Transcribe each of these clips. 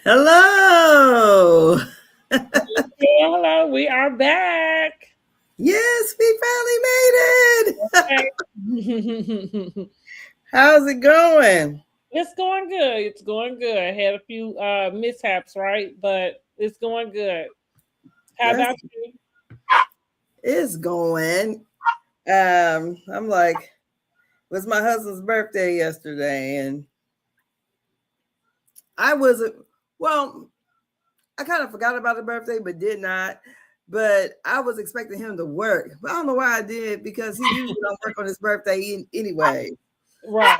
Hello. Hello, we are back. Yes, we finally made it. Okay. How's it going? It's going good. It's going good. I had a few mishaps, right? But it's going good. How That's about you? it's going. I'm like, it was my husband's birthday yesterday, and I wasn't well, I kind of forgot about the birthday, but did not. But I was expecting him to work. But I don't know why I did because he usually don't work on his birthday anyway. Right.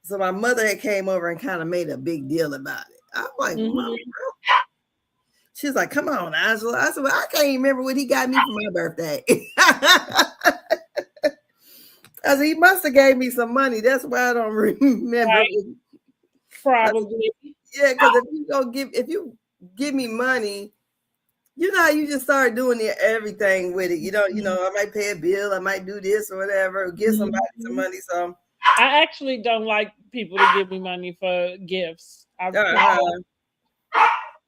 So my mother had came over and kind of made a big deal about it. I'm like, Mom. Hmm. She's like, come on, Angela. I said, well, I can't even remember what he got me for my birthday. I said, he must have gave me some money. That's why I don't remember. Right. Probably. Yeah, because if you give me money, you know how you just start doing everything with it. I might pay a bill, I might do this or whatever, or give somebody some Mhm. money. So I actually don't like people to give me money for gifts. I uh, prefer,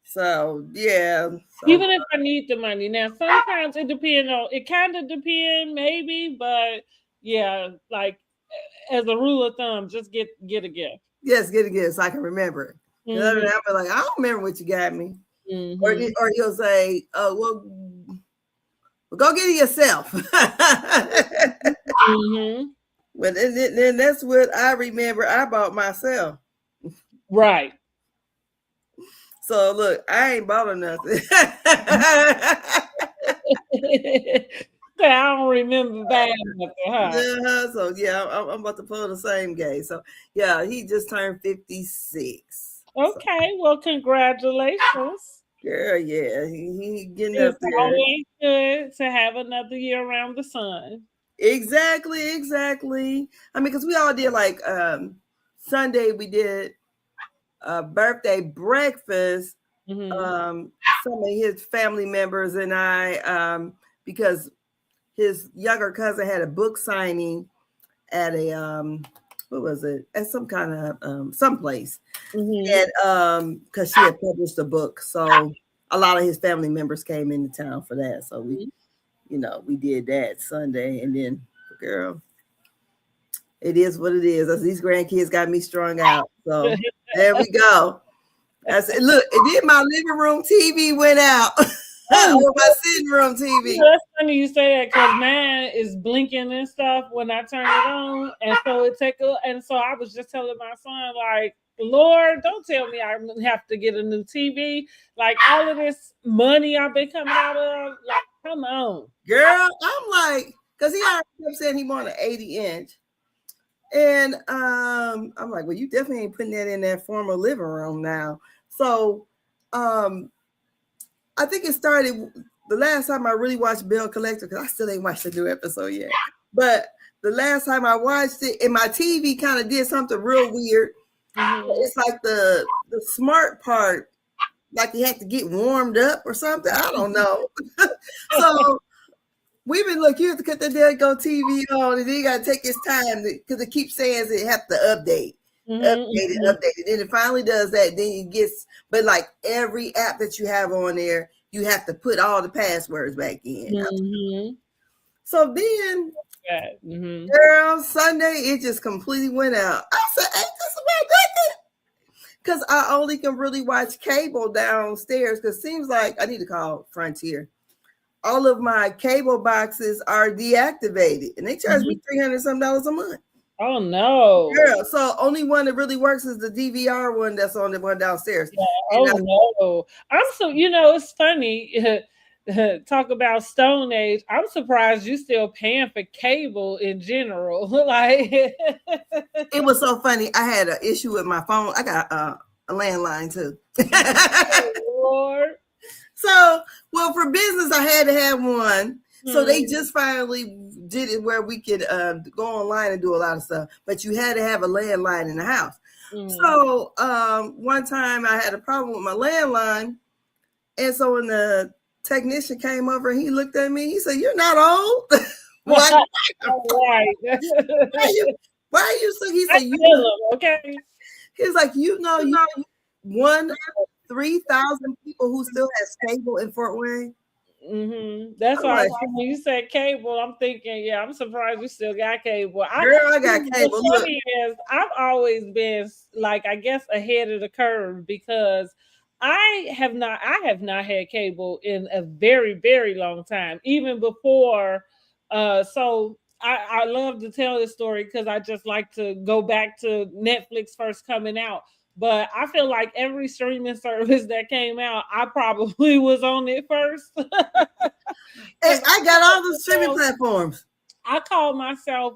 so yeah. So even if I need the money. Now, sometimes it kind of depends, maybe, but yeah, like as a rule of thumb, just get a gift. yes, get it good so I can remember it. Because other than Mhm. that, I'll be like, I don't remember what you got me. Or, Mhm. or he'll say, "Oh, well, go get it yourself." Mhm. But then that's what I remember. I bought myself. Right. So look, I ain't bought her nothing. So I don't remember buying nothing, huh? So yeah, I'm about to pull the same game. So yeah, he just turned 56. So Okay. Well, congratulations. girl, yeah, he getting up It's there. always good to have another year around the sun. Exactly. I mean, because we all did like Sunday, we did a birthday breakfast. Hmm. Some of his family members and I, because his younger cousin had a book signing at a what was it? At some kind of someplace. Hmm. And because she had published a book. So a lot of his family members came into town for that. So we did that Sunday. And then girl, it is what it is. As these grandkids got me strung out. So there we go. I said, look, and then my living room TV went out. Oh, Or my sitting room TV. that's funny you say that because mine is blinking and stuff when I turn it on, and so and so I was just telling my son like, Lord, don't tell me I have to get a new TV. Like all of this money I've been coming out of, like, come on. Girl, I'm like, because he already kept saying he wanted an 80-inch. And I'm like, well, you definitely ain't putting that in that formal living room now. So um I think it started the last time I really watched Belle Collective, because I still ain't watched the new episode yet. But the last time I watched it, and my TV kind of did something real weird. Mhm. It's like the smart part, like you had to get warmed up or something. I don't know. So we've been like, you have to cut the go TV on, and then you got to take its time because it keeps saying it have to Mhm. update it. Then it finally does that. Then it gets, but like every app that you have on there, you have to put all the passwords back in. Mhm. So then, Yeah. Mhm. girl, Sunday it just completely went out. I said, ain't this about nothing? Because I only can really watch cable downstairs. Because it seems like I need to call Frontier. All of my cable boxes are deactivated, and they charge me Mhm. $300 some a month. Oh no. Girl, so only one that really works is the DVR one that's on the one downstairs. Yeah. And Oh no. I'm so it's funny. Talk about Stone Age. I'm surprised you still paying for cable in general. Like, it was so funny. I had an issue with my phone. I got a landline too. Lord. So, well, for business, I had to have one. So they Hmm. just finally did it where we could go online and do a lot of stuff, but you had to have a landline in the house. Hmm. So one time I had a problem with my landline, and so when the technician came over, he looked at me. He said, "You're not old." Why? All right. Why are you? Why are you? So he I said, "You." feel him, okay? He's like, you one of 3,000 people who still has cable in Fort Wayne. That's I'm why like, when you said cable, I'm thinking, yeah, I'm surprised you still got cable. girl, I got cable. What's funny is I've always been like, I guess, ahead of the curve because I have not had cable in a very, very long time, even before. So I love to tell this story because I just like to go back to Netflix first coming out. But I feel like every streaming service that came out, I probably was on it first. I got all the streaming platforms. I call myself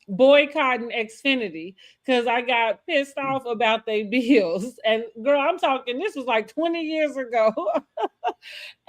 boycotting Xfinity because I got pissed off about their bills. And girl, I'm talking, this was like 20 years ago.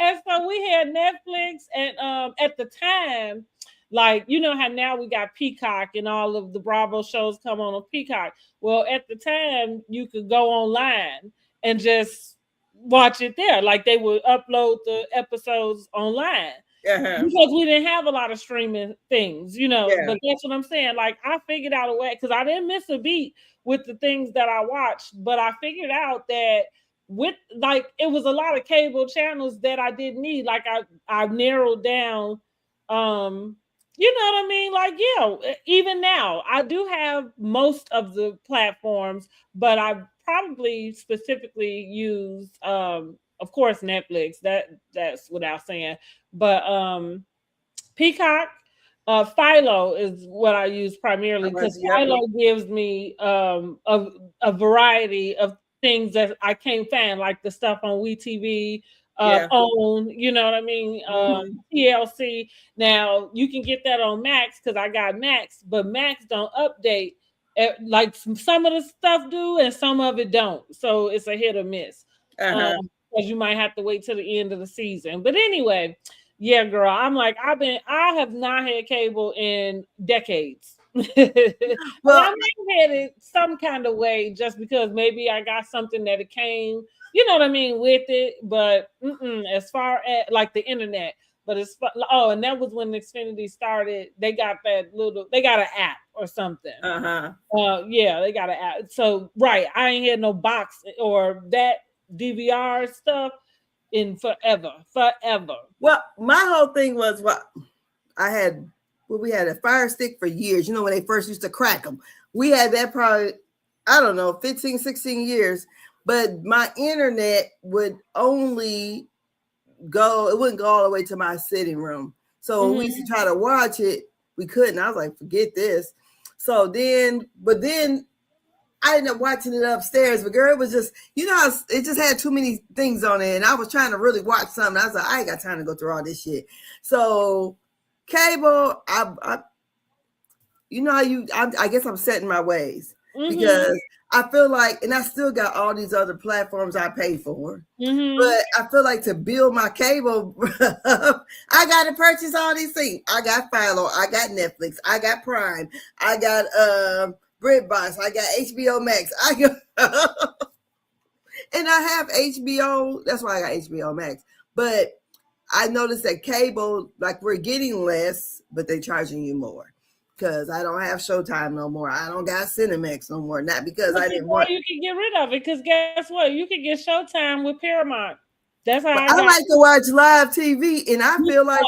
And so we had Netflix, and at the time, like, you know how now we got Peacock and all of the Bravo shows come on Peacock. Well, at the time, you could go online and just watch it there. Like they would upload the episodes online. Because we didn't have a lot of streaming things, you know. Yeah. But that's what I'm saying. Like I figured out a way because I didn't miss a beat with the things that I watched, but I figured out that with like it was a lot of cable channels that I didn't need. Like I narrowed down, you know what I mean? Like, yeah, even now I do have most of the platforms, but I probably specifically use of course Netflix. That's without saying. But Peacock, Philo is what I use primarily because Philo gives me a variety of things that I can't find, like the stuff on WeTV, OWN, you know what I mean? TLC. Now you can get that on Max because I got Max, but Max don't update. Like some of the stuff do and some of it don't. So it's a hit or miss. Because you might have to wait till the end of the season. But anyway, yeah, girl, I'm like, I have not had cable in decades. Well, I might have had it some kind of way just because maybe I got something that it came, you know what I mean, with it. But as far as like the internet, but it's and that was when Xfinity started. They got an app or something. Yeah, they got an app. So right, I ain't had no box or that DVR stuff in forever. Well, my whole thing was we had a Fire Stick for years. You know, when they first used to crack them, we had that probably, I don't know, 15, 16 years. But my internet would only it wouldn't go all the way to my sitting room. So we used to try to watch it. We couldn't. I was like, forget this. So then I ended up watching it upstairs, but girl, it was just, you know, it just had too many things on it. And I was trying to really watch something. I was like, I ain't got time to go through all this shit. So cable, I guess I'm setting my ways because I feel like, and I still got all these other platforms I pay for, but I feel like to build my cable, I got to purchase all these things. I got Philo, I got Netflix, I got Prime, I got BritBox, I got HBO Max, and I have HBO. That's why I got HBO Max. But I noticed that cable, like we're getting less, but they're charging you more. Because I don't have Showtime no more. I don't got Cinemax no more. Not because I didn't want. You can get rid of it. Because guess what? You can get Showtime with Paramount. That's how I like to watch live TV, and I feel like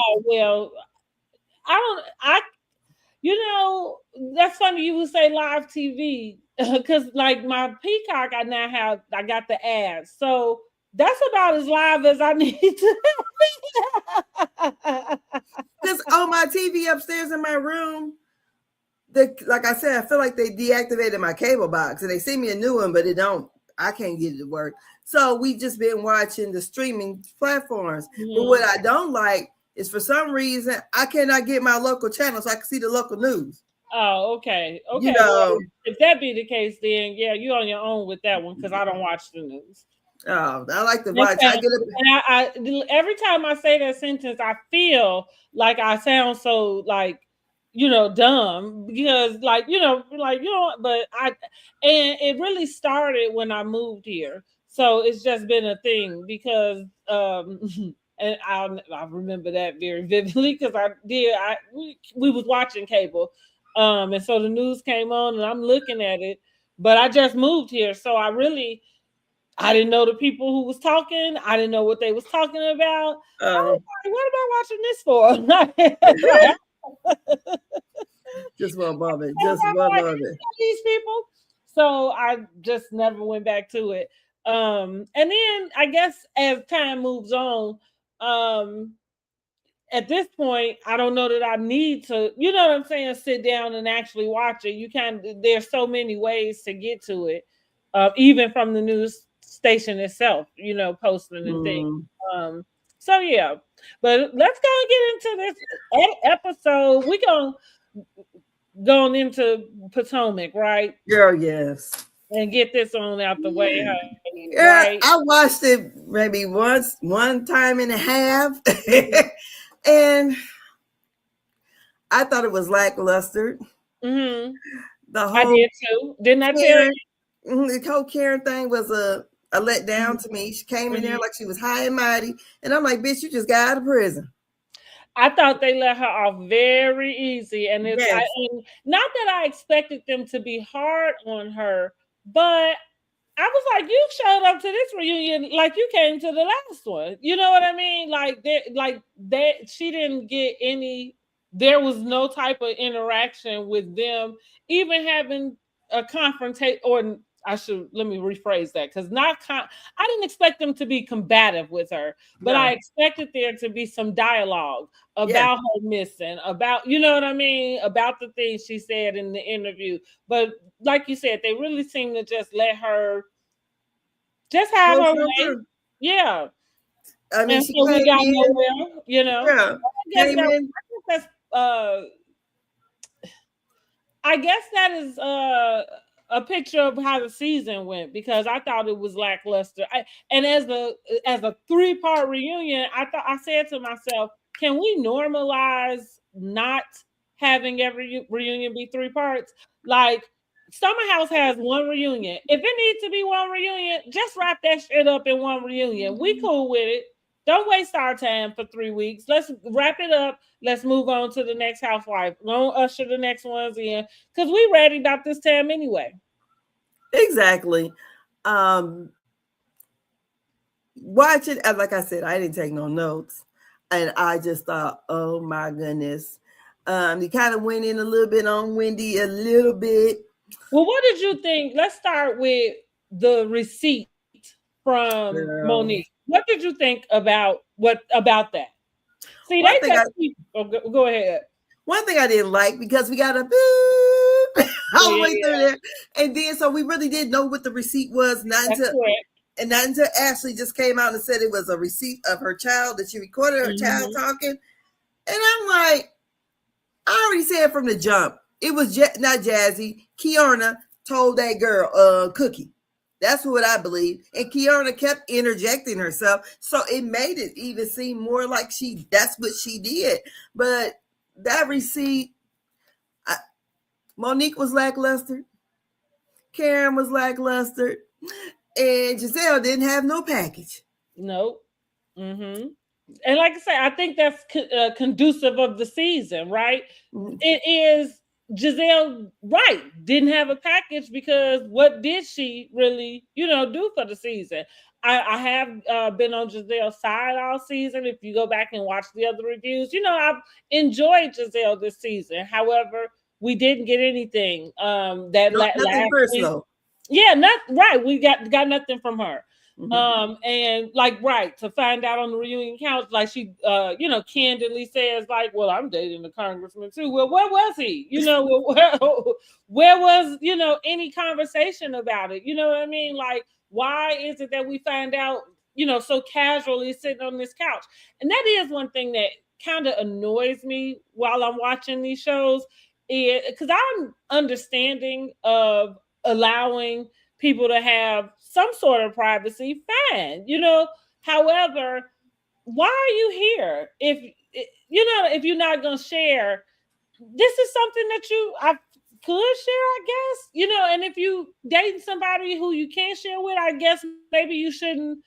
you know, that's funny you would say live TV because like my Peacock, I got the ads, so that's about as live as I need to. Because on my TV upstairs in my room, like I said, I feel like they deactivated my cable box and they sent me a new one, but I can't get it to work. So we just been watching the streaming platforms. But what I don't like is for some reason I cannot get my local channel so I can see the local news. Oh, okay. You know, well, if that be the case, then yeah, you're on your own with that one because I don't watch the news. Oh, I like to watch. I every time I say that sentence, I feel like I sound so like, you know, dumb because but it really started when I moved here. So it's just been a thing because and I remember that very vividly because we was watching cable. And so the news came on and I'm looking at it but I just moved here, so I didn't know the people who was talking. I didn't know what they was talking about. I was like, what am I watching this for? just one moment. And Just I'm one like, moment. these people. So I just never went back to it. And then I guess as time moves on, um, at this point, I don't know that I need to, you know what I'm saying, sit down and actually watch it. There's so many ways to get to it, even from the news station itself, posting and things. Mm. Um, so yeah, but let's go and get into this episode. We gonna going into Potomac, right? Girl, yes. And get this on out the way, honey, Yeah, right? I watched it maybe one time and a half, and I thought it was lackluster. Mm-hmm. The I whole did too. Didn't I tell Karen, the whole Karen thing was a letdown to you? me. She came in there Mhm. like she was high and mighty, and I'm like, bitch, you just got out of prison. I thought they let her off very easy, and Yes, and not that I expected them to be hard on her, but I was like, you showed up to this reunion like you came to the last one. You know what I mean? She didn't get any. There was no type of interaction with them, even having a confrontation. Or I should let me rephrase that because I didn't expect them to be combative with her, but I no, expected there to be some dialogue yeah, about her missing, about you know what I mean, about the things she said in the interview. But like you said, they really seem to just let her just have go her show way. through. Yeah. I mean, And she so we came got in, nowhere, you know. yeah, came in. Uh I guess that is a picture of how the season went because I thought it was lackluster. And as a 3-part reunion, I said to myself, can we normalize not having every reunion be 3 parts? Like Summer House has one reunion. If it needs to be one reunion, just wrap that shit up in one reunion. We cool with it. Don't waste our time for 3 weeks. Let's wrap it up. Let's move on to the next housewife. Don't usher the next ones in because we ready about this time anyway. Exactly. Um, watch it. Like I said, I didn't take no notes, and I just thought, oh my goodness. He kind of went in a little bit on Wendy, a little bit. Well, what did you think? Let's start with the receipt from Monique. Girl. What did you think about that? See, One they thing just I keep. Oh, go ahead. One thing I didn't like because we got a boop Yeah, all the yeah, way through yeah. there, and then so we really didn't know what the receipt was. That's correct. Not until Ashley just came out and said it was a receipt of her child that she recorded her child Mm-hmm. talking, and I'm like, I already said from the jump, it was not Jazzy. Kiana told that girl, Cookie. That's what I believe. And Kiana kept interjecting herself. So it made it even seem more like that's what she did. But that receipt, Monique was lackluster. Karen was lackluster. And Giselle didn't have no package. Nope. Mm-hmm. And like I say, I think that's conducive of the season, right? Mhm. It is Giselle, right? Didn't have a package because what did she really, do for the season? I have been on Giselle's side all season. If you go back and watch the other reviews, I've enjoyed Giselle this season. However, we didn't get anything Nothing last week. personal. Yeah, not right. We got nothing from her. Mm-hmm. And like right to find out on the reunion couch, like she candidly says, like, well, I'm dating the congressman too. Well, where was he? Where was, any conversation about it? You know what I mean? Like, why is it that we find out, so casually sitting on this couch? And that is one thing that kind of annoys me while I'm watching these shows, is because I'm understanding of allowing people to have some sort of privacy, fine. However, why are you here if you're not going to share? This is something that I could share, I guess. And if you dating somebody who you can't share with, I guess maybe you shouldn't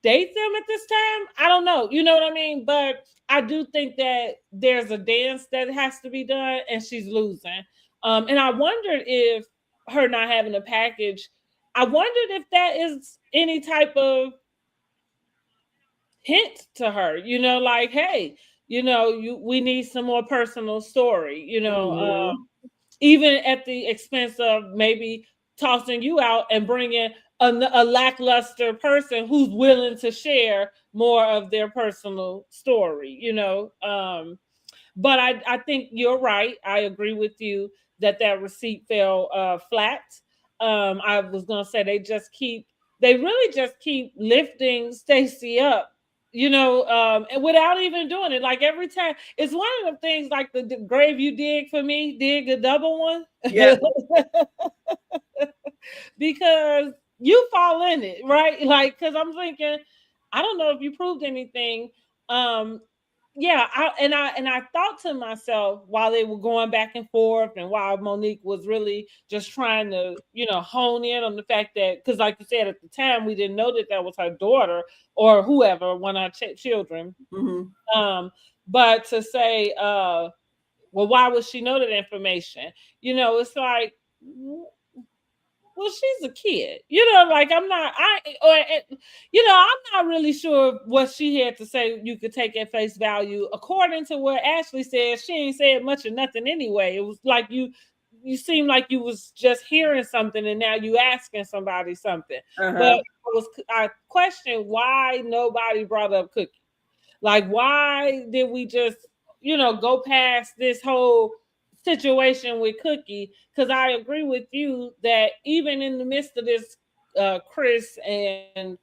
date them at this time. I don't know. You know what I mean? But I do think that there's a dance that has to be done, and she's losing. And I wondered if her not having a package, I wondered if that is any type of hint to her, like, hey, we need some more personal story, even at the expense of maybe tossing you out and bringing a lackluster person who's willing to share more of their personal story, but I think you're right. I agree with you that receipt fell flat. I was gonna say they really just keep lifting Stacey up, and without even doing it. Like every time, it's one of the things like the grave you dig for me, dig a double one. Yeah. Because you fall in it, right? Like, because I'm thinking, I don't know if you proved anything. Yeah, I thought to myself while they were going back and forth, and while Monique was really just trying to, hone in on the fact that, because like you said at the time, we didn't know that was her daughter or whoever, one of our children. Mm-hmm. But to say, well, why would she know that information? It's like, well, she's a kid, like I'm not really sure what she had to say you could take at face value. According to what Ashley said, she ain't said much of nothing anyway. It was like you seemed like you was just hearing something and now you asking somebody something. But I questioned why nobody brought up Cookie. Like, why did we just go past this whole situation with Cookie? Because I agree with you that even in the midst of this Chris and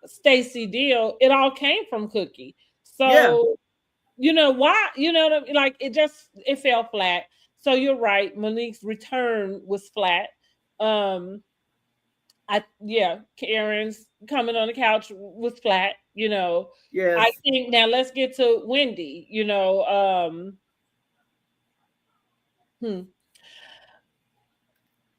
Stacey deal, it all came from Cookie. So why, like it fell flat. So you're right, Monique's return was flat. Karen's coming on the couch was flat. Yes. I think now let's get to Wendy.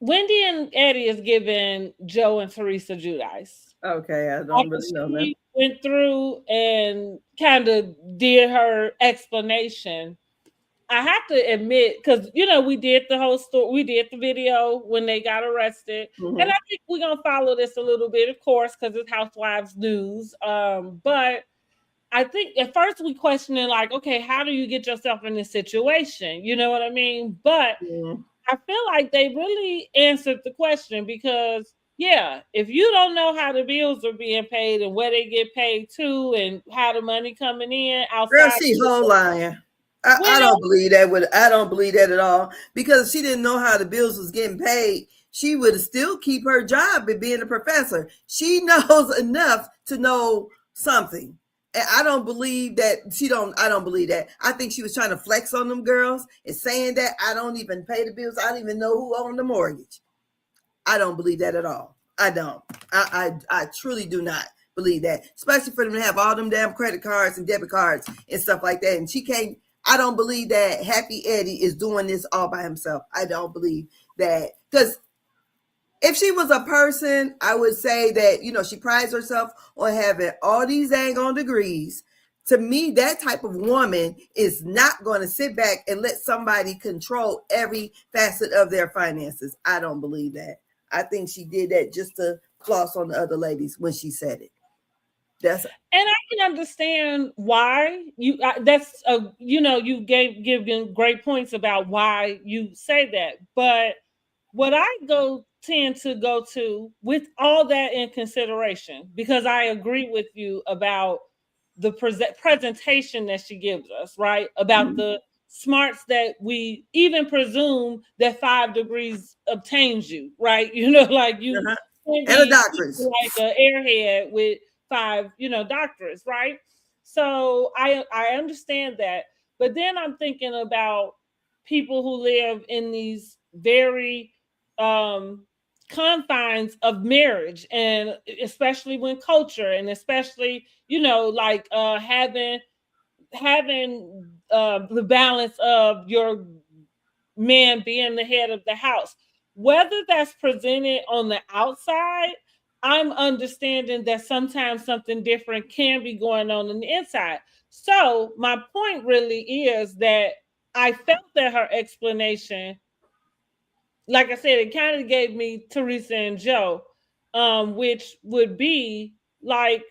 Wendy and Eddie is giving Joe and Teresa Giudice. Okay, I don't really know that. She went through and kind of did her explanation. I have to admit, because we did the whole story, we did the video when they got arrested, and I think we're gonna follow this a little bit, of course, because it's Housewives news. But I think at first we questioning like, okay, how do you get yourself in this situation? You know what I mean? But I feel like they really answered the question because, if you don't know how the bills are being paid and where they get paid to and how the money coming in outside, girl, she whole lying. I don't believe that. I don't believe that at all, because if she didn't know how the bills was getting paid, she would still keep her job at being a professor. She knows enough to know something. And I don't believe that I don't believe that. I think she was trying to flex on them girls and saying that I don't even pay the bills. I don't even know who owned the mortgage. I don't believe that at all. I don't. I truly do not believe that, especially for them to have all them damn credit cards and debit cards and stuff like that. And she can't. I don't believe that Happy Eddie is doing this all by himself. I don't believe that, because if she was a person, I would say that, she prides herself on having all these dang on degrees. To me, that type of woman is not going to sit back and let somebody control every facet of their finances. I don't believe that. I think she did that just to floss on the other ladies when she said it. And I can understand why you. You given great points about why you say that. But what I tend to go to with all that in consideration, because I agree with you about the presentation that she gives us, right? About the smarts that we even presume that 5 degrees obtains you, right? Like you and a doctorate, like an airhead with 5, doctorates, right? So I understand that, but then I'm thinking about people who live in these very confines of marriage, and especially when culture, and especially like having the balance of your man being the head of the house, whether that's presented on the outside. I'm understanding that sometimes something different can be going on the inside. So my point really is that I felt that her explanation like I said, it kind of gave me Teresa and Joe, which would be like,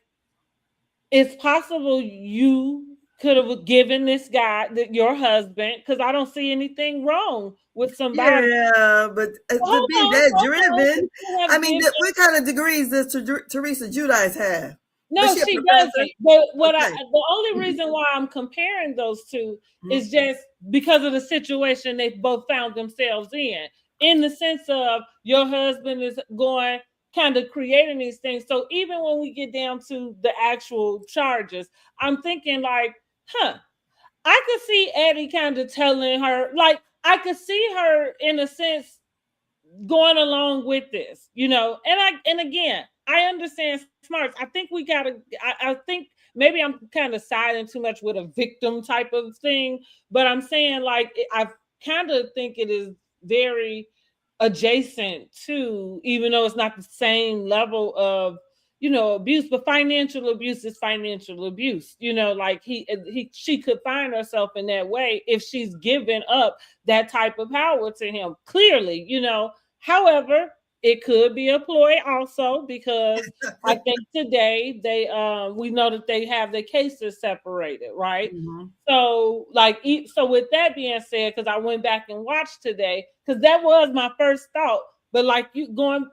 it's possible you could have given this guy, that your husband, because I don't see anything wrong with somebody. Yeah, but to Hold be on, that hold on. driven, You could have I mean, given. what kind of degrees does Teresa Judice have? Was No, she a she professor? doesn't. But what I Okay. the only reason why I'm comparing those two Mhm. is just because of the situation they both found themselves in the sense of your husband is going kind of creating these things. So even when we get down to the actual charges, I'm thinking like, huh, I could see Eddie kind of telling her, like, I could see her in a sense going along with this, and again, I understand smarts. I think we gotta. I think maybe I'm kind of siding too much with a victim type of thing, but I'm saying like I kind of think it is very adjacent to, even though it's not the same level of abuse, but financial abuse is financial abuse. Like she could find herself in that way if she's given up that type of power to him. Clearly, However, it could be a ploy also, because I think today we know that they have the cases separated, right? Mhm. So with that being said, because I went back and watched today, because that was my first thought, but like you going,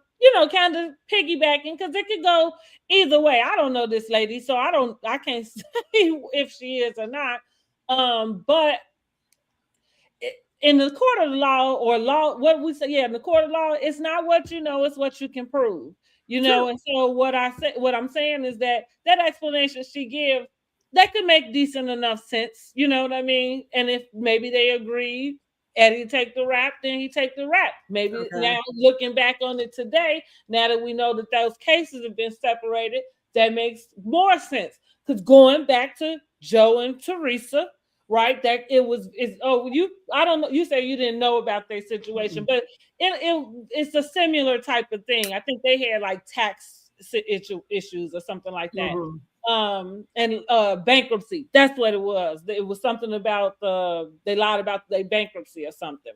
kind of piggybacking, because it could go either way. I don't know this lady, so I can't say if she is or not. But in the court of law, or law, what we say, yeah, in the court of law, it's not what you know, it's what you can prove. True. And so what I'm saying is that that explanation she gives, that could make decent enough sense. You know what I mean? And if maybe they agreed, Eddie take the rap, then he take the rap. Maybe Okay. now looking back on it today, now that we know that those cases have been separated, that makes more sense. Because going back to Joe and Teresa, right? That I don't know. You say you didn't know about their situation, but it's a similar type of thing. I think they had like tax issues or something like that. Mhm. And bankruptcy. That's what it was. It was something about they lied about their bankruptcy or something.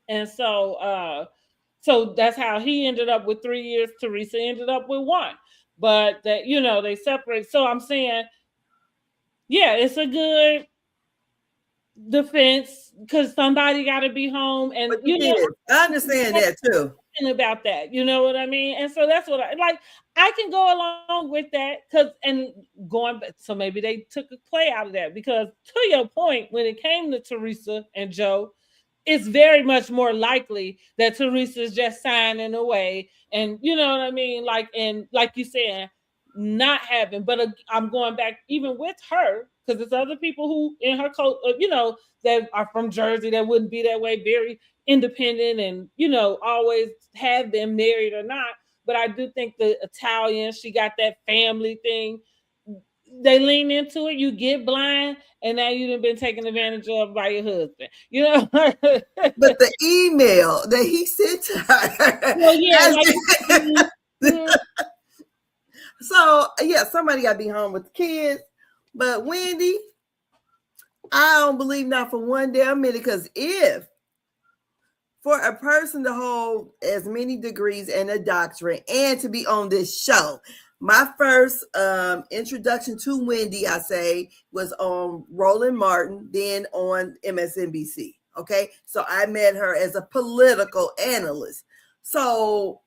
And so that's how he ended up with 3 years. Teresa ended up with one. But that they separate. So I'm saying, yeah, it's a good defense, because somebody got to be home, and But the kids, I understand that too. about that, you know what I mean? And so that's what I like. I can go along with that, so maybe they took a play out of that, because to your point, when it came to Teresa and Joe, it's very much more likely that Teresa's just signing away, and you know what I mean, and like you said, not having. But I'm going back even with her, because there's other people who in her that are from Jersey that wouldn't be that way, very independent, and always have been married or not. But I do think the Italian, she got that family thing. They lean into it. You get blind, and now you've been taken advantage of by your husband. But the email that he sent to her, Well, yeah, like, that's- so yeah, somebody got to be home with the kids. But Wendy, I don't believe not for one damn minute, because if for a person to hold as many degrees and a doctorate and to be on this show, my first introduction to Wendy, I say, was on Roland Martin, then on MSNBC. Okay, so I met her as a political analyst. So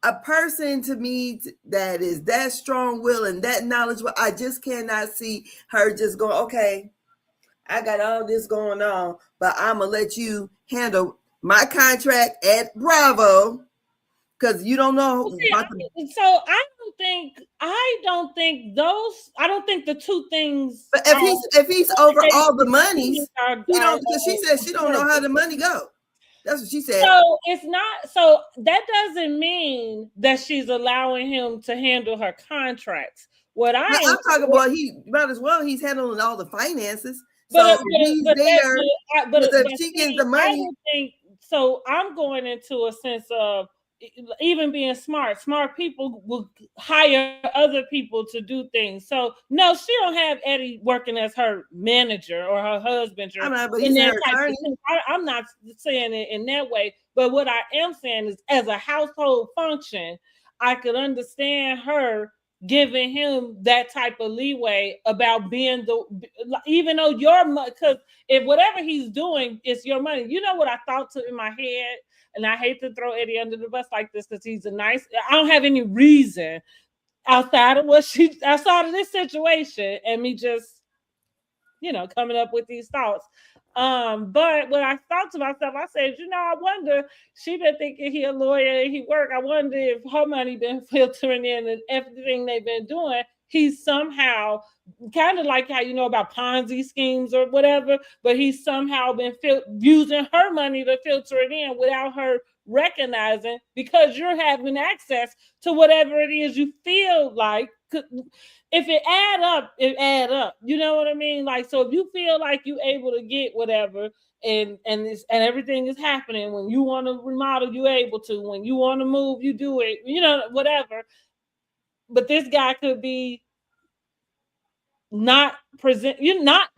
a person to me that is that strong will and that knowledgeable, I just cannot see her just going, okay, I got all this going on, but I'm gonna let you handle my contract at Bravo, because you don't know about the. so I don't think the two things But if he's over all the monies, he don't, because she said she don't know how the perfect. money go. That's what she said. So it's not. So that doesn't mean that she's allowing him to handle her contracts. What I But am, I'm talking about he might as well. He's handling all the finances, but so he's but that, there. but Because if but she gets see, the I money, don't think so. I'm going into a sense of even being smart people will hire other people to do things. So no, she don't have Eddie working as her manager or her husband or but in he's that her type attorney. of thing. I'm not saying it in that way, but what I am saying is, as a household function, I could understand her giving him that type of leeway about being even though your money, because if whatever he's doing is your money. You know what I thought to in my head, and I hate to throw Eddie under the bus like this because he's I don't have any reason outside of outside of this situation and me just, coming up with these thoughts. But when I thought to myself, I said, I wonder, she been thinking he a lawyer and he work. I wonder if her money been filtering in and everything they've been doing, he's somehow kind of like how about Ponzi schemes or whatever, but he's somehow been using her money to filter it in without her recognizing, because you're having access to whatever it is you feel like. If it add up. You know what I mean? Like, so if you feel like you able to get whatever and everything is happening, when you want to remodel, you able to, when you want to move, you do it, whatever. But this guy could be not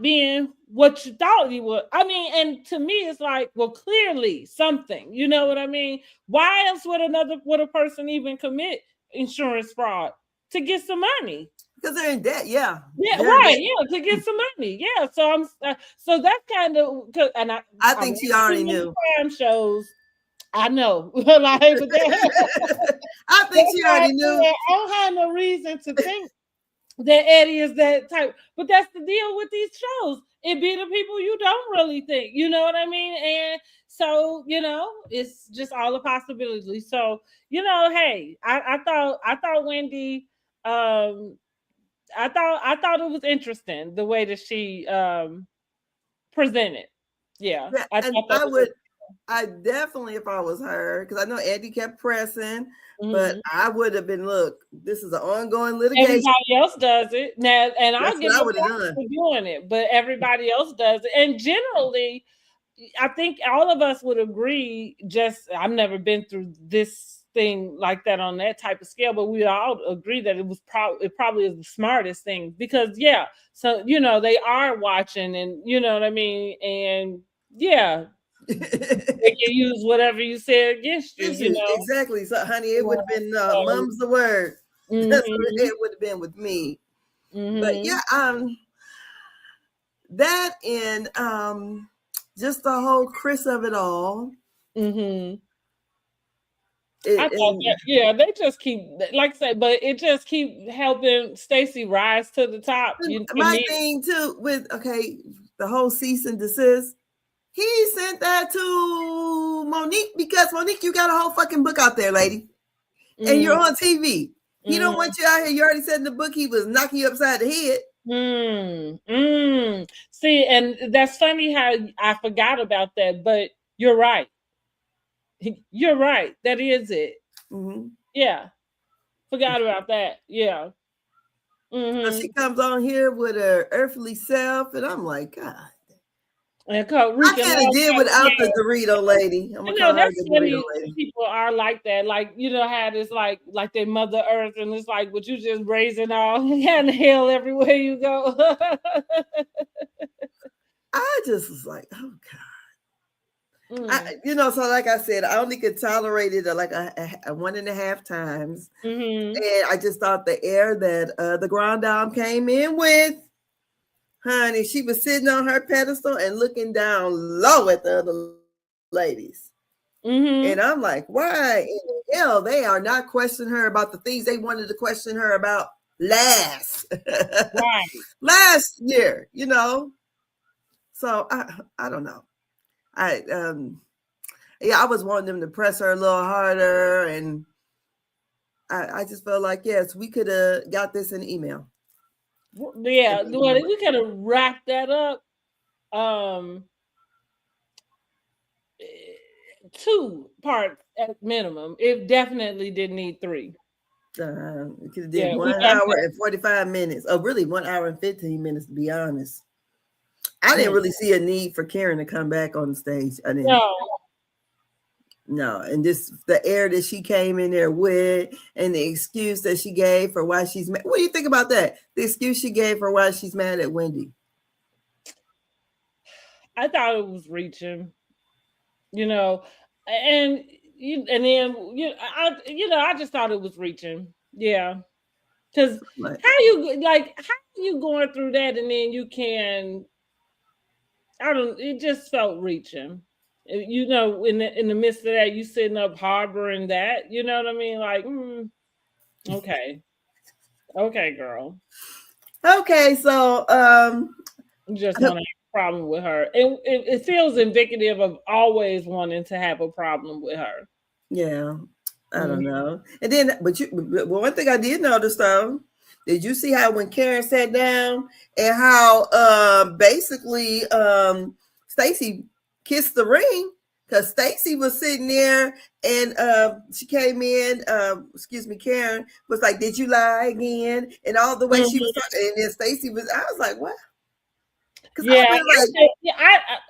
being what you thought he would. I mean, and to me, it's like, well, clearly something, you know what I mean? Why else would a person even commit insurance fraud? To get some money. Because they're in debt, yeah. Yeah, right. Yeah, to get some money. Yeah. So so that's kind of, and I think she already knew. Crime shows. I know. I think she already knew. I don't have no reason to think that Eddie is that type. But that's the deal with these shows. It be the people you don't really think. You know what I mean? And so, it's just all a possibility. So, hey, I thought Wendy, I thought it was interesting the way that she presented. Yeah, I definitely, if I was her, because I know Eddie kept pressing, but I would have been, look, this is an ongoing litigation. Everybody else does it now, and I'll give you for doing it, but everybody else does it. And generally, I think all of us would agree, I've never been through this thing like that on that type of scale, but we all agree that it probably is the smartest thing, because so they are watching, and you know what I mean, and they can use whatever you say against you, exactly. So honey, it would have been mum's the word. That's what it would have been with me. But that and just the whole Chris of it all. I thought they just keep, like I said, but it just keep helping Stacey rise to the top. My thing too with the whole cease and desist, he sent that to Monique because Monique, you got a whole fucking book out there, lady, and you're on TV. He don't want you out here. You already said in the book he was knocking you upside the head. See, and that's funny how I forgot about that, but you're right. You're right. That is it. Yeah. Forgot about that. Yeah. So she comes on here with her earthly self, and I'm like, God. I can't deal without the Dorito lady. I'm gonna call her the Dorito lady. People are like that. Like, how it's like their Mother Earth, and it's like, but you just raising all and hell everywhere you go. I just was like, oh God. So like I said, I only could tolerate it like a 1.5 times. And I just thought the air that the Grand Dame came in with, honey, she was sitting on her pedestal and looking down low at the other ladies. And I'm like, why in the hell they are not questioning her about the things they wanted to question her about last year, So I don't know. I was wanting them to press her a little harder, and I just felt like, yes, we could have got this in email. Yeah, well, we could have wrapped that up. 2 parts at minimum. It definitely didn't need 3. We could have did 1 hour and 45 minutes. Oh, really 1 hour and 15 minutes, to be honest. I didn't really see a need for Karen to come back on the stage. I didn't. No, and this the air that she came in there with, and the excuse that she gave for why she's mad. What do you think about that? The excuse she gave for why she's mad at Wendy. I thought it was reaching, you know, and I just thought it was reaching. Yeah, because Like, how you going through that, and then you can, it just felt reaching. In the midst of that, you sitting up harboring that. You know what I mean? Like, okay, okay, girl. okay, so You just want to have a problem with her. It feels indicative of always wanting to have a problem with her. yeah, I don't know. And then, but one thing I did notice though, did you see how when Karen sat down and how basically Stacy kissed the ring? Because Stacy was sitting there and she came in, Karen was like, "Did you lie again?" And all the way she was talking, and then Stacy was, I was like, "What?" Yeah,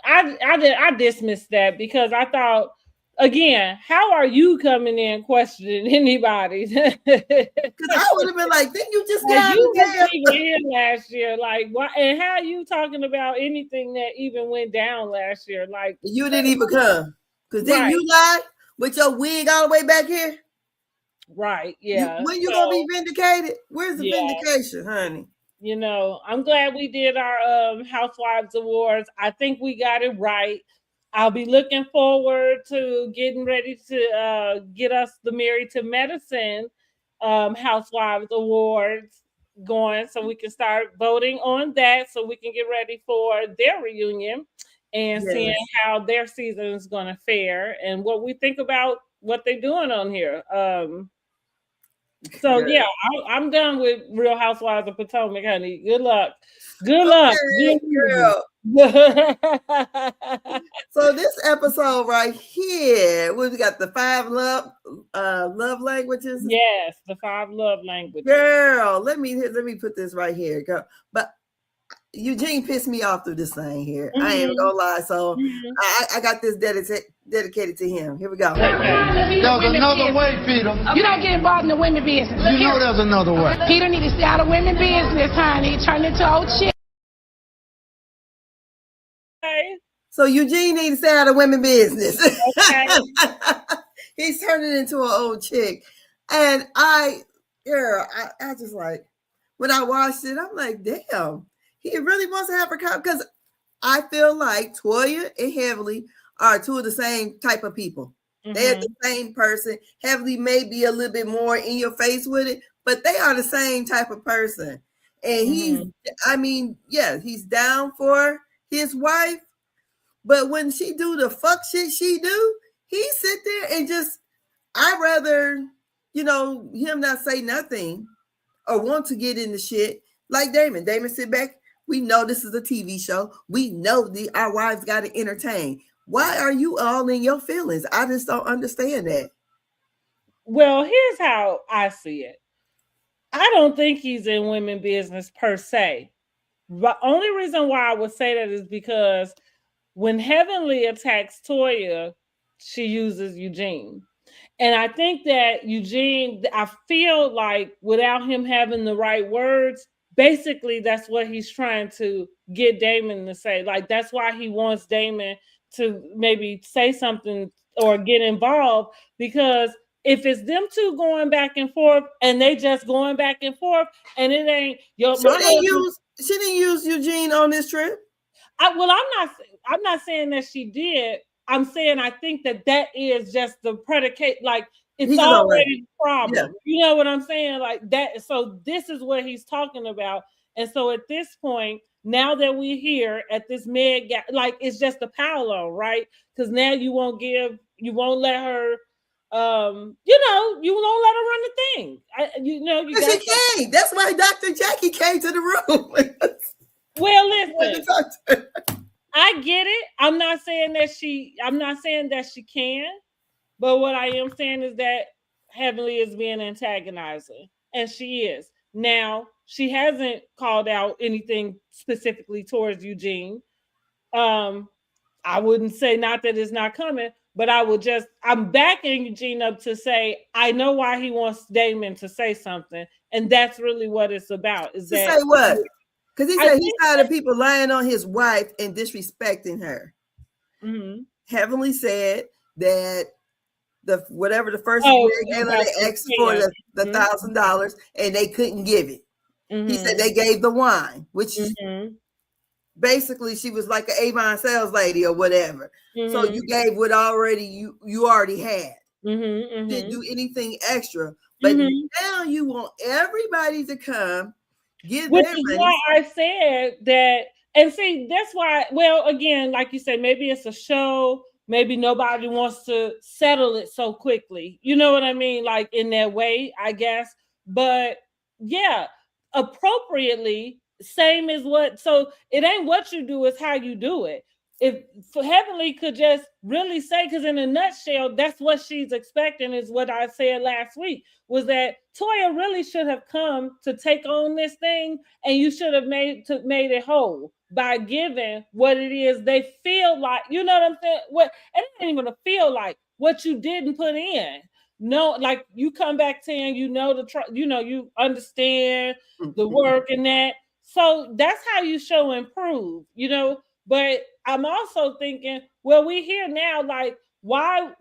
I dismissed that because I thought, again, how are you coming in questioning anybody? Because I would have been like, "Didn't you just get out you of jail?" here last year? Like, why? And how are you talking about anything that even went down last year? Like, you didn't even come because then you lie with your wig all the way back here. Right? Yeah. When you gonna be vindicated? Where's the vindication, honey? You know, I'm glad we did our Housewives Awards. I think we got it right. I'll be looking forward to getting ready to get us the Married to Medicine Housewives Awards going so we can start voting on that so we can get ready for their reunion and seeing how their season is going to fare and what we think about what they're doing on here. So yeah, I'm done with Real Housewives of Potomac, honey. Good luck. Good luck. Girl. So this episode right here, we got the 5 love languages. Yes, the 5 love languages. Girl, let me put this right here, girl. But Eugene pissed me off through this thing here. I ain't gonna lie. So I got this dedicated to him. Here we go. There's another way, Peter. You don't get involved in the women business. You know there's another way. Peter need to stay out of women business, honey. Turn into old shit. Okay. So Eugene needs to stay out of women business. Okay. He's turning into an old chick. And I just like, when I watched it, I'm like, damn, he really wants to have her come. Because I feel like Toya and Heavenly are two of the same type of people. They're the same person. Heavenly may be a little bit more in your face with it, but they are the same type of person. And he's down for his wife. But when she do the fuck shit she do, he sit there and just, I'd rather, him not say nothing or want to get into shit like Damon. Damon sit back. We know this is a TV show. We know our wives got to entertain. Why are you all in your feelings? I just don't understand that. Well, here's how I see it. I don't think he's in women business per se. The only reason why I would say that is because when Heavenly attacks Toya, she uses Eugene. And I think that Eugene, I feel like without him having the right words, basically that's what he's trying to get Damon to say. Like, that's why he wants Damon to maybe say something or get involved, because if it's them two going back and forth and they just going back and forth and it ain't she didn't use Eugene on this trip. I'm not saying that she did. I'm saying I think that is just the predicate. Like, it's already a problem. Yeah. You know what I'm saying? Like that. So this is what he's talking about. And so at this point, now that we're here at this like it's just a power on, right? Because now you won't let her. You won't let her run the thing. She can't. That's why Dr. Jackie came to the room. Well, listen. I get it. I'm not saying that she can, but what I am saying is that Heavenly is being antagonizing, and she is. Now, she hasn't called out anything specifically towards Eugene. I wouldn't say not that it's not coming, But I'm backing Eugene up to say, I know why he wants Damon to say something. And that's really what it's about. Is to that say what? Because he said he's tired of people lying on his wife and disrespecting her. Mm-hmm. Heavenly said that whatever the first gala, they asked for the $1,000 and they couldn't give it. Mm-hmm. He said they gave the wine, which basically she was like an Avon sales lady or whatever. Mm-hmm. So you gave what you already had. Mm-hmm. Didn't do anything extra. But now you want everybody to come give which their is money. why I said that. And see, that's why, well, again, like you said, maybe it's a show. Maybe nobody wants to settle it so quickly. You know what I mean? Like in that way, I guess. But yeah, appropriately, same as so it ain't what you do, it's how you do it. If Heavenly could just really say, because in a nutshell, that's what she's expecting, is what I said last week, was that Toya really should have come to take on this thing, and you should have made it whole by giving what it is they feel like. You know what I'm saying? What it ain't even a feel like what you didn't put in. No, like you come back saying you understand the work and that. So that's how you show improve, But I'm also thinking, well, we here now, like, why?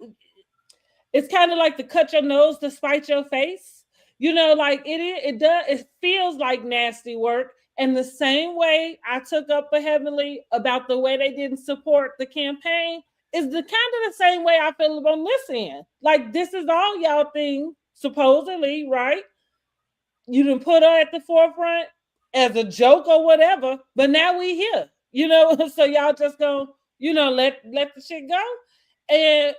It's kind of like to cut your nose to spite your face. Like it feels like nasty work. And the same way I took up for Heavenly about the way they didn't support the campaign is the kind of the same way I feel about this end. Like, this is all y'all thing, supposedly, right? You didn't put her at the forefront as a joke or whatever, but now we here, so y'all just gonna, let the shit go. And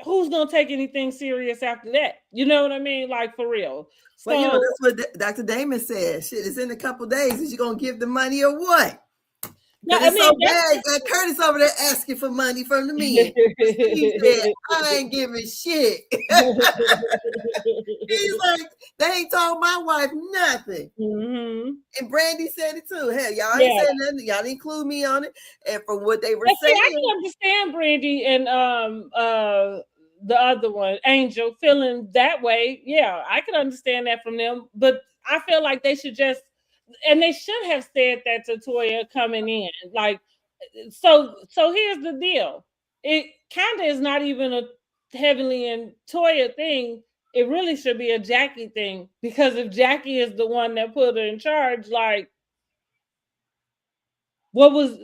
who's gonna take anything serious after that? You know what I mean? Like, for real. So, well, that's what Dr. Damon said. Shit, it's in a couple days. Is you gonna give the money or what? No, it's so bad. Got Curtis over there asking for money from the men. He said, I ain't giving shit. He's like, they ain't told my wife nothing. Mm-hmm. And Brandy said it too. Hell, y'all ain't said nothing. Y'all didn't include me on it. And from what they were saying, I can understand Brandy and the other one, Angel, feeling that way. Yeah, I can understand that from them. But I feel like they should just, and they should have said that to Toya coming in. Like, so here's the deal. It kind of is not even a Heavenly and Toya thing. It really should be a Jackie thing, because if Jackie is the one that put her in charge, like, what was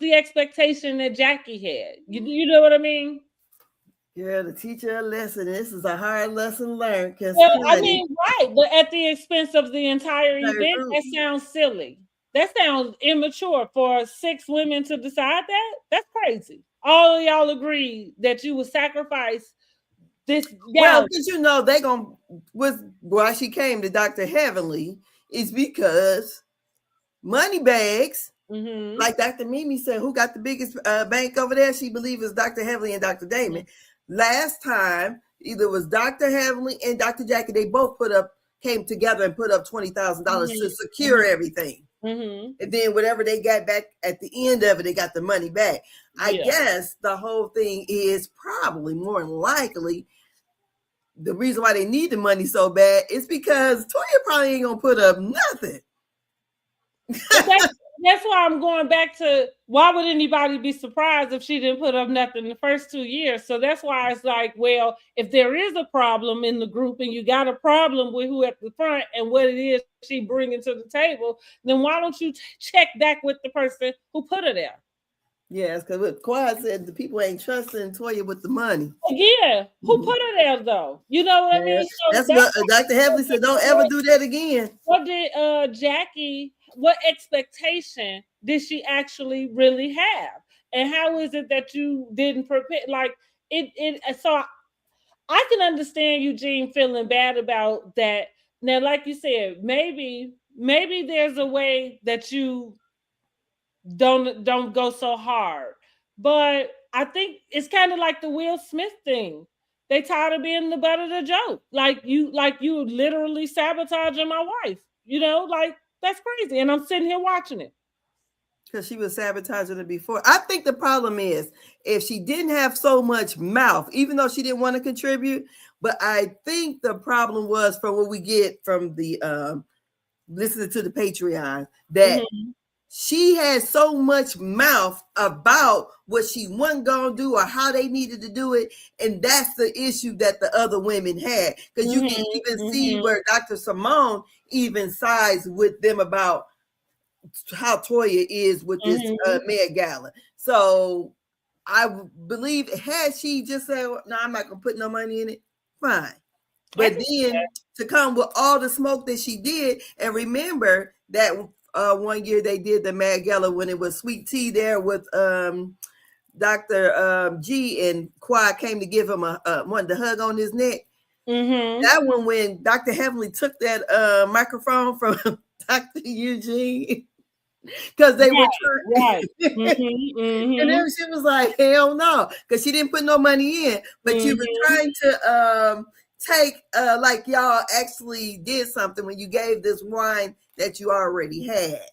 the expectation that Jackie had? You know what I mean? Yeah, to teach her a lesson. This is a hard lesson learned. Well, I mean, right, but at the expense of the entire event, that sounds silly. That sounds immature for 6 women to decide that. That's crazy. All of y'all agree that you would sacrifice this. Well, because they why she came to Dr. Heavenly is because money bags. Mm-hmm. Like Dr. Mimi said, who got the biggest bank over there? She believes is Dr. Heavenly and Dr. Damon. Mm-hmm. Last time, either was Dr. Heavenly and Dr. Jackie. They both came together and put up $20,000 to secure everything. Mm-hmm. And then whatever they got back at the end of it, they got the money back. I guess the whole thing is probably more than likely the reason why they need the money so bad is because Toya probably ain't gonna put up nothing. That's why I'm going back to, why would anybody be surprised if she didn't put up nothing the first 2 years? So that's why it's like, well, if there is a problem in the group and you got a problem with who at the front and what it is she bringing to the table, then why don't you check back with the person who put her there? Yes, because what Quad said, the people ain't trusting Toya with the money. Yeah, who put her there though? You know what I mean? So that's what Dr. Heavenly said. Don't ever do that again. What did Jackie? What expectation did she actually really have? And how is it that you didn't prepare? Like it. So I can understand Eugene feeling bad about that. Now, like you said, maybe there's a way that you don't go so hard. But I think it's kind of like the Will Smith thing. They tired of being the butt of the joke. Like you literally sabotaging my wife. Like, that's crazy. And I'm sitting here watching it. Because she was sabotaging it before. I think the problem is if she didn't have so much mouth, even though she didn't want to contribute, but I think the problem was from what we get from the listening to the Patreon that she had so much mouth about what she wasn't gonna do or how they needed to do it, and that's the issue that the other women had. Because you can even see where Dr. Simone even sides with them about how Toya is with this Met Gala. So I believe had she just said, "No, I'm not gonna put no money in it," fine. But then to come with all the smoke that she did, and remember that one year they did the Met Gala when it was Sweet Tea there with Dr. G, and Quad came to give him wanted to hug on his neck. That one when Dr. Heavenly took that microphone from Dr. Eugene. Because they were trying, and then she was like, "Hell no," because she didn't put no money in, but you were trying to take like y'all actually did something when you gave this wine that you already had.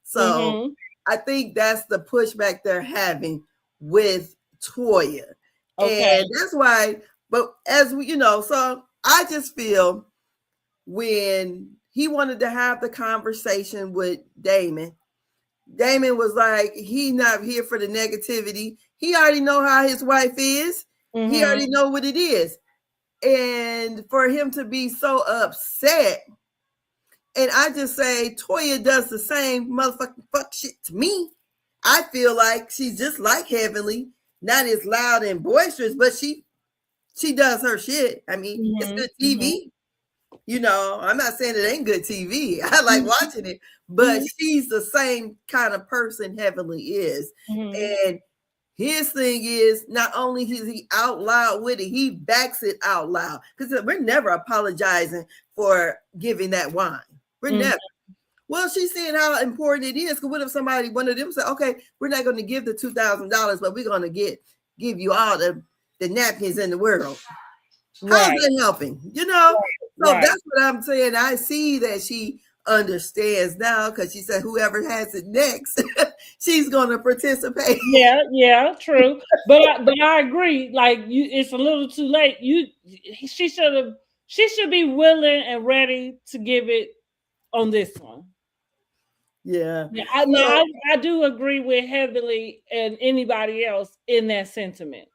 So I think that's the pushback they're having with Toya, and that's why. But as we, so I just feel when he wanted to have the conversation with Damon was like, he's not here for the negativity. He already know how his wife is. He already know what it is. And for him to be so upset, and I just say Toya does the same motherfucking fuck shit to me. I feel like she's just like Heavenly, not as loud and boisterous, but she does her shit. I mean, it's good TV. I'm not saying it ain't good TV. I like watching it, but she's the same kind of person Heavenly is. And his thing is not only is he out loud with it, he backs it out loud. Because we're never apologizing for giving that wine. We're never. Well, she's saying how important it is. Because what if one of them said, "Okay, we're not going to give the $2,000, but we're going to give you all the napkins in the world." How's that helping? So that's what I'm saying. I see that she understands now because she said whoever has it next, she's going to participate. Yeah, true. But I agree. Like it's a little too late. She should be willing and ready to give it on this one. Yeah. I do agree with Heavenly and anybody else in that sentiment.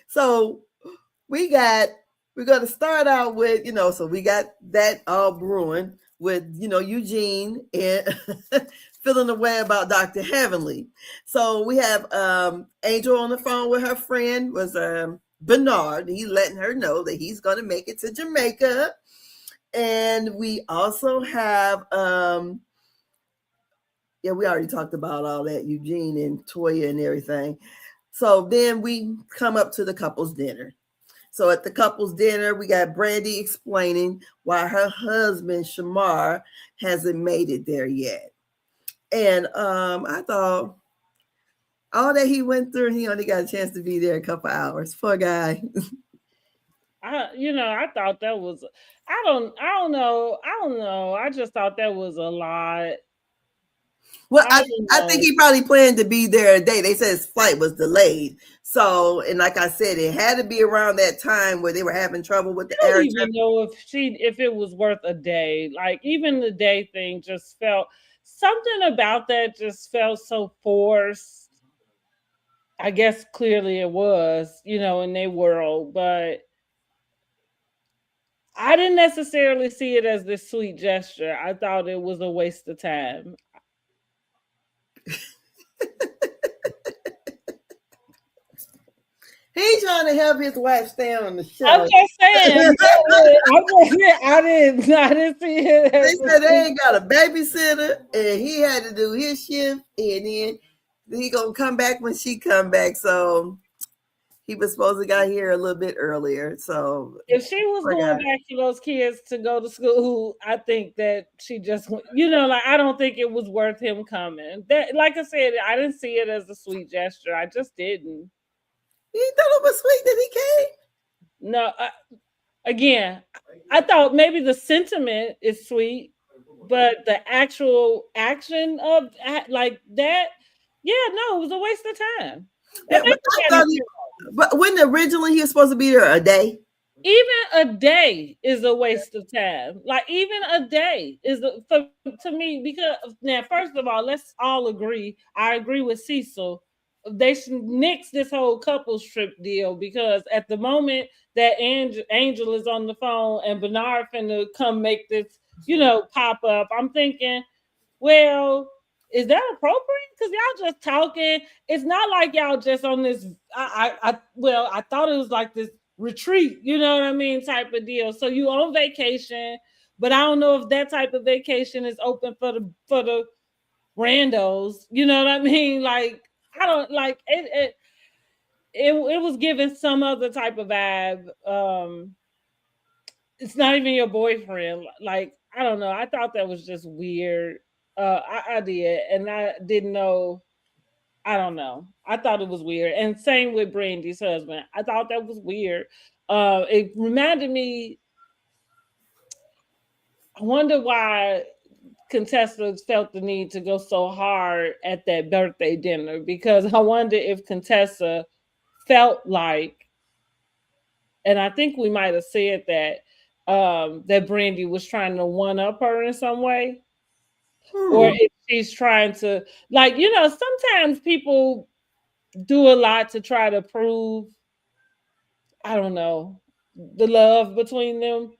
So we're going to start out with, so we got that all brewing with, Eugene and feeling the way about Dr. Heavenly. So we have Angel on the phone with her friend was Bernard. He's letting her know that he's going to make it to Jamaica. And we also have, we already talked about all that, Eugene and Toya and everything. So then we come up to the couple's dinner. So at the couple's dinner, we got Brandy explaining why her husband, Shamar, hasn't made it there yet. And I thought all that he went through, he only got a chance to be there a couple hours. Poor guy. I thought that was, I don't know. I just thought that was a lot. Well, I think he probably planned to be there a day. They said his flight was delayed. So, and like I said, it had to be around that time where they were having trouble with the air. I don't even know if it was worth a day. Like even the day thing just felt, something about that just felt so forced. I guess clearly it was, in their world, but I didn't necessarily see it as this sweet gesture. I thought it was a waste of time. He's trying to help his wife stay on the show. I'm just saying. I didn't see it. They said they ain't got a babysitter, and he had to do his shift, and then he gonna come back when she come back. So he was supposed to got here a little bit earlier. So if she was going back to those kids to go to school, I think that she just, I don't think it was worth him coming. That, like I said, I didn't see it as a sweet gesture. I just didn't. You thought it was sweet that he came? No, again, I thought maybe the sentiment is sweet, but the actual action of like that, Yeah, no, it was a waste of time. Yeah, but when originally he was supposed to be there a day. Even a day is a waste of time. Like even a day is to me, because now, first of all, let's all agree. I agree with Cecil. They should nix this whole couples trip deal, because at the moment that Angel is on the phone and Bernard finna come make this, pop up, I'm thinking, well, is that appropriate? Because y'all just talking. It's not like y'all just on this. I thought it was like this retreat, you know what I mean, type of deal. So you on vacation, but I don't know if that type of vacation is open for the randos. You know what I mean? Like I don't like it. It was giving some other type of vibe. It's not even your boyfriend. Like I don't know. I thought that was just weird. I did, and I didn't know. I don't know. I thought it was weird. And same with Brandy's husband. I thought that was weird. It reminded me. I wonder why Contessa felt the need to go so hard at that birthday dinner, because I wonder if Contessa felt like, and I think we might have said that that Brandy was trying to one up her in some way. Or if she's trying to, like, sometimes people do a lot to try to prove, I don't know, the love between them.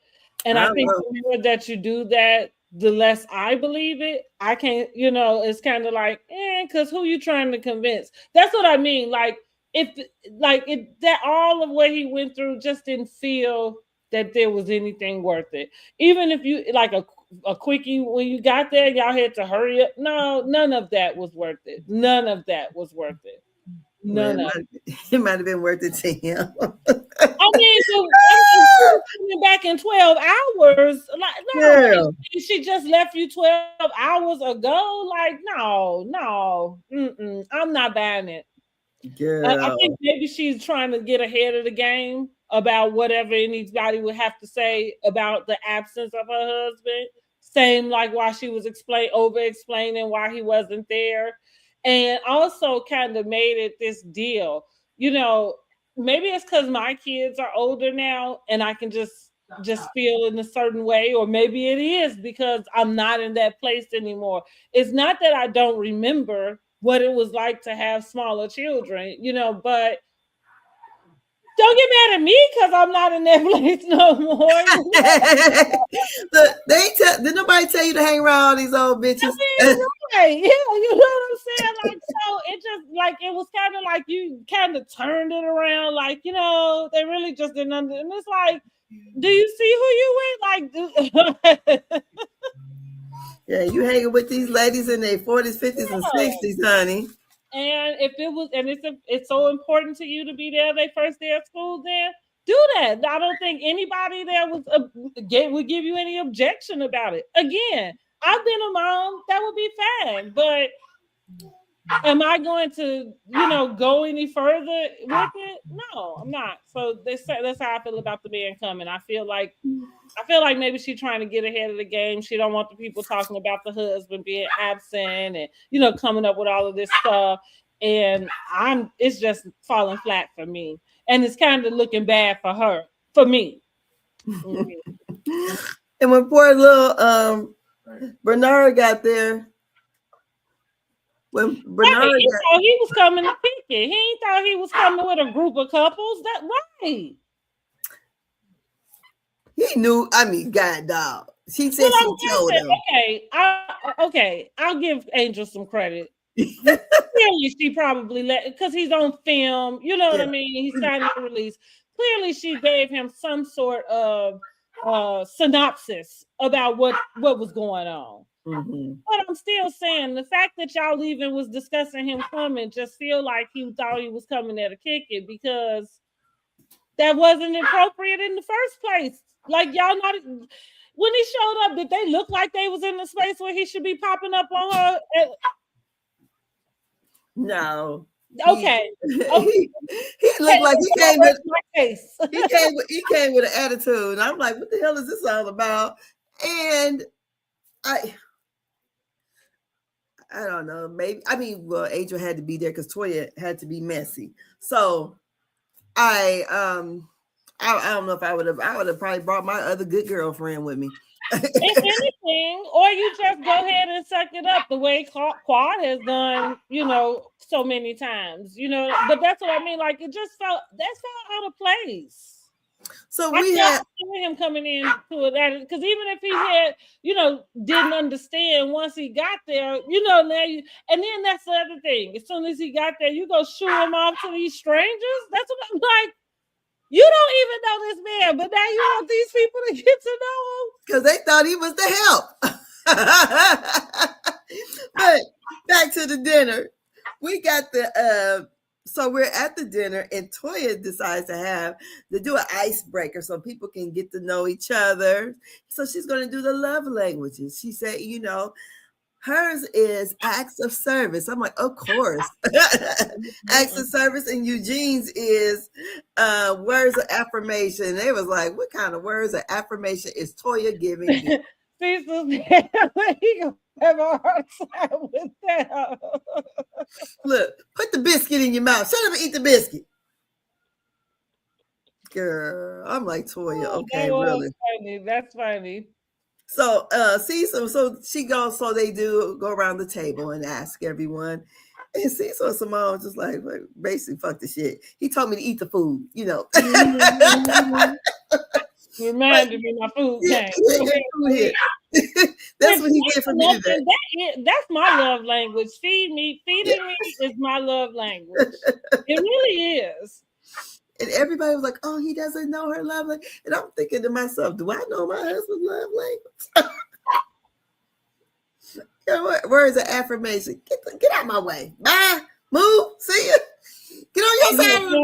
And I think the more that you do that, the less I believe it. I can't, it's kind of like, because who you trying to convince? That's what I mean. Like, that all of what he went through just didn't feel that there was anything worth it. Even if you, like a quickie, when you got there, y'all had to hurry up. No, none of that was worth it. None of that was worth it. None of it might have been worth it to him. I mean, back in 12 hours, like, no, she just left you 12 hours ago. Like, no, I'm not buying it. I think maybe she's trying to get ahead of the game about whatever anybody would have to say about the absence of her husband. Same like why she was over-explaining why he wasn't there. And also kind of made it this deal. Maybe it's because my kids are older now and I can just feel in a certain way, or maybe it is because I'm not in that place anymore. It's not that I don't remember what it was like to have smaller children, but don't get mad at me because I'm not in that place no more. Did nobody tell you to hang around all these old bitches? I mean, right. Yeah, you know what I'm saying? Like, so it just, like, it was kind of like you kind of turned it around, like, they really just didn't understand. And it's like, do you see who you with? Like, yeah, you hanging with these ladies in their 40s, 50s, and 60s, honey. And if it was, and it's so important to you to be there their first day of school, then do that. I don't think anybody there would give you any objection about it. Again, I've been a mom, that would be fine. But am I going to, go any further with it? No, I'm not. So that's how I feel about the man coming. I feel like maybe she's trying to get ahead of the game. She don't want the people talking about the husband being absent and, coming up with all of this stuff. And it's just falling flat for me. And it's kind of looking bad for me. Mm-hmm. And when poor little Bernard got there, when Bernard he thought he was coming to pick it. He thought he was coming with a group of couples. That right. He knew. I mean, God, dog. She said she told him. Okay. I'll give Angel some credit. Clearly, she probably because he's on film. You know what I mean? He's signing the release. Clearly, she gave him some sort of synopsis about what was going on. Mm-hmm. But I'm still saying the fact that y'all even was discussing him coming just feel like he thought he was coming there to kick it, because that wasn't appropriate in the first place. Like, y'all not, when he showed up, did they look like they was in the space where he should be popping up on her? No. Okay. He looked like he came with my case. he came with an attitude. And I'm like, what the hell is this all about? And I don't know. Maybe well, Angel had to be there because Toya had to be messy. So I don't know if I would have probably brought my other good girlfriend with me. If anything, or you just go ahead and suck it up the way Quad has done, so many times, but that's what I mean. Like it just felt out of place. So I we can't had see him coming into it because even if he had, didn't understand once he got there, now you, and then that's the other thing. As soon as he got there, you go shoo him off to these strangers. That's what I'm like. You don't even know this man, but now you want these people to get to know him because they thought he was the help. But back to the dinner, we got the. So we're at the dinner, and Toya decides to do an icebreaker so people can get to know each other. So she's going to do the love languages. She said, hers is acts of service. I'm like, of course. Acts of service, and Eugene's is words of affirmation. And they was like, what kind of words of affirmation is Toya giving you? Cecil, he gonna have a hard time with that. Look, put the biscuit in your mouth. Shut up and eat the biscuit. Girl, I'm like, Toya, okay, really. Funny. That's funny. So Cecil, so she goes, so they do go around the table and ask everyone. And Cecil and Simone just like basically fuck the shit. He told me to eat the food, Mm-hmm. Reminded me my food came. That's what he did for me today. That's my love language. Feeding me is my love language. It really is. And everybody was like, oh, he doesn't know her love language. And I'm thinking to myself, do I know my husband's love language? Words of affirmation. Get out my way. Bye. Move. See ya. Get on your side of the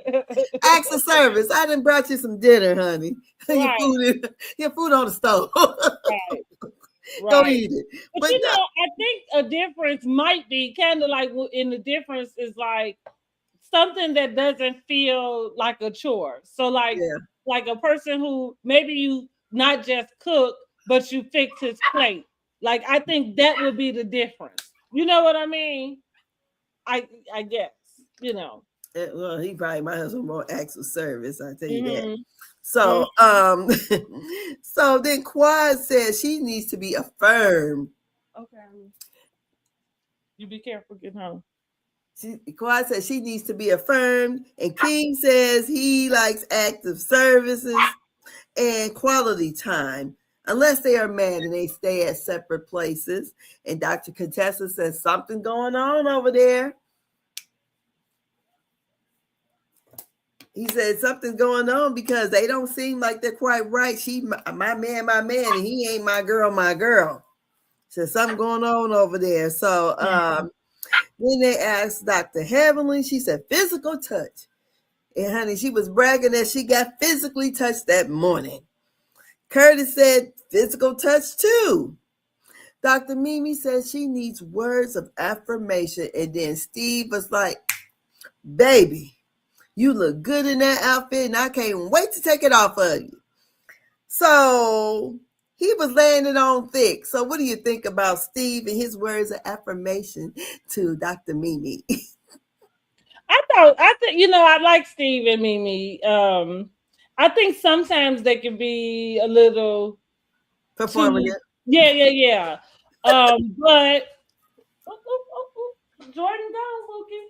bed. Acts of service. I done brought you some dinner, honey. Right. Your food on the stove. Right. Go eat it. But I think a difference might be kind of like, in the difference is like something that doesn't feel like a chore. So like a person who maybe you not just cook, but you fix his plate. Like I think that would be the difference. You know what I mean? I guess, Well, he probably my husband more acts of service, I tell you that. So so then Quad says she needs to be affirmed. Okay. You be careful getting home. Quad says she needs to be affirmed, and King says he likes active services and quality time, unless they are mad and they stay at separate places. And Dr. Contessa says something going on over there. He said something's going on because they don't seem like they're quite right. She, my man, and he ain't my girl. So something going on over there. So then they asked Dr. Heavenly. She said physical touch. And honey, she was bragging that she got physically touched that morning. Curtis said physical touch too. Dr. Mimi says she needs words of affirmation. And then Steve was like, baby, you look good in that outfit, and I can't wait to take it off of you. So he was laying it on thick. So what do you think about Steve and his words of affirmation to Dr. Mimi? I think, I like Steve and Mimi. I think sometimes they can be a little performative. Yeah. But Jordan down, Mookie.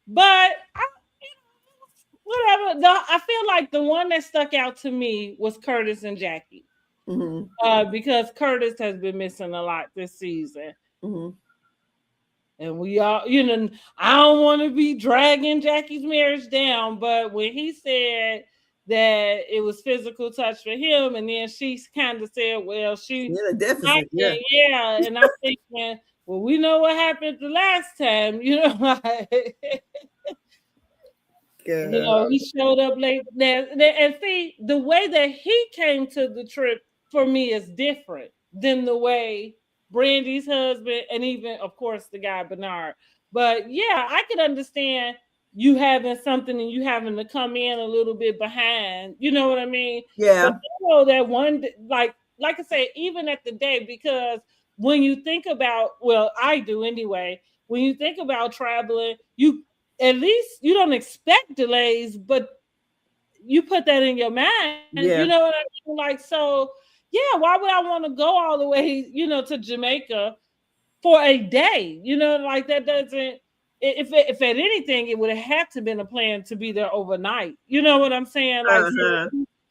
But whatever. I feel like the one that stuck out to me was Curtis and Jackie. Mm-hmm. Because Curtis has been missing a lot this season. Mm-hmm. And we all, I don't want to be dragging Jackie's marriage down, but when he said that it was physical touch for him, and then she kind of said, well, she deficit, and I'm thinking, well, we know what happened the last time, he showed up late. And see, the way that he came to the trip for me is different than the way Brandy's husband, and even, of course, the guy Bernard. But yeah, I could understand you having something and you having to come in a little bit behind. You know what I mean? Yeah. But you know that one, like I said, even at the day, because when you think about, well, I do anyway. When you think about traveling, you at least you don't expect delays, but you put that in your mind. Yeah. You know what I mean? Like, so yeah, why would I want to go all the way, to Jamaica for a day? Like that doesn't. If at anything, it would have had to been a plan to be there overnight. You know what I'm saying? Like, so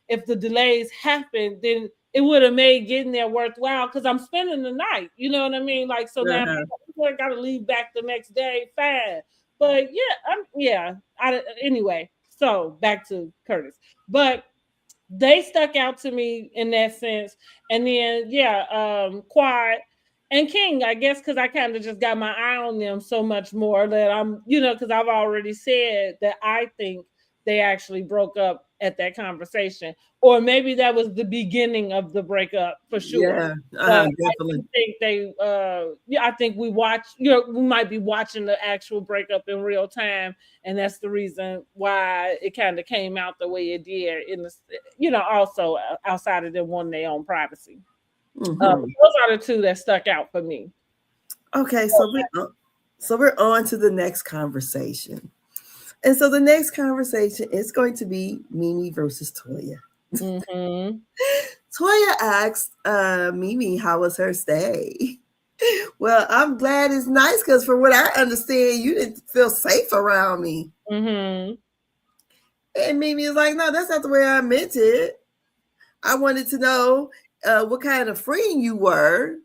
if the delays happened, then it would have made getting there worthwhile because I'm spending the night. You know what I mean? Like, so now I got to leave back the next day. Fine, but anyway. So back to Curtis, but they stuck out to me in that sense. And then Quad and King, I guess, because I kind of just got my eye on them so much more that I'm, because I've already said that I think they actually broke up at that conversation, or maybe that was the beginning of the breakup for sure. Yeah, definitely. I think they, I think we watch, we might be watching the actual breakup in real time, and that's the reason why it kind of came out the way it did. In the, also outside of them wanting their own privacy. Those are the two that stuck out for me. Okay, so we're on to the next conversation. And so the next conversation is going to be Mimi versus Toya. Mm-hmm. Toya asked Mimi how was her stay. Well, I'm glad it's nice because from what I understand, you didn't feel safe around me. Mm-hmm. And Mimi is like, no, that's not the way I meant it. I wanted to know what kind of friend you were.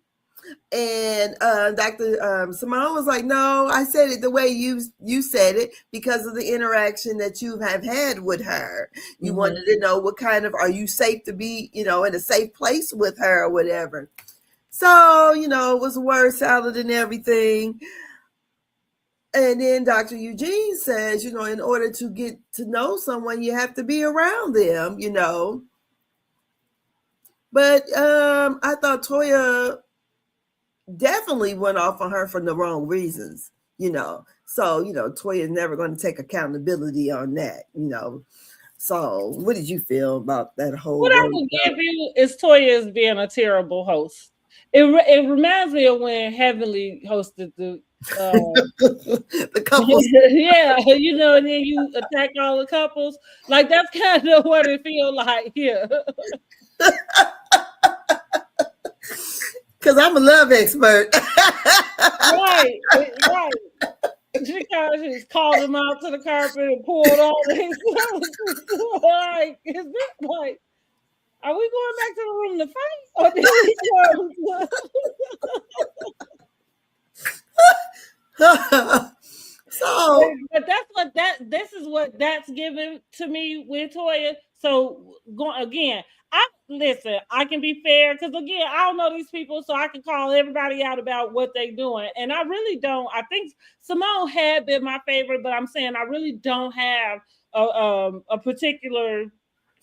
And Dr. Simone was like, no, I said it the way you said it because of the interaction that you have had with her. You wanted to know what kind of, are you safe to be, in a safe place with her or whatever. So, it was a word salad and everything. And then Dr. Eugene says, in order to get to know someone, you have to be around them, But I thought Toya definitely went off on her for the wrong reasons, So, Toya is never going to take accountability on that, So, what did you feel about that whole? What I would give you is Toya is being a terrible host. It reminds me of when Heavenly hosted the the couples. Yeah, and then you attack all the couples. Like that's kind of what it feels like here. Because I'm a love expert. Right. She just called him out to the carpet and pulled all these. Like, is this like? Are we going back to the room to fight? Or did So, but this is what that's given to me with Toya. So again, I can be fair because again, I don't know these people, so I can call everybody out about what they're doing. And I really don't. I think Simone had been my favorite, but I'm saying I really don't have a particular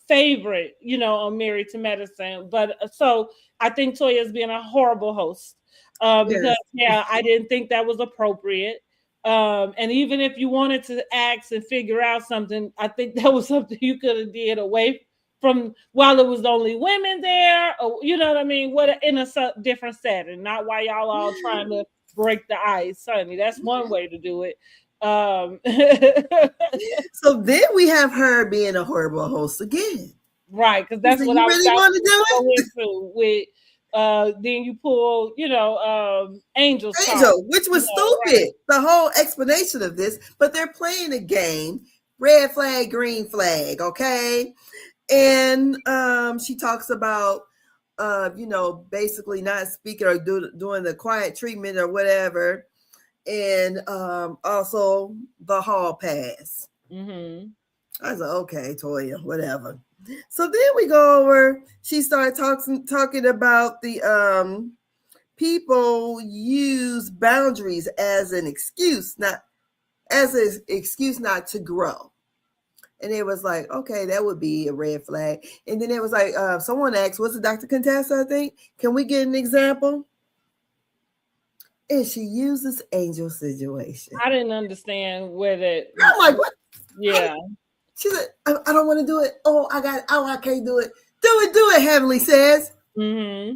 favorite, on Married to Medicine. But so I think Toya's being a horrible host because I didn't think that was appropriate. And even if you wanted to ask and figure out something, I think that was something you could have did away from while it was only women there, or you know what I mean? What in a different setting, not while y'all all trying to break the ice, honey. That's one way to do it. So then we have her being a horrible host again, right? Because that's what I really want to do into with. Then you pull, Angel, which was stupid. Right. The whole explanation of this, but they're playing a game, red flag, green flag, okay? And she talks about, basically not speaking or doing the quiet treatment or whatever, and also the hall pass. I was like, okay, Toya, whatever. So then we go over. She started talking about the people use boundaries as an excuse, not to grow. And it was like, okay, that would be a red flag. And then it was like, someone asked, was it Dr. Contessa, I think? Can we get an example? And she uses Angel situation. I didn't understand where that. I'm like, what? Yeah. She said, I don't want to do it. Oh, I can't do it. Do it, Heavenly says. Mm-hmm.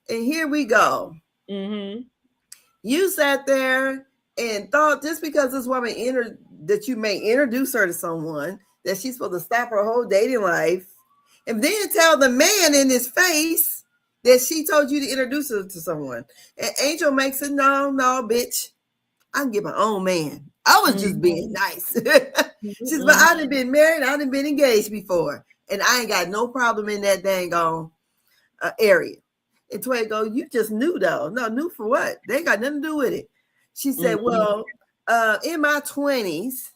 And here we go. Mm-hmm. You sat there and thought just because this woman that you may introduce her to someone, that she's supposed to stop her whole dating life, and then tell the man in his face that she told you to introduce her to someone. And Angel makes it, no, bitch. I can get my own man. I was just being nice. She said, but I done been married, I done been engaged before, and I ain't got no problem in that dang on area. And Toya go, you just knew though. No, knew for what? They ain't got nothing to do with it. She said, well, in my 20s,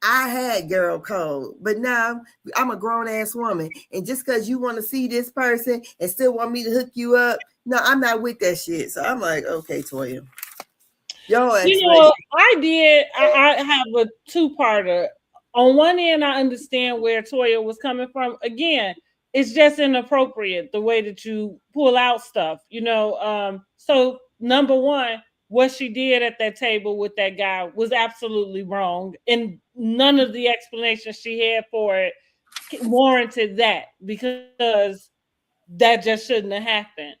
I had girl code, but now I'm a grown ass woman. And just because you want to see this person and still want me to hook you up, no, I'm not with that shit. So I'm like, okay, Toya. I have a two-parter. On one end, I understand where Toya was coming from. Again, it's just inappropriate the way that you pull out stuff, So number one, what she did at that table with that guy was absolutely wrong, and none of the explanations she had for it warranted that, because that just shouldn't have happened.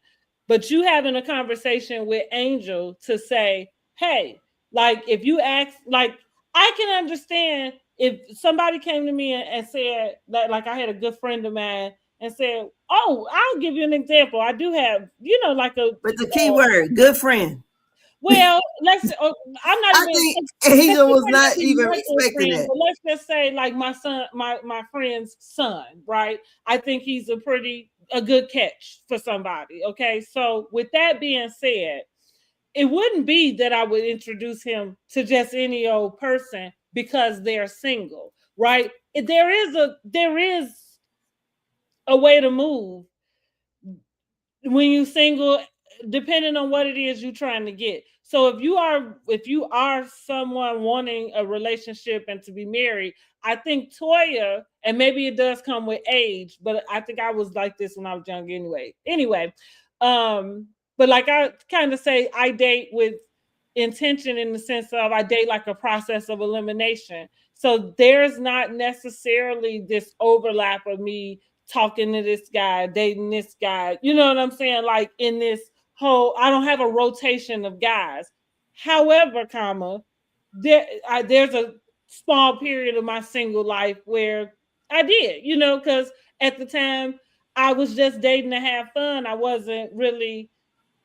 But you having a conversation with Angel to say, hey, like, if you ask, like, I can understand if somebody came to me and said that, like, I had a good friend of mine and said, oh, I'll give you an example. I do have, but the key word, good friend. Well, I'm not I think Angel was not even expecting it. But let's just say, like, my son, my friend's son, right? I think he's a good catch for somebody. Okay. So with that being said, it wouldn't be that I would introduce him to just any old person because they're single, right? There is a way to move when you single, depending on what it is you're trying to get. So if you are someone wanting a relationship and to be married, I think Toya, and maybe it does come with age, but I think I was like this when I was young anyway. But like I kind of say, I date with intention, in the sense of I date like a process of elimination. So there's not necessarily this overlap of me talking to this guy, dating this guy. You know what I'm saying? Like, in this whole, I don't have a rotation of guys. However, there's a small period of my single life where I did, because at the time I was just dating to have fun. I wasn't really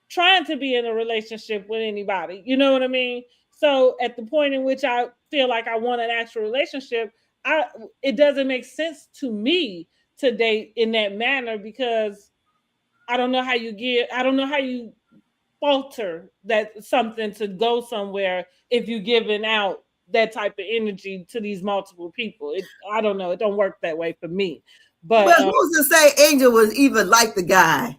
trying to be in a relationship with anybody. You know what I mean? So at the point in which I feel like I want an actual relationship, it doesn't make sense to me to date in that manner, because I don't know how you falter that something to go somewhere if you're giving out that type of energy to these multiple people. I don't know. It don't work that way for me. But who's to say Angel was even like the guy?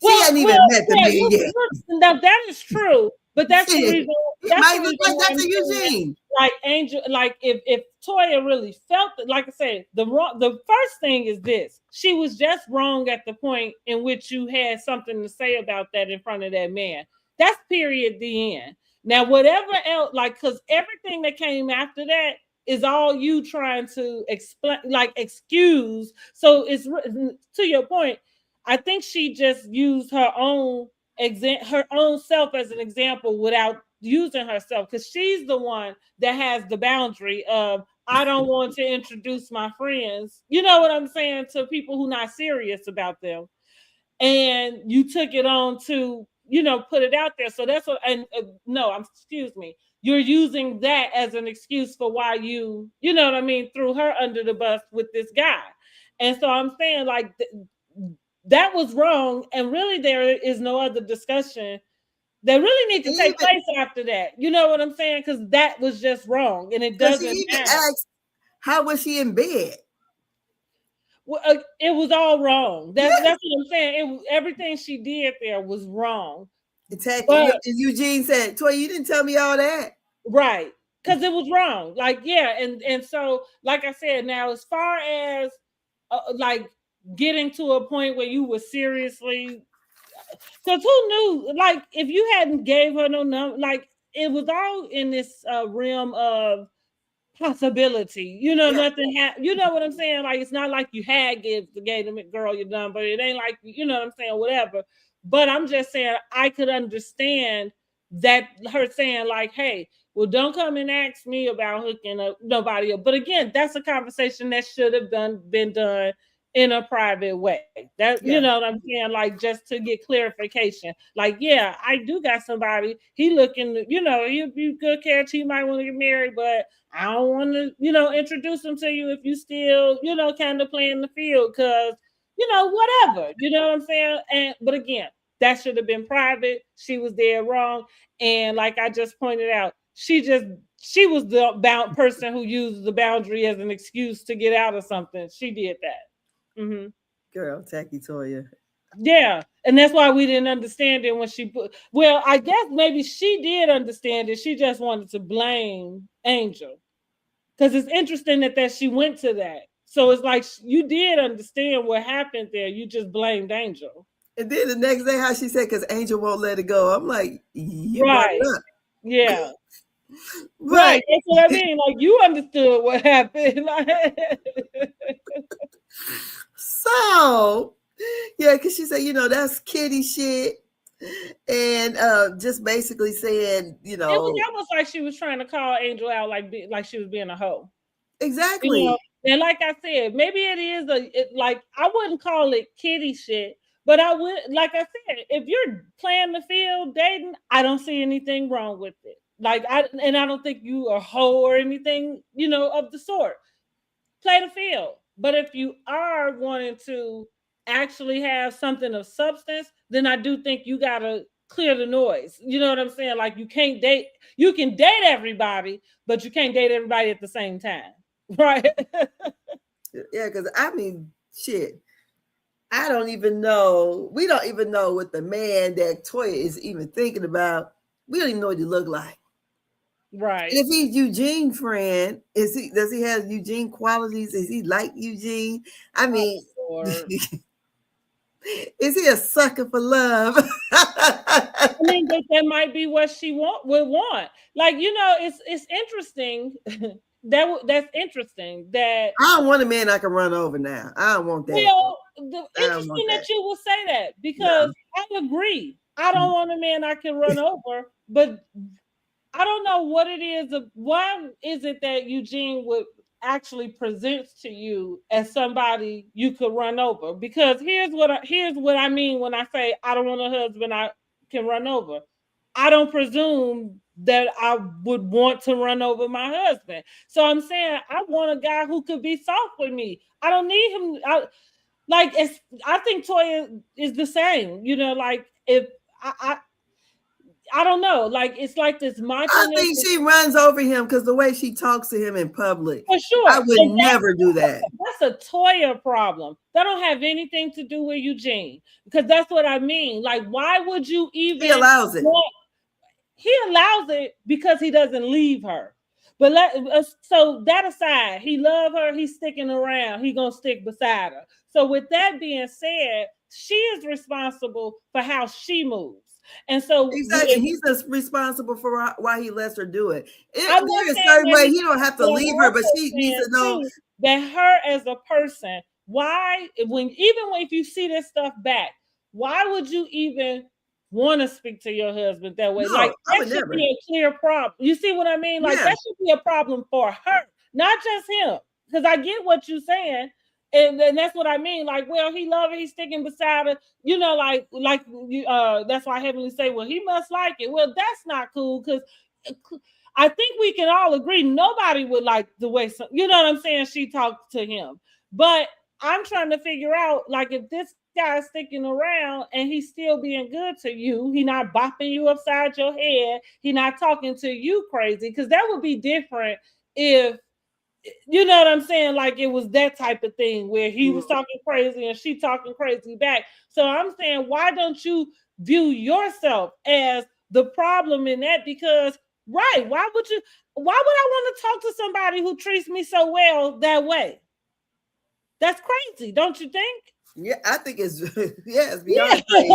She hadn't even met the man yet. Now that is true, but that's the reason. Might look like Dr. Eugene. Like Angel, like if Toya really felt it, like I said, the first thing is this: she was just wrong at the point in which you had something to say about that in front of that man. That's period. The end. Now, whatever else, like, because everything that came after that is all you trying to explain, like, excuse. So it's, to your point, I think she just used her own self as an example without using herself, because she's the one that has the boundary of, I don't want to introduce my friends, you know what I'm saying, to people who not serious about them. And you took it on to, put it out there. So that's what, excuse me. You're using that as an excuse for why you know what I mean, threw her under the bus with this guy. And so I'm saying, like, that was wrong. And really, there is no other discussion that really need to take place after that. You know what I'm saying? Because that was just wrong. And it doesn't matter. Asked, how was she in bed? Well, it was all wrong. That's what I'm saying. Everything she did there was wrong. Eugene said, Toy, you didn't tell me all that. Right. Because it was wrong. Like, yeah. And so, like I said, now, as far as like getting to a point where you were seriously Because who knew? Like, if you hadn't gave her no number, like it was all in this realm of possibility. You know, nothing happened. You know what I'm saying? Like, it's not like you had gave the girl your number. It ain't like, you know what I'm saying? Whatever. But I'm just saying, I could understand that her saying like, hey, well, don't come and ask me about hooking up nobody up. But again, that's a conversation that should have been done in a private way. That you know what I'm saying? Like, just to get clarification. Like, yeah, I do got somebody. He looking, you know, he'll be good catch. He might want to get married, but I don't want to, you know, introduce him to you if you still, you know, kind of playing the field, because, you know, whatever. You know what I'm saying? And but again, that should have been private. She was dead wrong. And like I just pointed out, she was the person who used the boundary as an excuse to get out of something. She did that. Mm-hmm. Girl, tacky Toya. Yeah, and that's why we didn't understand it when she put. Well, I guess maybe she did understand it. She just wanted to blame Angel, because it's interesting that she went to that. So it's like you did understand what happened there. You just blamed Angel. And then the next day, how she said, because Angel won't let it go. I'm like, you right. brought it up. Yeah. Right. That's what I mean. Like, you understood what happened. So, yeah, because she said, you know, that's kitty shit. And just basically saying, you know. It was almost like she was trying to call Angel out like she was being a hoe. Exactly. You know? And like I said, maybe it is like, I wouldn't call it kitty shit, but I would, like I said, if you're playing the field, dating, I don't see anything wrong with it. Like, I don't think you are a hoe or anything, you know, of the sort. Play the field. But if you are wanting to actually have something of substance, then I do think you gotta clear the noise. You know what I'm saying? Like, you can date everybody, but you can't date everybody at the same time. Right. Yeah, because I mean, shit. I don't even know. We don't even know what the man that Toya is even thinking about. We don't even know what he look like. Right. And if he's Eugene's friend, does he have Eugene qualities? Is he like Eugene? I mean, is he a sucker for love? I mean, that might be what she would want. Like, you know, it's interesting. That's interesting. That I don't want a man I can run over now. I don't want that. Well, interesting that you will say that, because I agree. I don't want a man I can run over, but I don't know what it is. Why is it that Eugene would actually present to you as somebody you could run over? Because here's what I mean when I say I don't want a husband I can run over. I don't presume that I would want to run over my husband. So I'm saying I want a guy who could be soft with me. I don't need him. I think Toya is the same. You know, like, if I don't know. Like, it's like this macho. I think she runs over him because the way she talks to him in public. For sure. I would never do that. That's a Toya problem. That don't have anything to do with Eugene. Because that's what I mean. Like, why would you even... He allows it. He allows it because he doesn't leave her. But so that aside, he love her. He's sticking around. He gonna stick beside her. So with that being said, she is responsible for how she moves. And so exactly, he's just responsible for why he lets her do it. There's a certain way he don't have to leave her, but she needs to know that her as a person. Why, if you see this stuff back, why would you even want to speak to your husband that way? No, like, that should be a clear problem. You see what I mean? Like, that should be a problem for her, not just him. Because I get what you're saying. And that's what I mean. Like, well, he love her, he's sticking beside her. You know, that's why Heavenly say, well, he must like it. Well, that's not cool, because I think we can all agree nobody would like the way, you know what I'm saying, she talks to him. But I'm trying to figure out, like, if this guy is sticking around and he's still being good to you, he not bopping you upside your head, he not talking to you crazy, because that would be different if, you know what I'm saying? Like, it was that type of thing where he was talking crazy and she talking crazy back. So I'm saying, why don't you view yourself as the problem in that? Because, why would I want to talk to somebody who treats me so well that way? That's crazy, don't you think? Yeah, I think it's it's beyond crazy.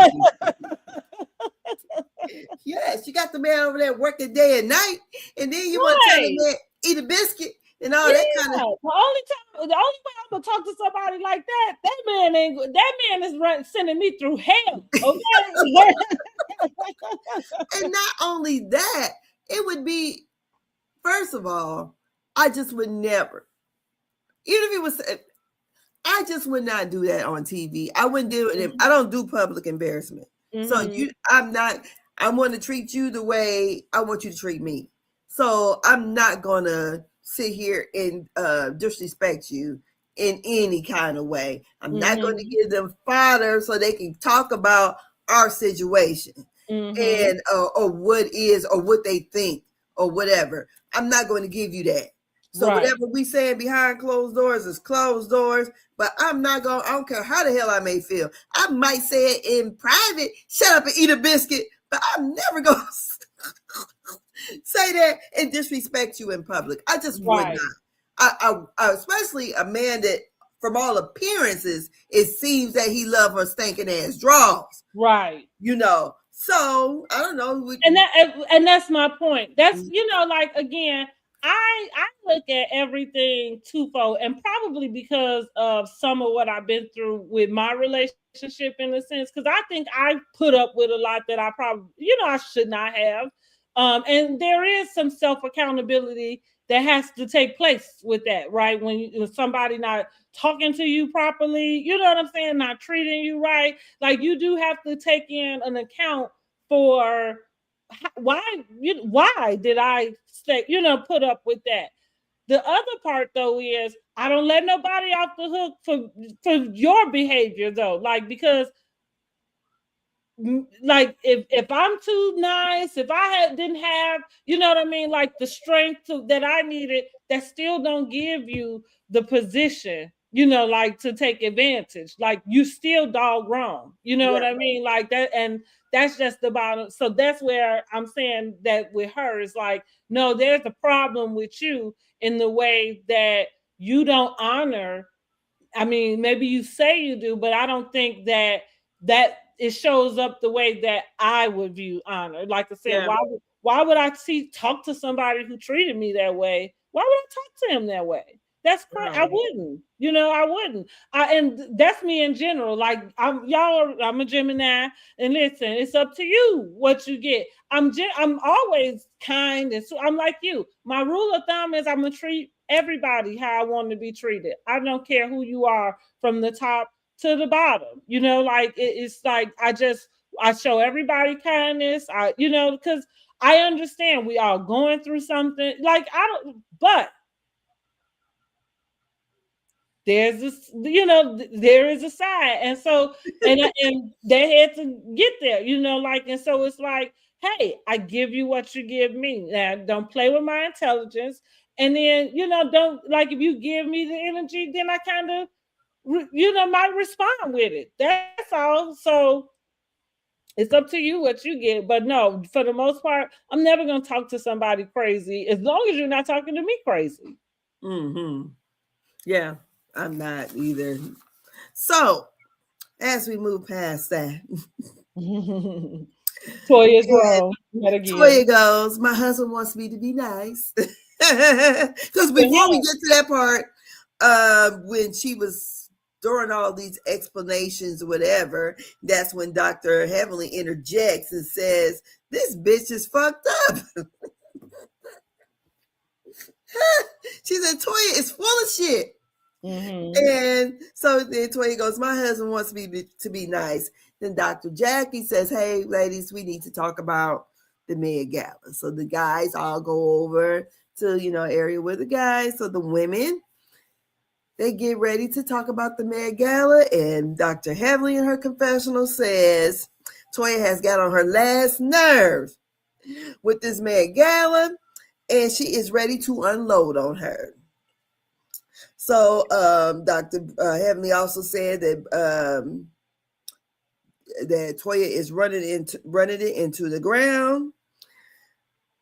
Yes, you got the man over there working day and night, and then you want to tell the man eat a biscuit and all that kind of. The only way I'm gonna talk to somebody like that man is sending me through hell. Okay. And not only that, it would be, first of all, I just would never, even if it was, I just would not do that on TV. I wouldn't do it. I don't do public embarrassment. So I want to treat you the way I want you to treat me. So I'm not gonna sit here and disrespect you in any kind of way. I'm not going to give them fodder so they can talk about our situation and or what is or what they think or whatever. I'm not going to give you that. So whatever we saying behind closed doors is closed doors, but I'm not going to, I don't care how the hell I may feel. I might say it in private, shut up and eat a biscuit, but I'm never going to say that and disrespect you in public. I just would not. I especially a man that, from all appearances, it seems that he loves her stinking ass draws. Right. You know, so I don't know. And that's my point. That's, like, again, I look at everything twofold, and probably because of some of what I've been through with my relationship, in a sense, because I think I put up with a lot that I probably, I should not have. And there is some self-accountability that has to take place with that, right? When somebody not talking to you properly, you know what I'm saying, not treating you right, like you do have to take in an account for why did I stay, put up with that. The other part, though, is I don't let nobody off the hook for your behavior, though, like, because like if I'm too nice, if I didn't have, you know what I mean, like the strength that I needed, that still don't give you the position, like to take advantage. Like you still dog wrong, you know what I mean, like that. And that's just the bottom. So that's where I'm saying that with her is like, no, there's a problem with you in the way that you don't honor. I mean, maybe you say you do, but I don't think that it shows up the way that I would view honor. Like I said, why would I talk to somebody who treated me that way? Why would I talk to him that way? That's crazy. Right. I wouldn't. I wouldn't. And that's me in general. Like I'm a Gemini, and listen, it's up to you what you get. I'm always kind, and so I'm like you. My rule of thumb is I'm gonna treat everybody how I want to be treated. I don't care who you are, from the top to the bottom, like it's like I show everybody kindness. Because I understand we are going through something. Like but there's this, there is a side, and so and they had to get there, like, and so it's like, hey, I give you what you give me. Now, don't play with my intelligence, and then don't, like, if you give me the energy, then I kind of might respond with it. That's all. So it's up to you what you get. But no, for the most part, I'm never going to talk to somebody crazy as long as you're not talking to me crazy. Yeah, I'm not either. So as we move past that, Toya's wrong. Toya goes, my husband wants me to be nice. Because before we get to that part, when she was during all these explanations or whatever, that's when Dr. Heavenly interjects and says, this bitch is fucked up. She said, Toya is full of shit. And so then Toya goes, my husband wants me to be nice. Then Dr. Jackie says, hey, ladies, we need to talk about the Met Gala. So the guys all go over to, area with the guys. So the women, they get ready to talk about the Met Gala. And Dr. Heavenly in her confessional says, Toya has got on her last nerve with this Met Gala, and she is ready to unload on her. So Dr. Heavenly also said that that Toya is running it into the ground.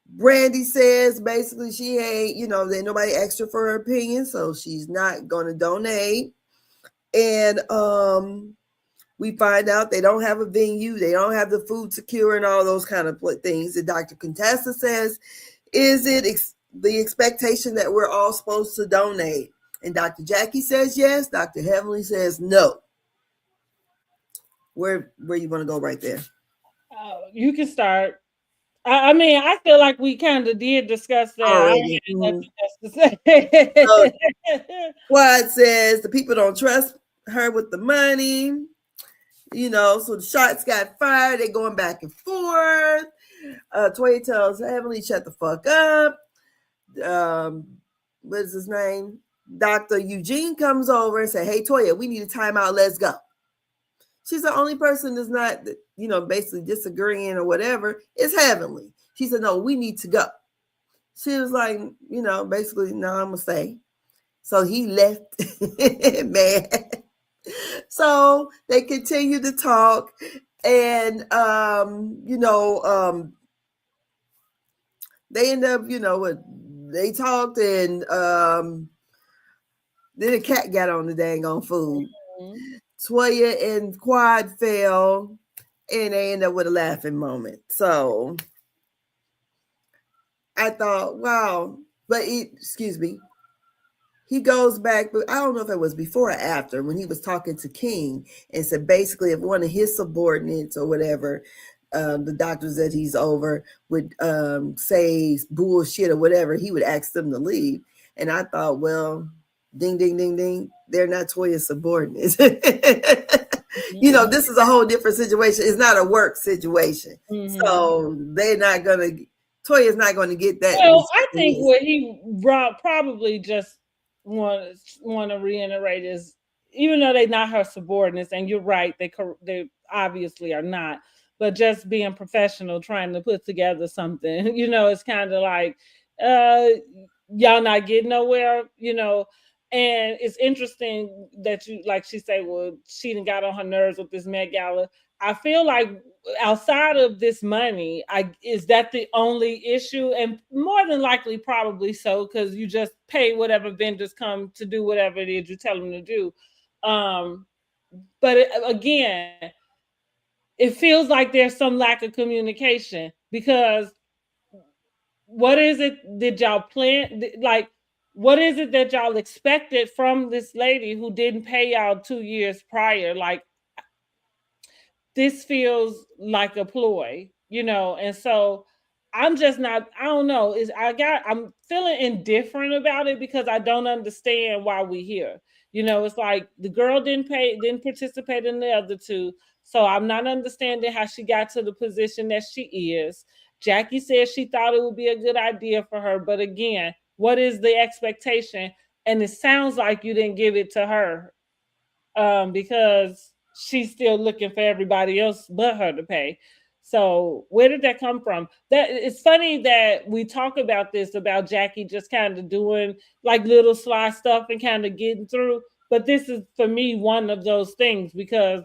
Brandy says basically she ain't, that nobody asked her for her opinion, so she's not going to donate. And we find out they don't have a venue, they don't have the food secure and all those kind of things. And Dr. Contessa says, is it the expectation that we're all supposed to donate? And Dr. Jackie says yes. Dr. Heavenly says no. Where you want to go right there? You can start. I mean, I feel like we kind of did discuss that. Already. I don't have nothing else to say. Quad says the people don't trust her with the money. You know, so the shots got fired. They're going back and forth. Toya tells Heavenly, shut the fuck up. What is his name? Dr. Eugene comes over and says, hey, Toya, we need a timeout. Let's go. She's the only person that's not, you know, basically disagreeing or whatever. It's Heavenly. She said, no, we need to go. She was like, you know, basically, no, I'm going to stay. So he left, man. So they continue to talk. And, you know, they end up, you know, they talked and then the cat got on the dang on food. Mm-hmm. Toya and Quad fell and they end up with a laughing moment. So I thought, wow, but excuse me. He goes back, but I don't know if it was before or after when he was talking to King and said basically if one of his subordinates or whatever, the doctors that he's over would say bullshit or whatever, he would ask them to leave. And I thought, well, ding, ding, ding, ding. They're not Toya's subordinates. You know, this is a whole different situation. It's not a work situation. Mm-hmm. So they're not going to, Toya's not going to get that. Well, I think what he probably just want to reiterate is, even though they're not her subordinates, and you're right, they obviously are not, but just being professional, trying to put together something, you know, it's kind of like, y'all not getting nowhere, you know. And it's interesting that you, like she said, well, she done got on her nerves with this Met Gala. I feel like outside of this money, is that the only issue? And more than likely, probably so, because you just pay whatever vendors come to do whatever it is you tell them to do. But again, it feels like there's some lack of communication, because what is it that y'all plan? Like, what is it that y'all expected from this lady who didn't pay y'all 2 years prior? Like, this feels like a ploy, you know? And so I'm just not, I don't know. I'm feeling indifferent about it because I don't understand why we're here. You know, it's like the girl didn't participate in the other two. So I'm not understanding how she got to the position that she is. Jackie said she thought it would be a good idea for her. But again, what is the expectation? And it sounds like you didn't give it to her because she's still looking for everybody else but her to pay. So where did that come from? That it's funny that we talk about this, about Jackie just kind of doing like little sly stuff and kind of getting through. But this is, for me, one of those things, because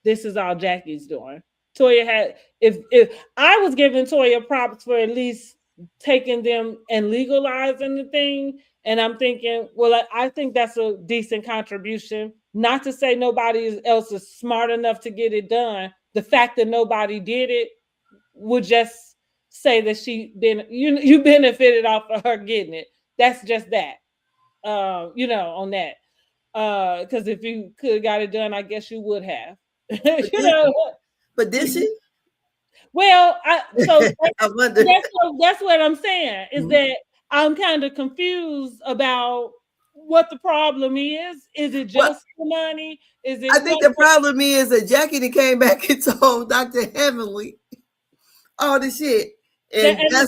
this is all Jackie's doing. Toya had, if I was giving Toya props for at least taking them and legalizing the thing, and I'm thinking, well, I think that's a decent contribution. Not to say nobody else is smart enough to get it done. The fact that nobody did it would just say that you benefited off of her getting it. That's just that, you know, on that. Because if you could have got it done, I guess you would have. You know. But did she? Well, I wonder. That's what I'm saying, is that I'm kind of confused about what the problem is. Is it just the money? Is it? I think the problem is that Jackie came back and told Dr. Heavenly all the shit. And so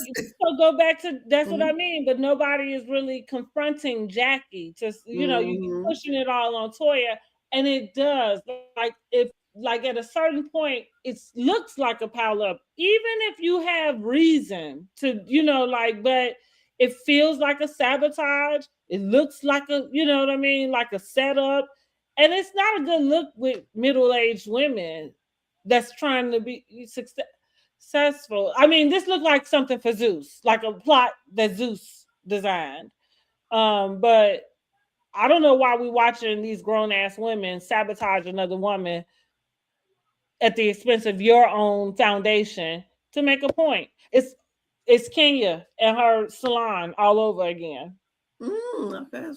go back to that's what I mean. But nobody is really confronting Jackie. Just, you know, you're pushing it all on Toya, and it does. Like at a certain point, it looks like a pile up, even if you have reason to, you know, like, but it feels like a sabotage. It looks like a, you know what I mean, like a setup. And it's not a good look with middle-aged women that's trying to be successful. I mean, this looked like something for Zeus, like a plot that Zeus designed. But I don't know why we watching these grown ass women sabotage another woman at the expense of your own foundation to make a point. It's Kenya and her salon all over again. Okay.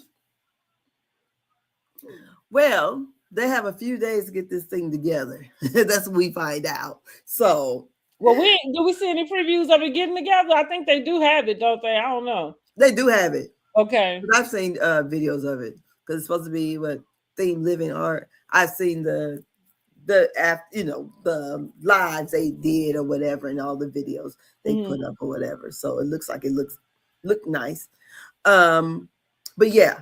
Well, they have a few days to get this thing together. That's what we find out. So, well, do we see any previews of it getting together? I think they do have it, don't they? I don't know. They do have it. Okay. I've seen videos of it because it's supposed to be what theme living art. I've seen the lives they did or whatever, and all the videos they put up or whatever. So it looks like look nice. But yeah.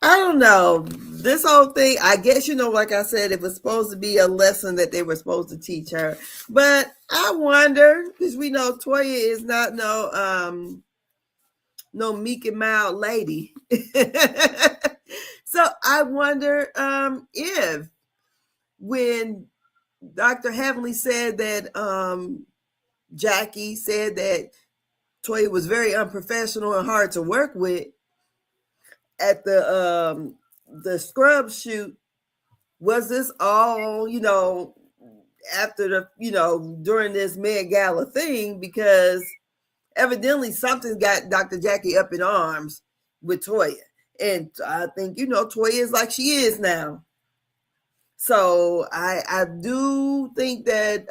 I don't know. This whole thing, I guess, like I said, it was supposed to be a lesson that they were supposed to teach her. But I wonder, because we know Toya is not no meek and mild lady. So I wonder if when Dr. Heavenly said that Jackie said that Toya was very unprofessional and hard to work with at the scrub shoot, was this all after the during this Met Gala thing? Because evidently something got Dr. Jackie up in arms with Toya, and I think Toya is like she is now. So I do think that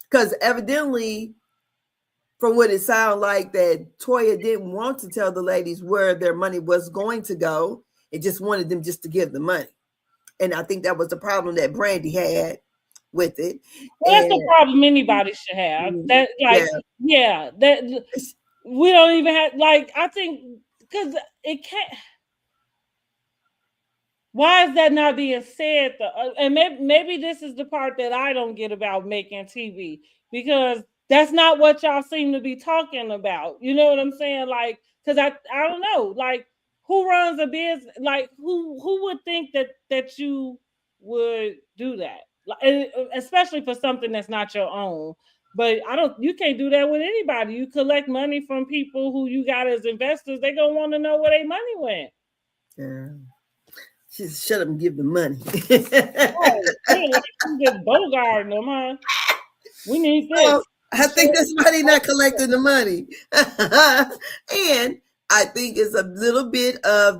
because evidently, from what it sounded like, that Toya didn't want to tell the ladies where their money was going to go. It just wanted them just to give the money. And I think that was the problem that Brandy had with it. Well, that's the problem anybody should have. That that we don't even have, I think, because it can't. Why is that not being said? And maybe this is the part that I don't get about making TV, because that's not what y'all seem to be talking about. You know what I'm saying? Because I don't know, who runs a business? Who would think that you would do that? Especially for something that's not your own. But you can't do that with anybody. You collect money from people who you got as investors. They're going to want to know where their money went. Yeah. Just shut up and give the money. Just Bogart them, huh? We need this. Well, I think that's why they're not collecting the money. And I think it's a little bit of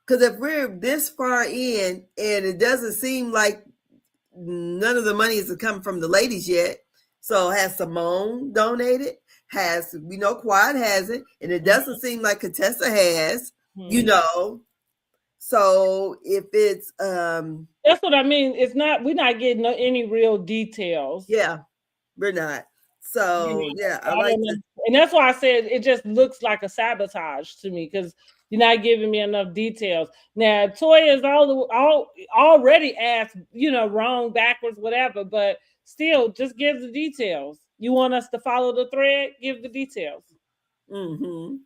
because if we're this far in and it doesn't seem like none of the money is coming from the ladies yet. So has Simone donated? Quad hasn't, and it doesn't seem like Contessa has. So if it's that's what I mean. It's not, we're not getting any real details. Yeah, we're not. So I like to, and that's why I said it just looks like a sabotage to me, because you're not giving me enough details. Now Toya is already asked, wrong, backwards, whatever, but still just give the details. You want us to follow the thread? Give the details. Mm-hmm.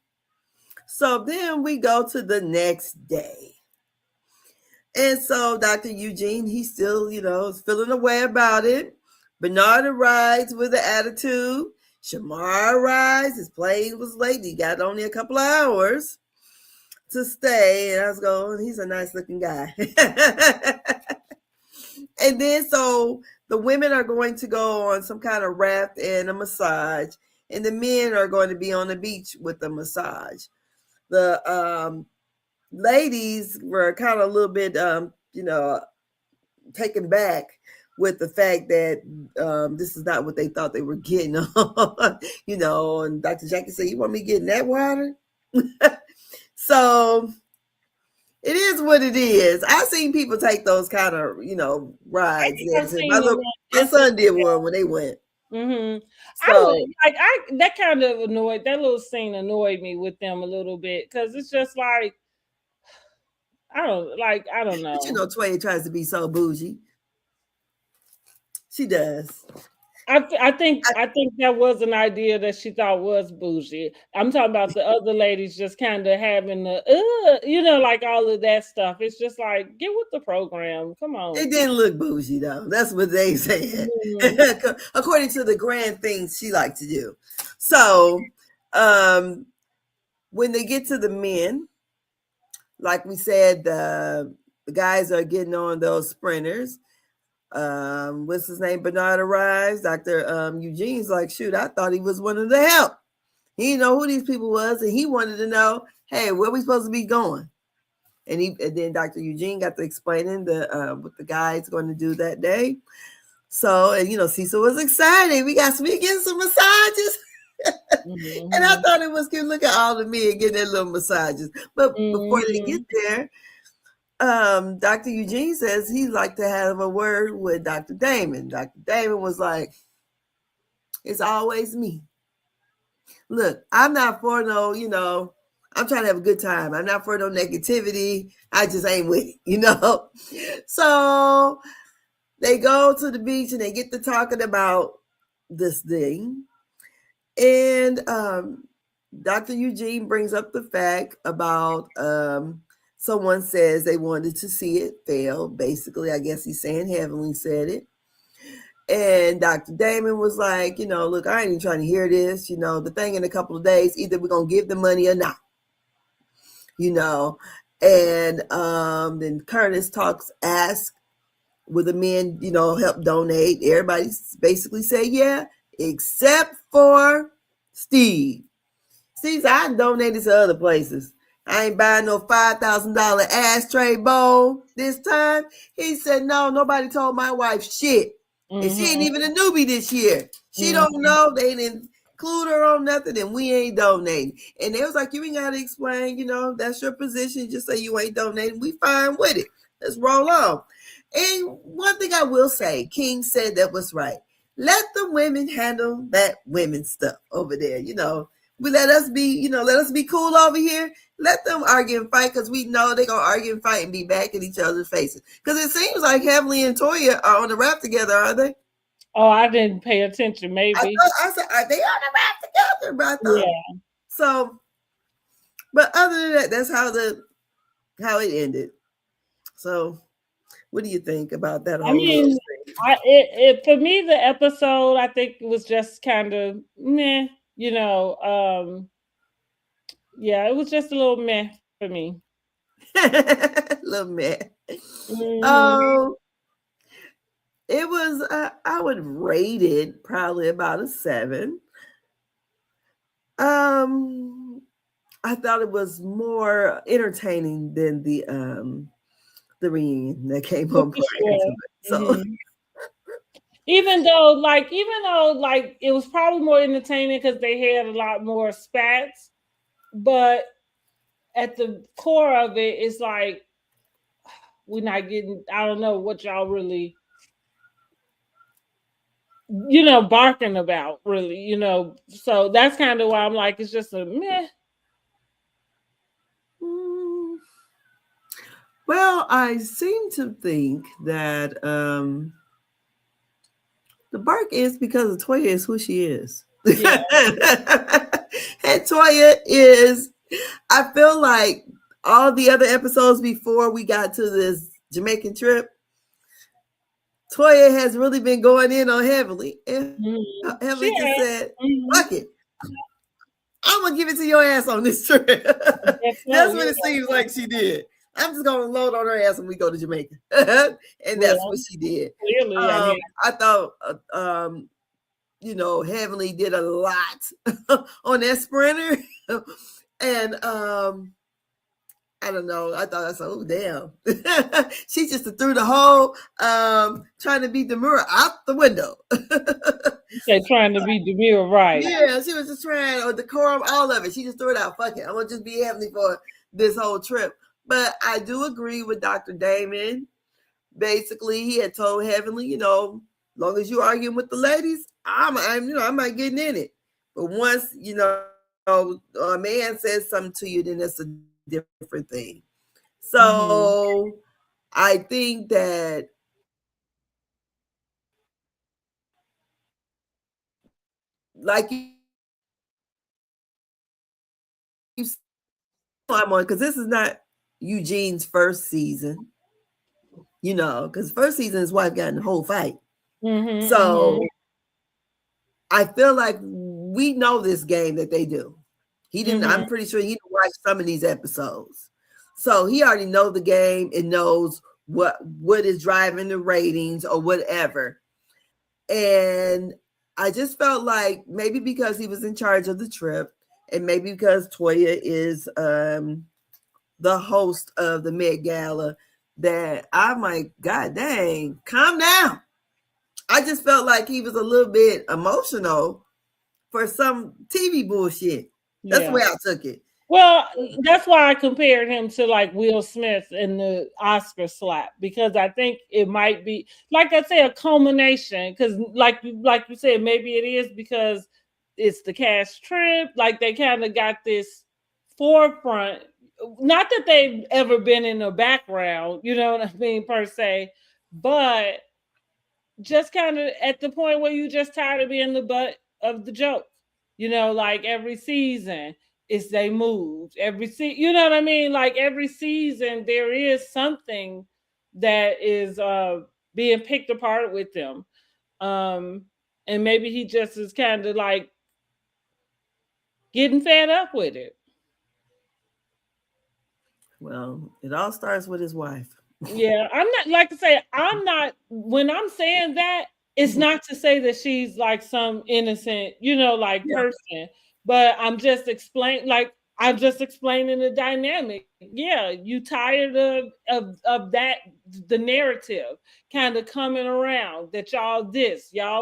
So then we go to the next day. And so Dr. Eugene, he's still, is feeling a way about it. Bernard arrives with an attitude. Shamar arrives. His plane was late. He got only a couple of hours to stay. And I was going, he's a nice looking guy. And then so the women are going to go on some kind of raft and a massage. And the men are going to be on the beach with the massage. The ladies were kind of a little bit, taken back with the fact that this is not what they thought they were getting on, and Dr. Jackie said, "You want me getting that water?" So it is what it is. I've seen people take those kind of, rides. My son did one when they went. Mm-hmm. So, that kind of annoyed, that little scene annoyed me with them a little bit, because it's just like, I don't know. But Toya tries to be so bougie. She does. I think that was an idea that she thought was bougie. I'm talking about the other ladies just kind of having the like all of that stuff. It's just like, get with the program. Come on. It didn't look bougie though. That's what they said. According to the grand things she liked to do. So when they get to the men, like we said, the guys are getting on those sprinters. What's his name? Bernard arrives. Dr. Eugene's like, shoot, I thought he was one of the help. He didn't know who these people was, and he wanted to know, hey, where we supposed to be going? And then Dr. Eugene got to explaining what the guy's going to do that day. So, and Cecil was excited. We getting some massages. And I thought it was cute. Look at all the men getting their little massages. But before they get there, Dr. Eugene says he'd like to have a word with Dr. Damon. Dr. Damon was like, it's always me. Look, I'm not for no, I'm trying to have a good time. I'm not for no negativity. I just ain't with it, So they go to the beach and they get to talking about this thing. And Dr. Eugene brings up the fact about someone says they wanted to see it fail. Basically, I guess he's saying Heavenly said it. And Dr. Damon was like, look, I ain't even trying to hear this. The thing in a couple of days, either we're going to give the money or not. And then Curtis asks, will the men, help donate? Everybody basically say, yeah, except for Steve. Steve said, I donated to other places. I ain't buying no $5,000 ashtray bowl this time. He said, no, nobody told my wife shit. And she ain't even a newbie this year. She don't know. They didn't include her on nothing, and we ain't donating. And they was like, you ain't got to explain, that's your position. Just say you ain't donating. We fine with it. Let's roll on. And one thing I will say, King said that was right. Let the women handle that women stuff over there. We let us be cool over here. Let them argue and fight, because we know they're going to argue and fight and be back in each other's faces. Because it seems like Heavenly and Toya are on the rap together, are they? Oh, I didn't pay attention. Maybe. I said, are they on the rap together? But I thought, yeah. So, but other than that, that's how it ended. So, what do you think about that whole thing? For me, the episode, I think it was just kind of meh, yeah, it was just a little meh for me. A little meh. It was, I would rate it probably about a 7. I thought it was more entertaining than the reunion that came on prior to it. So even though it was probably more entertaining because they had a lot more spats, but at the core of it, it's like we're not getting, I don't know what y'all really barking about, really, so that's kind of why I'm like, it's just a meh. Well, I seem to think that the bark is because Toya is who she is. Yeah. And Toya is, I feel like all the other episodes before we got to this Jamaican trip, Toya has really been going in on Heavenly. And Heavenly just said, fuck it. I'm going to give it to your ass on this trip. That's what it seems like she did. I'm just going to load on her ass when we go to Jamaica. And that's what she did. Really, I thought, Heavenly did a lot on that sprinter. And I don't know. I thought I said, oh, damn. She just threw the whole trying to be demure out the window. Okay, trying to be demure, right. Yeah, she was just trying, or decorum, all of it. She just threw it out. Fuck it. I'm going to just be Heavenly for this whole trip. But I do agree with Dr. Damon. Basically, he had told Heavenly, as long as you arguing with the ladies, I'm not getting in it. But once, a man says something to you, then it's a different thing. So I think that like you I'm on, because this is not Eugene's first season, because first season his wife got in the whole fight. So I feel like we know this game that they do. He didn't. I'm pretty sure he didn't watch some of these episodes, so he already knows the game and knows what is driving the ratings or whatever. And I just felt like maybe because he was in charge of the trip, and maybe because Toya is the host of the Met Gala, that I'm like, God dang, calm down. I just felt like he was a little bit emotional for some TV bullshit. That's the way I took it. Well, that's why I compared him to like Will Smith in the Oscar slap, because I think it might be, like I say, a culmination. Because like you said, maybe it is because it's the cash trip. Like they kind of got this forefront. Not that they've ever been in the background, you know what I mean, per se, but just kind of at the point where you just tired of being the butt of the joke. Like every season is they moved. You know what I mean? Like every season there is something that is being picked apart with them. And maybe he just is kind of like getting fed up with it. Well, it all starts with his wife. Yeah, I'm not, like I say, when I'm saying that, it's not to say that she's like some innocent, person, but I'm just explaining the dynamic. Yeah, you tired of that, the narrative kind of coming around that y'all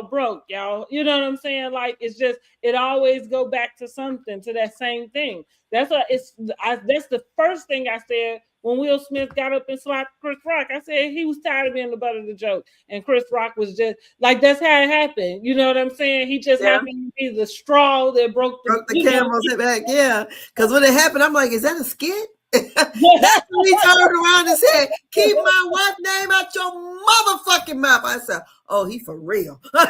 broke, y'all, you know what I'm saying? Like, it's just, it always go back to something, to that same thing. That's the first thing I said when Will Smith got up and slapped Chris Rock. I said he was tired of being the butt of the joke, and Chris Rock was just like, that's how it happened. You know what I'm saying? He just happened to be the straw that broke the camel's back. Yeah, because when it happened, I'm like, is that a skit? That's when he turned around and said, keep my wife's name out your motherfucking mouth. I said, oh, he for real. Yeah.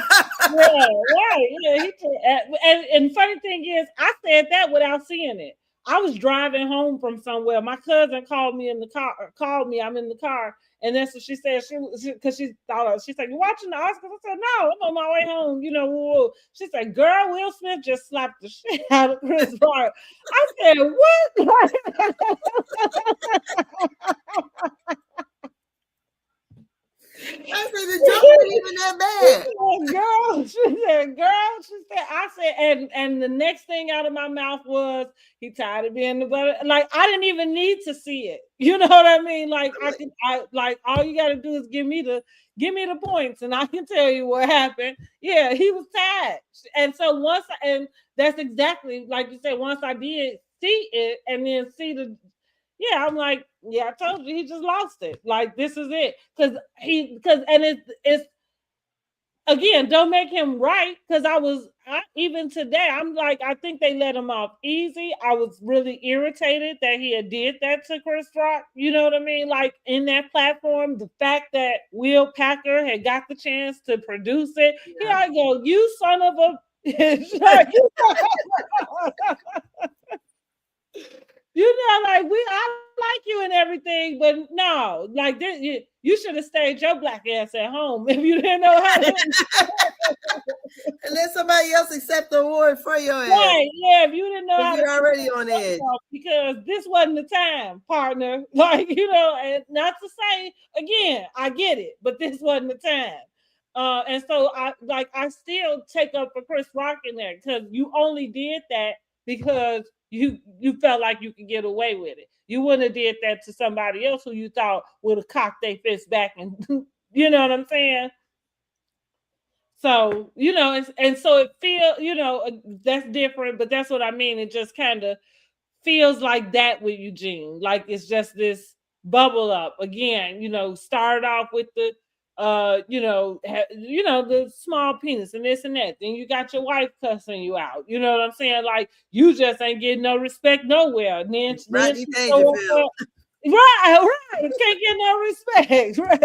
And funny thing is, I said that without seeing it. I was driving home from somewhere. My cousin called me. I'm in the car. And that's what she said. Because she said, you watching the Oscars? I said, no, I'm on my way home. Woo. She said, girl, Will Smith just slapped the shit out of Chris Rock. I said, what? I said, the joke wasn't even that bad. She said, and the next thing out of my mouth was, he tired of being the butter. Like, I didn't even need to see it. You know what I mean? Like, all you got to do is give me the points, and I can tell you what happened. Yeah, he was tired. And so and that's exactly like you said, once I did see it and then see I'm like, yeah, I told you, he just lost it. Like, this is it. Because it's again, don't make him right. Because even today, I'm like, I think they let him off easy. I was really irritated that he had did that to Chris Rock. You know what I mean? Like, in that platform, the fact that Will Packer had got the chance to produce it, here I go, you son of a like, I like you and everything, but no, like this, you should have stayed your black ass at home if you didn't know how to. And let somebody else accept the award for your ass. Right? Yeah, if you didn't know how you're to, already on edge, because this wasn't the time, partner. Like, and not to say again, I get it, but this wasn't the time. And so I still take up for Chris Rock in there, because you only did that because you felt like you could get away with it. You wouldn't have did that to somebody else who you thought would have cocked their fist back, and you know what I'm saying? So, and so it feels, that's different, but that's what I mean. It just kind of feels like that with Eugene. Like, it's just this bubble up again, start off with the the small penis and this and that. Then you got your wife cussing you out. You know what I'm saying? Like, you just ain't getting no respect nowhere. And then right. Can't get no respect. Right.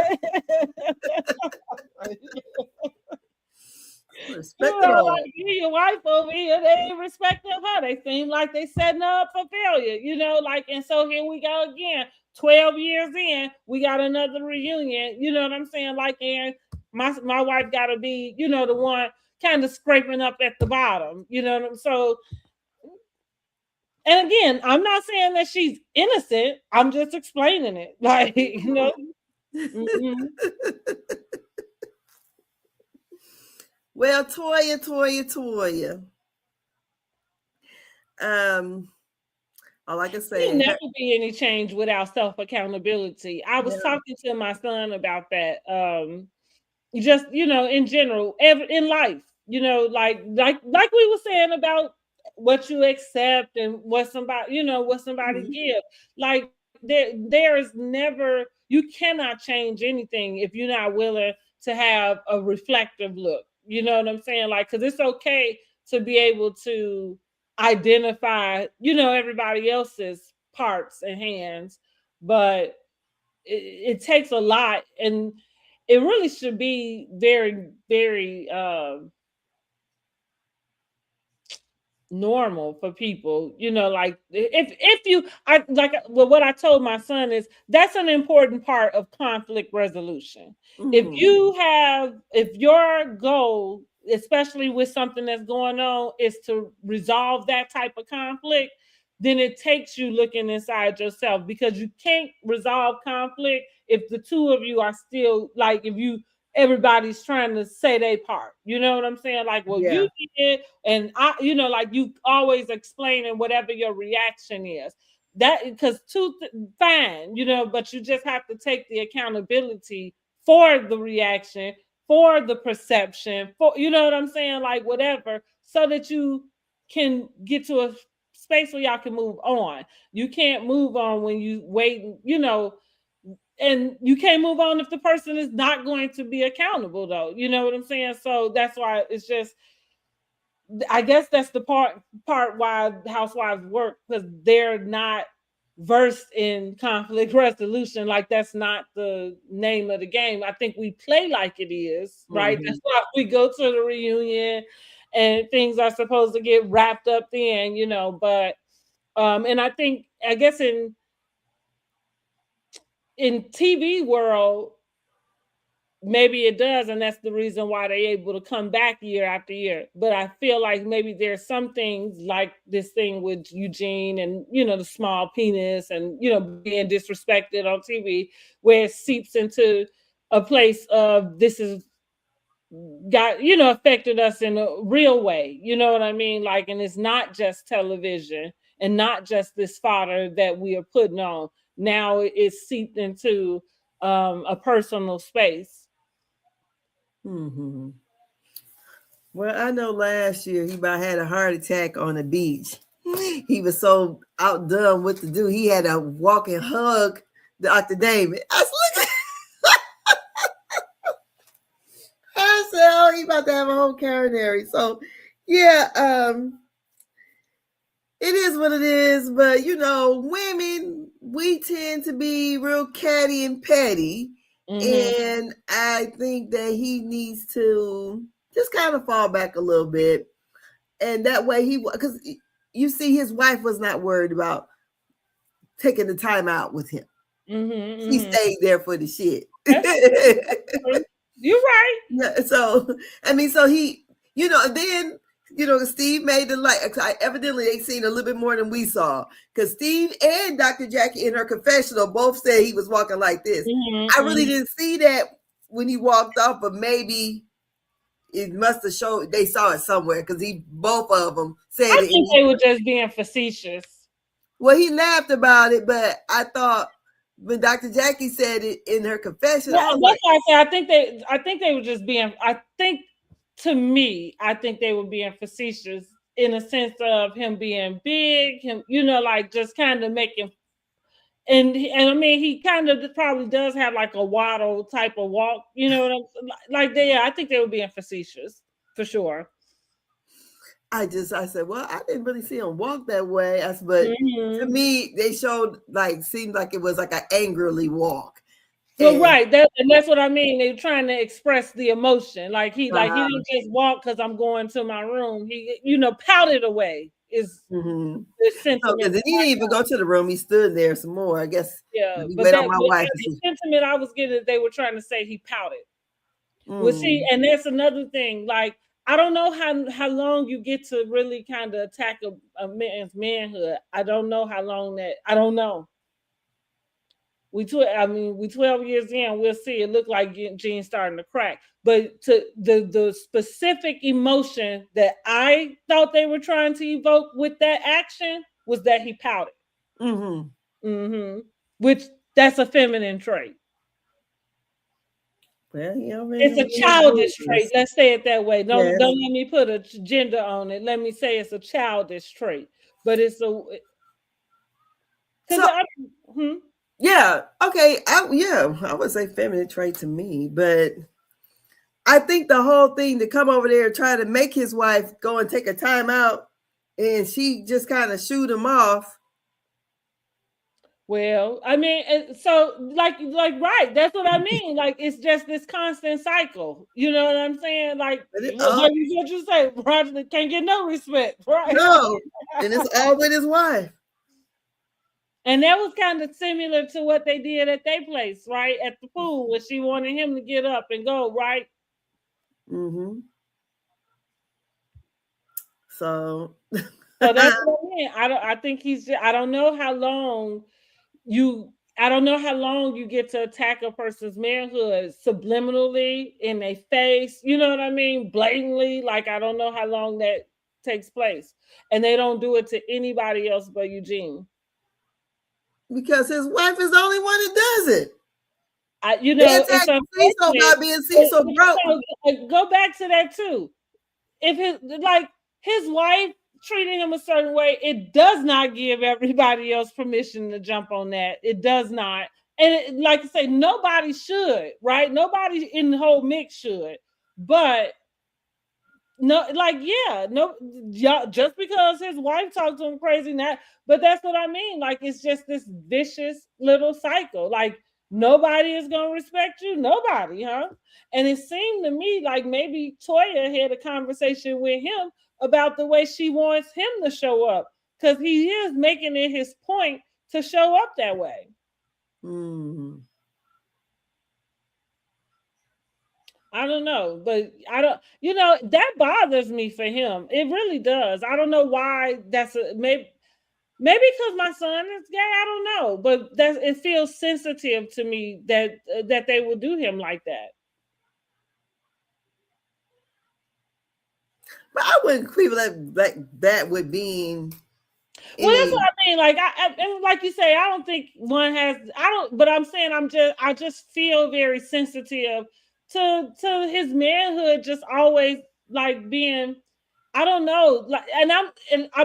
respect You it know, all. like you, your wife over here, they ain't respecting her. They seem like they setting her up for failure, you know, like, and so here we go again. 12 years in, we got another reunion. You know what I'm saying? Like, and my wife got to be, you know, the one kind of scraping up at the bottom. You know what I'm so. And again, I'm not saying that she's innocent. I'm just explaining it. Like, you know. Mm-hmm. Well, Toya. All I can say There'll never be any change without self accountability. I was talking to my son about that. Just, you know, in general, in life, you know, like we were saying about what you accept and what somebody, you know, what somebody give. Like there is never, you cannot change anything if you're not willing to have a reflective look. You know what I'm saying? Like, because it's okay to be able to identify, you know, everybody else's parts and hands, but it takes a lot, and it really should be very, very normal for people, you know, like if you I like well, what I told my son is that's an important part of conflict resolution. If your goal, especially with something that's going on, is to resolve that type of conflict, then it takes you looking inside yourself, because you can't resolve conflict if the two of you are still like, if you everybody's trying to say their part. You know what I'm saying? Like, well, you did, and I, you know, like you always explaining whatever your reaction is. That because fine, you know, but you just have to take the accountability for the reaction, for the perception, for, you know what I'm saying? Like whatever, so that you can get to a space where y'all can move on. You can't move on when you wait, you know, and you can't move on if the person is not going to be accountable, though. You know what I'm saying? So that's why it's just, I guess that's the part why housewives work, because they're not versed in conflict resolution. Like that's not the name of the game. I think we play like it is, right? That's why we go to the reunion and things are supposed to get wrapped up then, you know, but and I guess in TV world, maybe it does, and that's the reason why they're able to come back year after year. But I feel like maybe there's some things like this thing with Eugene and, you know, the small penis and, you know, being disrespected on TV, where it seeps into a place of this is got, you know, affected us in a real way. You know what I mean? Like, and it's not just television and not just this fodder that we are putting on. Now it's seeped into a personal space. Well, I know last year he about had a heart attack on the beach. He was so outdone what to do. He had to walk and hug Dr. David. I was looking. I said, "Oh, he about to have a whole coronary." So, yeah, it is what it is. But you know, women, we tend to be real catty and petty. And I think that he needs to just kind of fall back a little bit. And that way because you see his wife was not worried about taking the time out with him. She stayed there for the shit. You're right. Yeah, so, I mean, so he, you know, then, you know, Steve made the light. Evidently, they seen a little bit more than we saw, because Steve and Dr. Jackie in her confessional both said he was walking like this. I really didn't see that when he walked off, but maybe it must have showed. They saw it somewhere, because both of them said I it. think they were just being facetious. Well, he laughed about it, but I thought when Dr. Jackie said it in her confession, I was like, why I said I think they were just being. To me, I think they were being facetious in a sense of him being big, him, you know, like just kind of making. And I mean, he kind of probably does have like a waddle type of walk, you know what I'm like. I think they were being facetious for sure. I said, well, I didn't really see him walk that way. But to me, they showed seemed like it was like an angrily walk. Well, right. That's what I mean. They're trying to express the emotion. Like he didn't just walk because I'm going to my room. He, pouted away is the sentiment. Because he didn't even go to the room. He stood there some more. I guess. Yeah, but the sentiment I was getting, they were trying to say he pouted. Well, see, and that's another thing. Like, I don't know how long you get to really kind of attack a man's manhood. I don't know how long that. I don't know. We 12 years in, we'll see. It looked like Gene's starting to crack. But to the specific emotion that I thought they were trying to evoke with that action was that he pouted. Which that's a feminine trait. Well, it's a childish trait. Let's say it that way. Don't let me put a gender on it. Let me say it's a childish trait. But it's a yeah, okay. I would say feminine trait to me, but I think the whole thing to come over there and try to make his wife go and take a time out and she just kind of shoot him off. Well, I mean, so like right, that's what I mean. Like it's just this constant cycle. You know what I'm saying? Like what you say, Roger can't get no respect, right? No, and it's all with his wife. And that was kind of similar to what they did at their place, right? At the pool, where she wanted him to get up and go, right? So that's what I mean. I think I don't know how long you get to attack a person's manhood subliminally in their face. You know what I mean? Blatantly. Like, I don't know how long that takes place. And they don't do it to anybody else but Eugene. Because his wife is the only one that does it. It's about being so broke. Go back to that too. If his wife treating him a certain way, it does not give everybody else permission to jump on that. It does not. And like I say, nobody should, right? Nobody in the whole mix should. But just because his wife talked to him crazy, but that's what I mean. Like, it's just this vicious little cycle. Like, nobody is gonna respect you, nobody, huh? And it seemed to me like maybe Toya had a conversation with him about the way she wants him to show up, because he is making it his point to show up that way. I don't know, but that bothers me for him. It really does. I don't know why. Maybe because my son is gay. I don't know, but it feels sensitive to me that they would do him like that. But I wouldn't people that would be. Well, that's what I mean. Like like you say, I don't think one has. But I'm saying I just feel very sensitive to his manhood, just always like being. I don't know, like, and I'm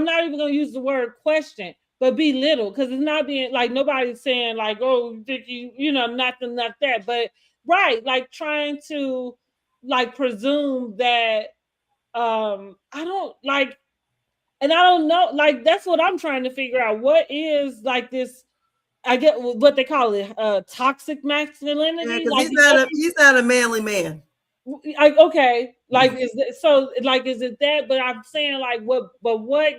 not even gonna use the word question, but belittle, because it's not being like nobody's saying like, oh, you think nothing like that, but right, like trying to like presume that I don't like. And I don't know, like, that's what I'm trying to figure out. What is like this? I get what they call it, toxic masculinity. Yeah, like he's not a manly man. Like, okay, like is it that? But I'm saying like what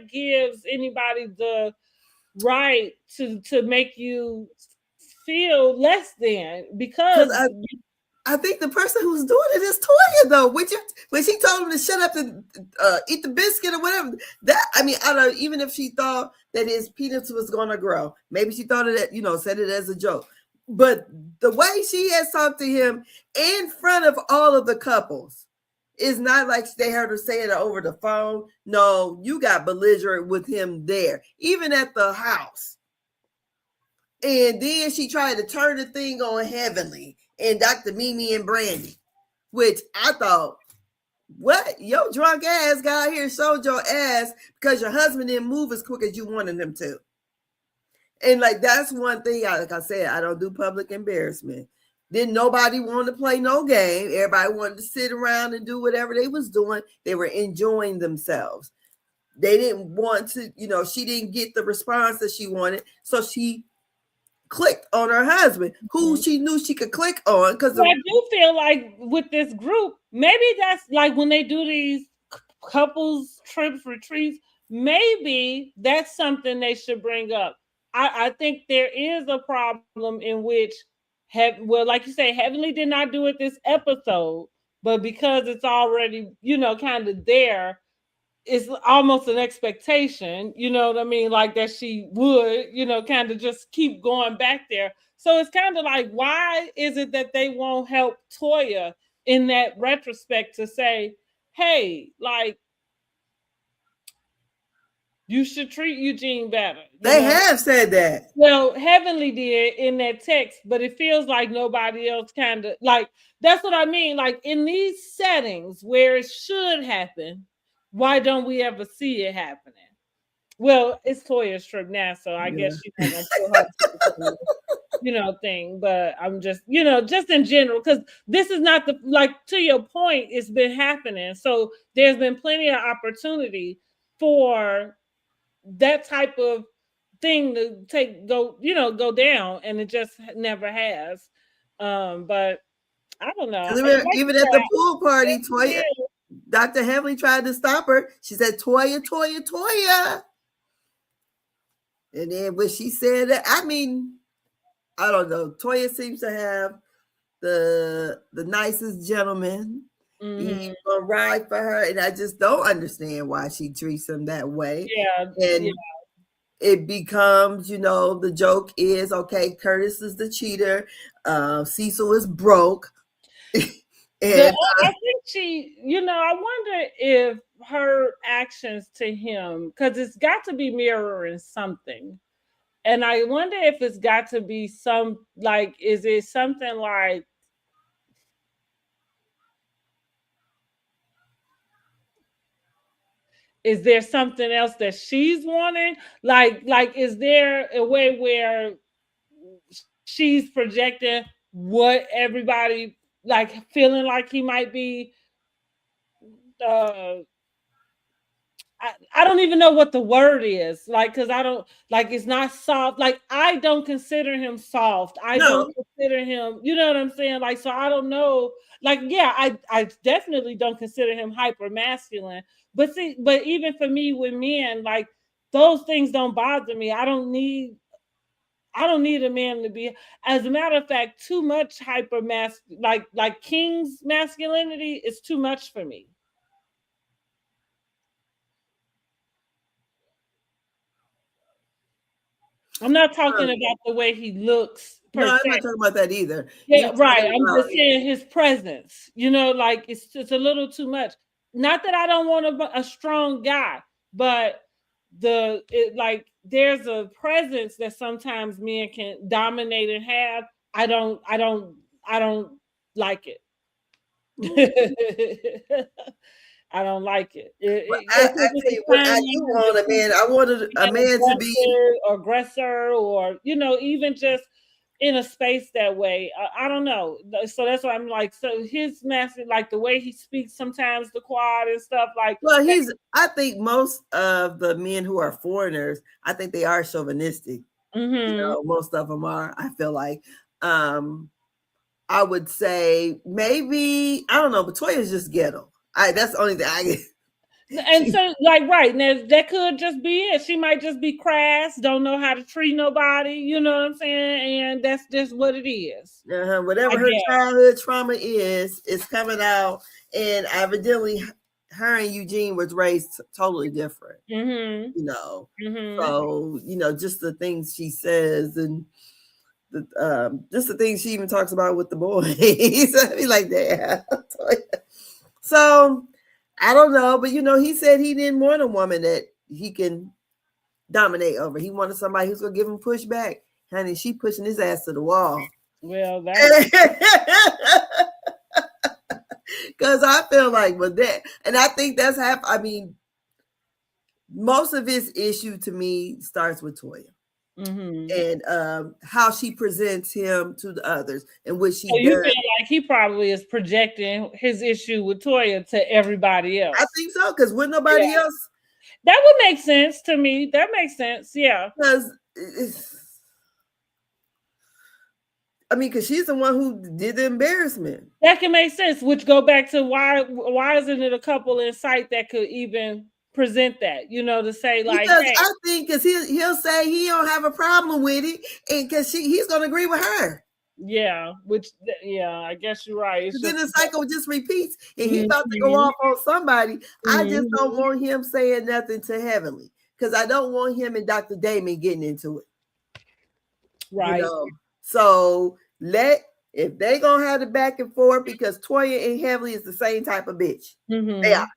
gives anybody the right to make you feel less than? Because I think the person who's doing it is Toya, though. When she told him to shut up and eat the biscuit or whatever, I don't know, even if she thought that his penis was going to grow, maybe she thought of that, said it as a joke. But the way she has talked to him in front of all of the couples, it's not like they heard her say it over the phone. No, you got belligerent with him there, even at the house. And then she tried to turn the thing on Heavenly and Dr. Mimi and Brandy, which I thought, what? Your drunk ass got out here and showed your ass because your husband didn't move as quick as you wanted him to. And like, that's one thing, like I said, I don't do public embarrassment. Didn't nobody want to play no game. Everybody wanted to sit around and do whatever they was doing. They were enjoying themselves. They didn't want to, she didn't get the response that she wanted. So she clicked on her husband, who she knew she could click on. Because I do feel like with this group, maybe that's like when they do these couples trips, retreats, maybe that's something they should bring up. I think there is a problem in which like you say, Heavenly did not do it this episode, but because it's already, kind of there, it's almost an expectation, you know what I mean? Like that she would, kind of just keep going back there. So it's kind of like, why is it that they won't help Toya in that retrospect to say, hey, like, you should treat Eugene better. They have said that. Well, Heavenly did in that text, but it feels like nobody else kind of, like, that's what I mean. Like in these settings where it should happen, why don't we ever see it happening? Well, it's Toya's trip now, so I guess she's not gonna put her thing. But I'm just, just in general, because this is not to your point, it's been happening. So there's been plenty of opportunity for that type of thing to go down, and it just never has. But I don't know. Even at the pool party, Toya, Dr. Heavenly tried to stop her. She said, Toya, Toya, Toya. And then when she said that, I mean, I don't know. Toya seems to have the nicest gentleman. He's gonna ride for her, and I just don't understand why she treats him that way. It becomes, the joke is, okay, Curtis is the cheater, Cecil is broke. And I think she, I wonder if her actions to him, because it's got to be mirroring something. And I wonder if it's got to be is it something like, is there something else that she's wanting? Like, is there a way where she's projecting what everybody feeling like he might be? I don't even know what the word is, because I don't it's not soft. I don't consider him soft. I don't consider him, you know what I'm saying? So I don't know. I definitely don't consider him hyper masculine. But even for me with men, those things don't bother me. I don't need a man to be. As a matter of fact, too much hyper like King's masculinity is too much for me. I'm not talking about the way he looks. No, I'm not talking about that either. Yeah, right. I'm just saying his presence. It's a little too much. Not that I don't want a strong guy, but there's a presence that sometimes men can dominate and have. I don't like it. I don't like it. I tell you what I do want a man. I wanted a man to be aggressor, or even just in a space that way. I don't know. So that's why I'm like, so his message, the way he speaks sometimes, the quad and stuff, well, I think most of the men who are foreigners, I think they are chauvinistic. Most of them are. I feel like I would say maybe, I don't know, but Toya's just ghetto. That's the only thing I get. And so, right now, that could just be it. She might just be crass, don't know how to treat nobody. You know what I'm saying? And that's just what it is. Whatever her childhood trauma is, it's coming out. And evidently, her and Eugene was raised totally different. So just the things she says and just the things she even talks about with the boys. I mean, like that. So I don't know, but he said he didn't want a woman that he can dominate over. He wanted somebody who's gonna give him pushback. Honey, she pushing his ass to the wall. Well, that's because I feel like with that, and I think that's most of his issue to me starts with Toya. And how she presents him to the others, and what she does. You feel like he probably is projecting his issue with Toya to everybody else. I think so, because with nobody else, that would make sense to me. That makes sense, yeah. Because I mean, because she's the one who did the embarrassment. That can make sense, which go back to why isn't it a couple in sight that could even present that, to say like, because hey, I think because he'll say he don't have a problem with it, and because he's gonna agree with her. Yeah, I guess you're right. It's then just, the cycle just repeats, and he about to go off on somebody. I just don't want him saying nothing to Heavenly because I don't want him and Dr. Damon getting into it. Right. So if they gonna have the back and forth because Toya and Heavenly is the same type of bitch. They are.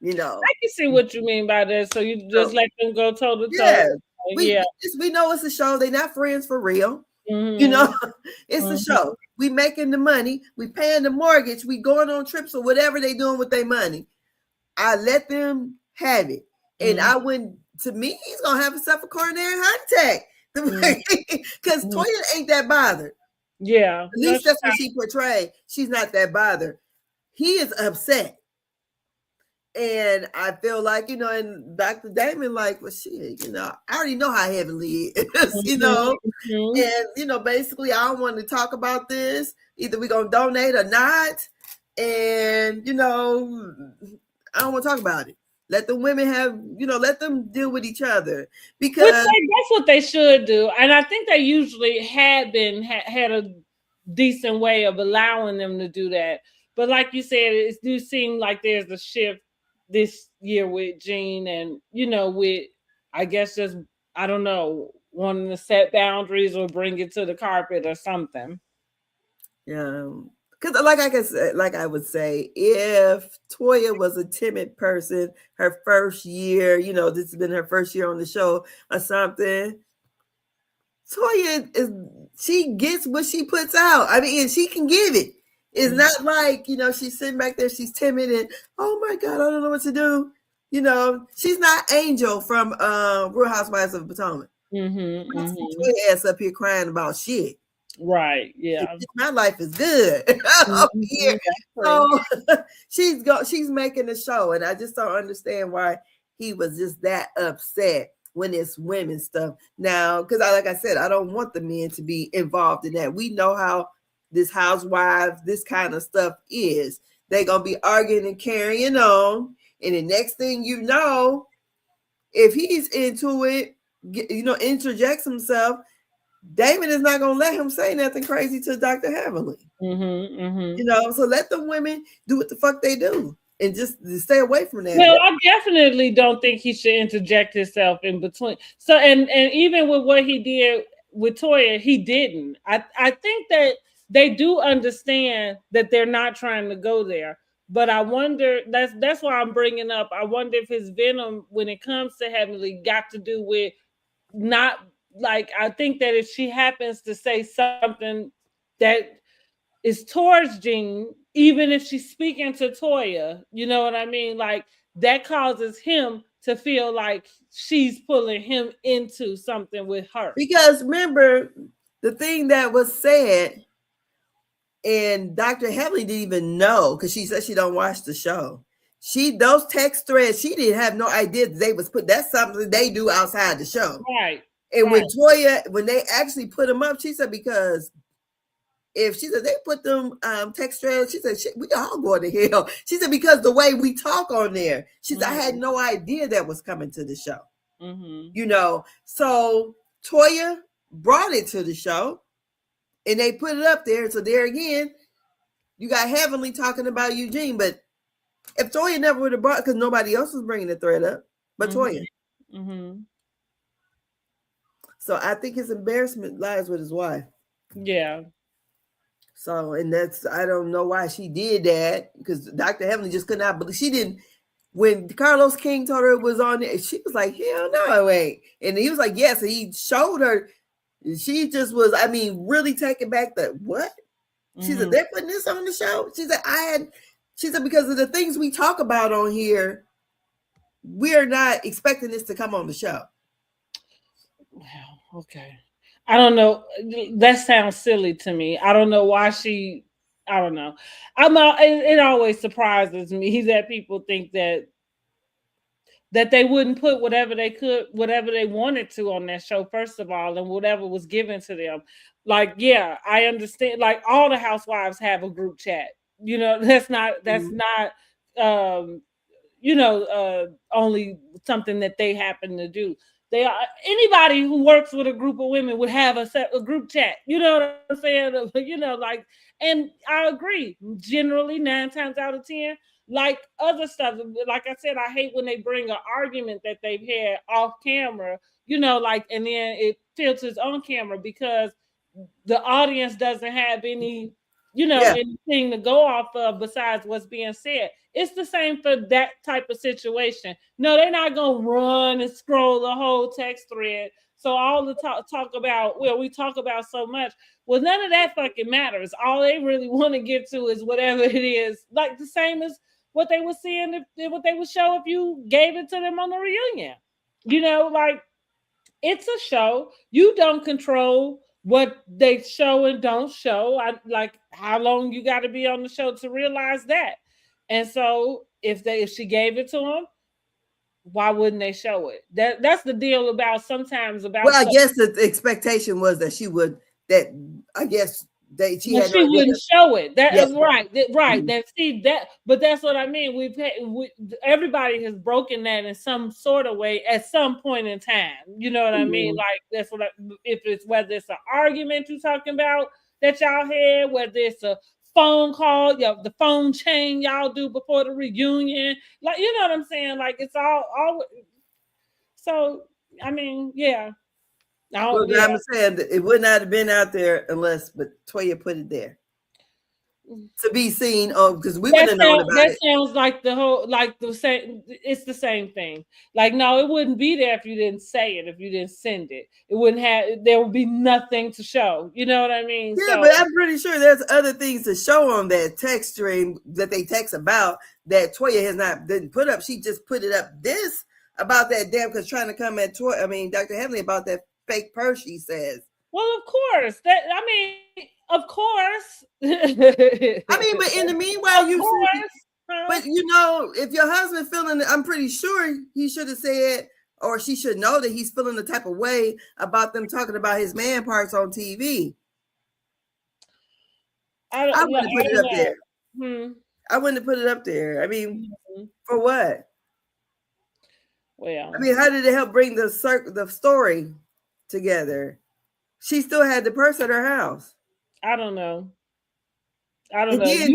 I can see what you mean by that. So you just let them go toe to toe. We know it's a show. They're not friends for real. It's a show. We making the money. We paying the mortgage. We going on trips or whatever they doing with their money. I let them have it. And I wouldn't, to me, he's going to have himself a coronary heart attack. Because Toya ain't that bothered. Yeah. At least that's what she portrayed. She's not that bothered. He is upset. And I feel like, and Dr. Damon, like, well, shit, I already know how Heavenly is, and, basically, I don't want to talk about this. Either we're going to donate or not. And, I don't want to talk about it. Let the women have, let them deal with each other. Because that's what they should do. And I think they usually had a decent way of allowing them to do that. But like you said, it do seem like there's a shift this year with Jean and, with, I guess, just, I don't know, wanting to set boundaries or bring it to the carpet or something. Yeah. Because like I would say, if Toya was a timid person, her first year, this has been her first year on the show or something, Toya she gets what she puts out. I mean, and she can give it. It's not like, she's sitting back there, she's timid and, oh my God, I don't know what to do. She's not Angel from Real Housewives of Potomac. Toya ass up here crying about shit. Right. Yeah. My life is good up here. So she's making the show, and I just don't understand why he was just that upset when it's women stuff. Now, because like I said, I don't want the men to be involved in that. We know how this housewives, this kind of stuff is. They're gonna be arguing and carrying on, and the next thing you know, if he's into it, interjects himself. Damon is not going to let him say nothing crazy to Dr. Heavenly. So let the women do what the fuck they do and just stay away from that. Well, I definitely don't think he should interject himself in between. So, and even with what he did with Toya, he didn't. I think that they do understand that they're not trying to go there. But I wonder, that's why I'm bringing up, I wonder if his venom, when it comes to Heavenly, got to do with not, like, I think that if she happens to say something that is towards Jean, even if she's speaking to Toya, you know what I mean? Like, that causes him to feel like she's pulling him into something with her. Because remember, the thing that was said, and Dr. Heavenly didn't even know, because she said she don't watch the show. Those text threads, she didn't have no idea that they was put. That's something they do outside the show. Right. And when Toya, when they actually put them up, she said, because if she said they put them text threads, she said, we all go to hell. She said, because the way we talk on there, she said, I had no idea that was coming to the show. So Toya brought it to the show and they put it up there. So there again, you got Heavenly talking about Eugene, but if Toya never would have brought, because nobody else was bringing the thread up, but Toya. So I think his embarrassment lies with his wife. Yeah. So, and I don't know why she did that, because Dr. Heavenly just could not believe. She didn't, when Carlos King told her it was on there, she was like, hell no, it ain't. And he was like, yes. And he showed her. She just was, really taken back that, what? She said, they're putting this on the show? She said, because of the things we talk about on here, we're not expecting this to come on the show. Wow. Okay. I don't know. That sounds silly to me. I don't know why I don't know. It always surprises me that people think that they wouldn't put whatever they wanted to on that show, first of all, and whatever was given to them. Like, yeah, I understand. Like, all the housewives have a group chat. You know, that's not only something that they happen to do. They are anybody who works with a group of women would have a group chat. You know what I'm saying? Like, and I agree. Generally, 9 times out of 10, like other stuff. Like I said, I hate when they bring an argument that they've had off camera. Like, and then it filters on camera because the audience doesn't have any anything to go off of besides what's being said. It's the same for that type of situation. No, they're not gonna run and scroll the whole text thread. So all the talk about, well, we talk about so much. Well, none of that fucking matters. All they really want to get to is whatever it is. Like the same as what they were seeing, what they would show if you gave it to them on the reunion. Like, it's a show. You don't control what they show and don't show. I like how long you got to be on the show to realize that. And so if she gave it to them, why wouldn't they show it? That's the deal about sometimes about. Well, I guess the expectation was that she would. That I guess she wouldn't show it. That is right. Mm-hmm. Then see that, but that's what I mean. Everybody has broken that in some sort of way at some point in time. You know what I mean? Like that's what whether it's an argument you're talking about that y'all had, whether it's a phone call, the phone chain y'all do before the reunion, like you know what I'm saying? Like it's all. So I mean, yeah. Well, I'm saying that it would not have been out there but Toya put it there to be seen. Because we wouldn't have known about it. That sounds like the same. It's the same thing. Like, no, it wouldn't be there if you didn't say it. If you didn't send it, it wouldn't have. There would be nothing to show. You know what I mean? Yeah, but I'm pretty sure there's other things to show on that text stream that they text about that Toya didn't put up. She just put it up. This about that damn because trying to come at Toya. I mean, Dr. Heavenly about that fake purse, she says. Well, of course. Of course. But in the meanwhile, but if your husband feeling, I'm pretty sure he should have said, or she should know that he's feeling the type of way about them talking about his man parts on TV. I wouldn't put it up there. I wouldn't have put it up there. I mean, for what? Well, I mean, how did it help bring the story together? She still had the purse at her house. I don't know. I was just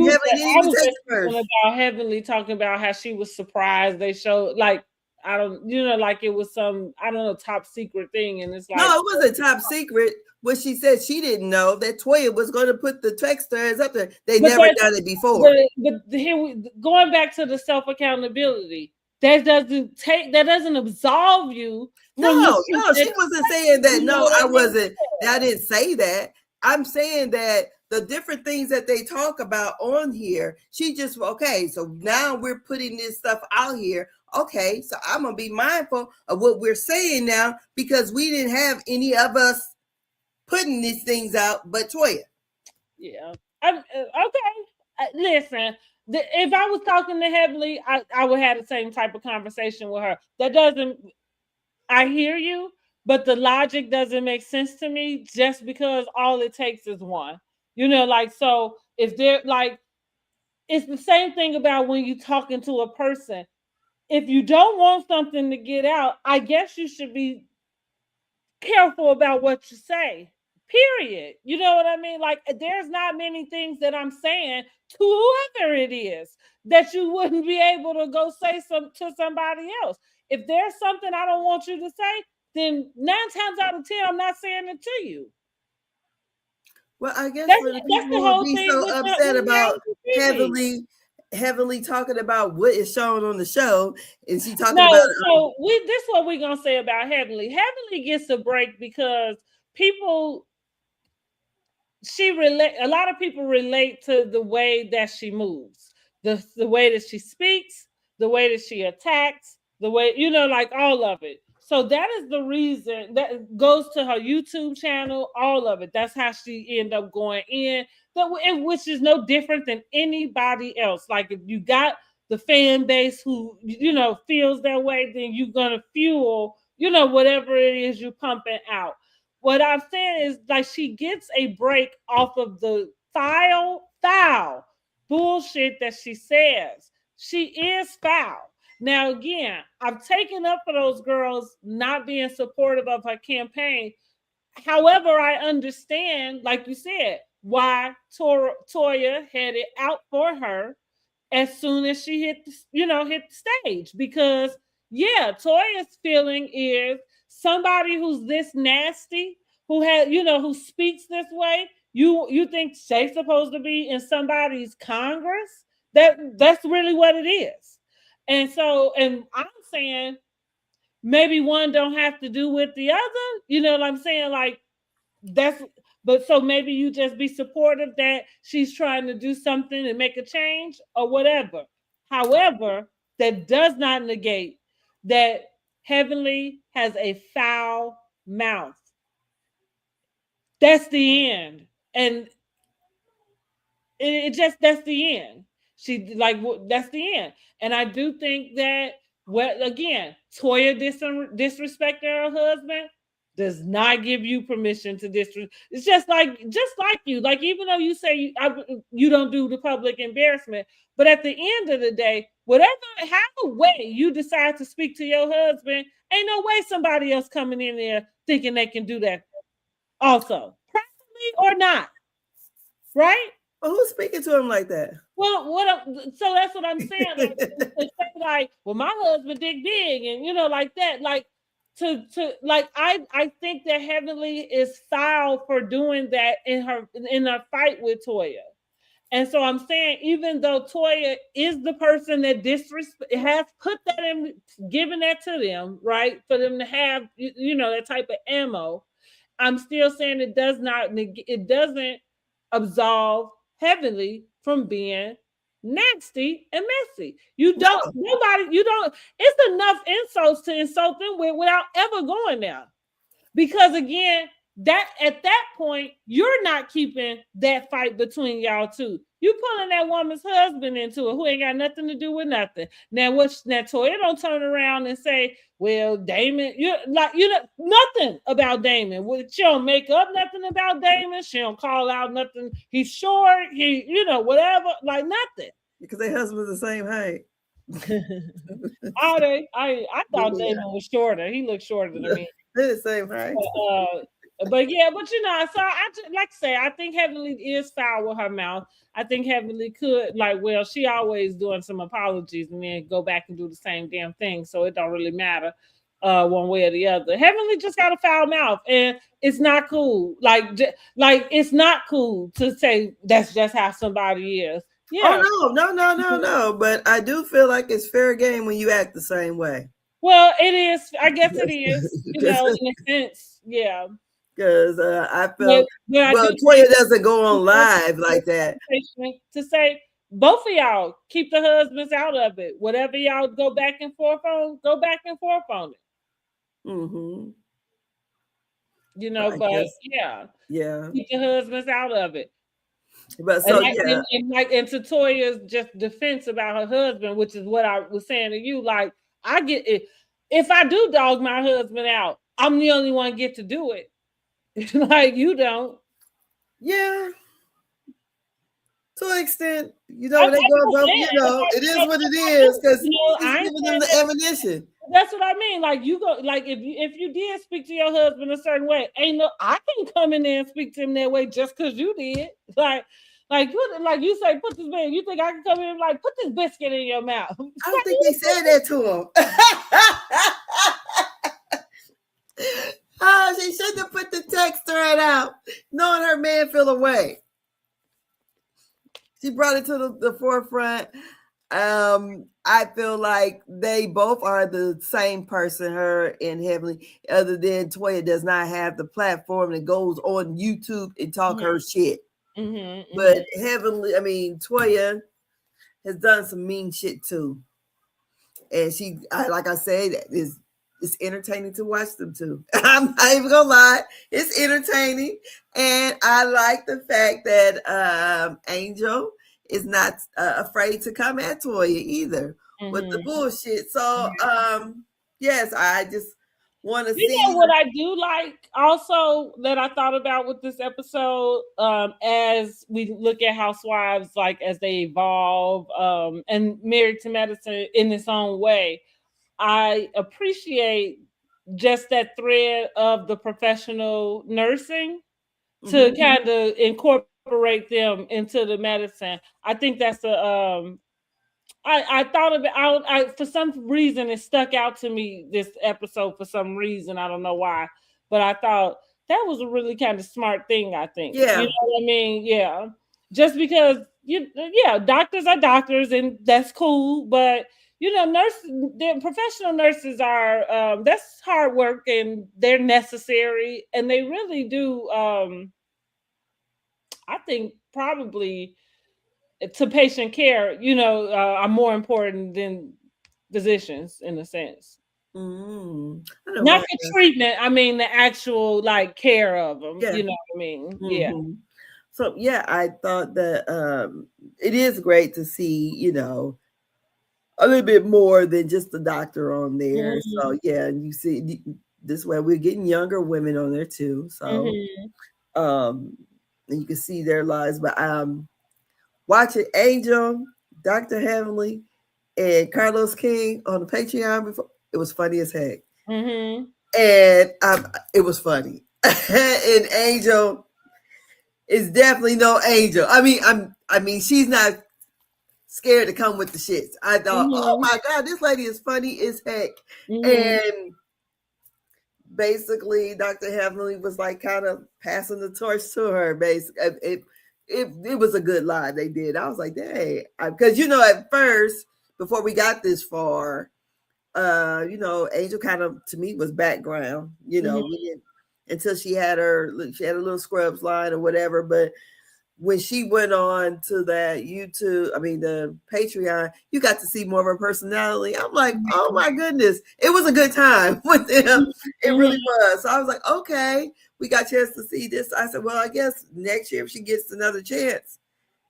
about Heavenly talking about how she was surprised they showed like like it was some top secret thing, and it's like no, it wasn't top secret. What she said she didn't know that Toya was going to put the texters up there. They never done it before. But here going back to the self accountability. That doesn't absolve you. No, she wasn't saying that. No, I wasn't. I didn't say that. I'm saying that the different things that they talk about on here, she just, okay, so now we're putting this stuff out here. Okay, so I'm going to be mindful of what we're saying now because we didn't have any of us putting these things out but Toya. Yeah. Okay. Listen. If I was talking to Heavenly, I would have the same type of conversation with her. I hear you, but the logic doesn't make sense to me just because all it takes is one. So if they're like, it's the same thing about when you're talking to a person. If you don't want something to get out, I guess you should be careful about what you say. Period. You know what I mean? Like, there's not many things that I'm saying to whoever it is that you wouldn't be able to go say to somebody else. If there's something I don't want you to say, then 9 times out of 10, I'm not saying it to you. Well, I guess for the people who be so upset about heavily talking about what is shown on the show, and she talking about. So this is what we're gonna say about Heavenly. Heavenly gets a break because a lot of people relate to the way that she moves, the way that she speaks, the way that she attacks, the way, like all of it. So that is the reason that goes to her YouTube channel, all of it. That's how she ended up going in, which is no different than anybody else. Like if you got the fan base who, feels that way, then you're going to fuel, whatever it is you're pumping out. what I'm saying is like she gets a break off of the foul bullshit that she says. She is foul. Now, again, I've taken up for those girls not being supportive of her campaign. However, I understand, like you said, why Toya had it out for her as soon as she hit the stage. Because yeah, Toya's feeling is somebody who's this nasty, who speaks this way. You think she's supposed to be in somebody's Congress? That's really what it is. And so, and I'm saying maybe one don't have to do with the other. You know what I'm saying? Like but so maybe you just be supportive that she's trying to do something and make a change or whatever. However, that does not negate that Heavenly has a foul mouth. That's the end. And that's the end. That's the end. And I do think that again, Toya disrespecting her husband does not give you permission to disrespect. It's just like you. Like, even though you say you don't do the public embarrassment, but at the end of the day, however way you decide to speak to your husband, ain't no way somebody else coming in there thinking they can do that also, practically or not, right? Well, who's speaking to him like that? Well, so that's what I'm saying. Like, well, my husband dig big, and like that. Like I think that Heavenly is foul for doing that in her fight with Toya. And so I'm saying, even though Toya is the person that has put that in, given that to them, right, for them to have that type of ammo, I'm still saying it doesn't absolve Heavenly from being nasty and messy. It's enough insults to insult them without ever going there. Because again, that at that point, you're not keeping that fight between y'all two. You pulling that woman's husband into it, who ain't got nothing to do with nothing. Now Toya don't turn around and say, well, Damon, nothing about Damon. She don't make up nothing about Damon. She don't call out nothing. He's short. Whatever, like nothing. Because their husband's the same height. I thought Damon was shorter. He looked shorter than me. They're the same height. But yeah, so I think Heavenly is foul with her mouth. I think Heavenly could, she always doing some apologies and then go back and do the same damn thing. So it don't really matter one way or the other. Heavenly just got a foul mouth, and it's not cool. It's not cool to say that's just how somebody is. Yeah. Oh, no. But I do feel like it's fair game when you act the same way. Well, it is. I guess it is. In a sense, yeah. Because I felt Toya doesn't go on live like that. To say both of y'all keep the husbands out of it. Whatever y'all go back and forth on, go back and forth on it. Mm-hmm. Yeah, keep the husbands out of it. But so and to Toya's just defense about her husband, which is what I was saying to you. Like, I get it. If I do dog my husband out, I'm the only one get to do it. Like, you don't. Yeah. To an extent, they go above, it is what it is, because he's giving them the ammunition. That's what I mean. Like, you go, like, if you did speak to your husband a certain way, I can't come in there and speak to him that way just because you did. Like you say, put this man. You think I can come in and put this biscuit in your mouth? I don't think they said that to him. She shouldn't have put the text thread out, knowing her man feel away. She brought it to the forefront. I feel like they both are the same person, her and Heavenly, other than Toya does not have the platform that goes on YouTube and talk her shit. Mm-hmm, but Heavenly, Toya has done some mean shit too. And like I said, it's entertaining to watch them too. I'm not even gonna lie, it's entertaining. And I like the fact that Angel is not afraid to come at Toya either with the bullshit. So yes, I just want to You see. know what I do like also that I thought about with this episode, as we look at housewives, like as they evolve, and Married to Medicine in its own way. I appreciate just that thread of the professional nursing to kind of incorporate them into the medicine. I think that's I thought of it. I for some reason it stuck out to me this episode for some reason. I don't know why, but I thought that was a really kind of smart thing. I think. Yeah. You know what I mean? Yeah. Just because doctors are doctors and that's cool, but the professional nurses are that's hard work and they're necessary and they really do. I think probably to patient care, are more important than physicians in a sense. Not the treatment, I mean the actual like care of them. Yeah. You know what I mean? Yeah. So yeah, I thought that it is great to see, a little bit more than just the doctor on there. So yeah, and you see this way we're getting younger women on there too. So and you can see their lives. But watching Angel, Dr. Heavenly, and Carlos King on the Patreon before, it was funny as heck. And it was funny. And Angel is definitely no angel. I mean, she's not scared to come with the shits. I thought, oh my God, this lady is funny as heck. And basically, Dr. Heavenly was like kind of passing the torch to her. Basically, it was a good lie they did. I was like, dang, because at first, before we got this far, Angel kind of to me was background. We didn't, until she had a little Scrubs line or whatever. But when she went on to that YouTube, the Patreon, you got to see more of her personality. I'm like, oh my goodness, it was a good time with them. It really was. So I was like, okay, we got a chance to see this. I said, well, I guess next year if she gets another chance,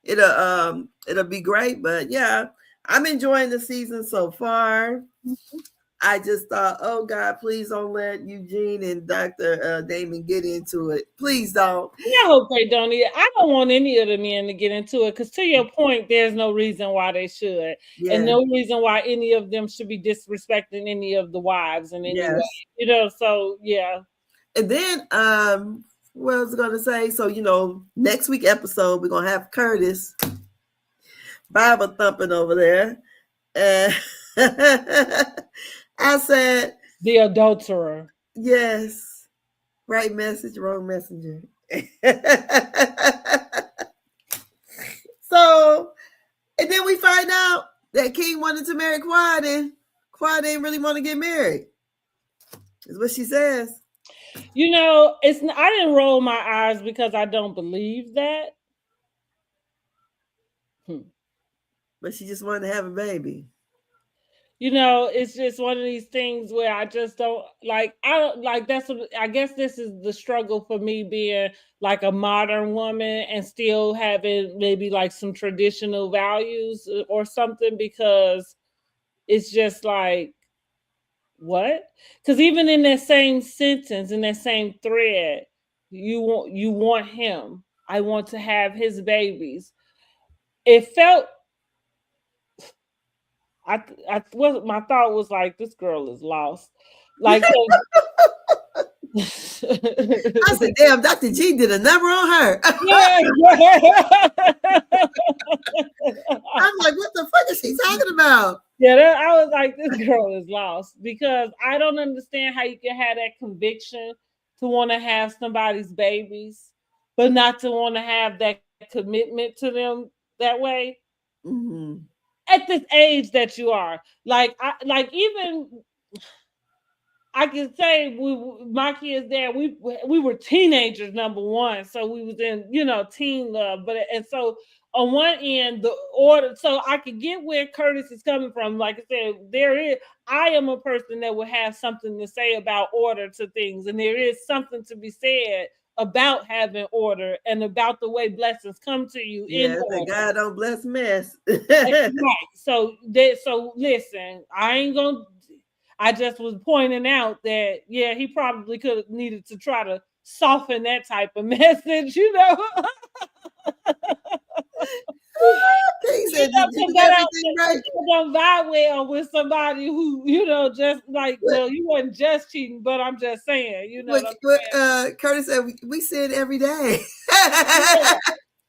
it'll be great. But yeah, I'm enjoying the season so far. I just thought, oh God, please don't let Eugene and Dr. Damon get into it. Please don't. I hope they don't either. I don't want any of the men to get into it because to your point, there's no reason why they should. Yeah. And no reason why any of them should be disrespecting any of the wives in any way. So yeah. And then what I was gonna say, so next week episode, we're gonna have Curtis Bible thumping over there. I said the adulterer. Yes. Right message, wrong messenger. So, and then we find out that King wanted to marry Quad and Quad didn't really want to get married. Is what she says. I didn't roll my eyes because I don't believe that. But she just wanted to have a baby. It's just one of these things where I just don't like. I don't like. That's what I guess. This is the struggle for me being like a modern woman and still having maybe like some traditional values or something, because it's just like what? Because even in that same sentence, in that same thread, you want him. I want to have his babies. It felt. My thought was like, this girl is lost. Like, I said, damn, Dr. G did a number on her. Yeah. I'm like, what the fuck is she talking about? Yeah, I was like, this girl is lost, because I don't understand how you can have that conviction to want to have somebody's babies, but not to want to have that commitment to them that way. At this age that you are, I can say my kids there, we were teenagers, number one, so we was in teen love, and so on one end the order, so I could get where Curtis is coming from. Like I said, I am a person that would have something to say about order to things, and there is something to be said about having order and about the way blessings come to you. Yeah, God don't bless mess. Right. So listen, I just was pointing out that, yeah, he probably could have needed to try to soften that type of message, you know. He said, "Did you do everything right?" Don't vibe well with somebody who, you know, just like, well, you wasn't just cheating, but I'm just saying, you know. Curtis said, we sin every day. Yeah.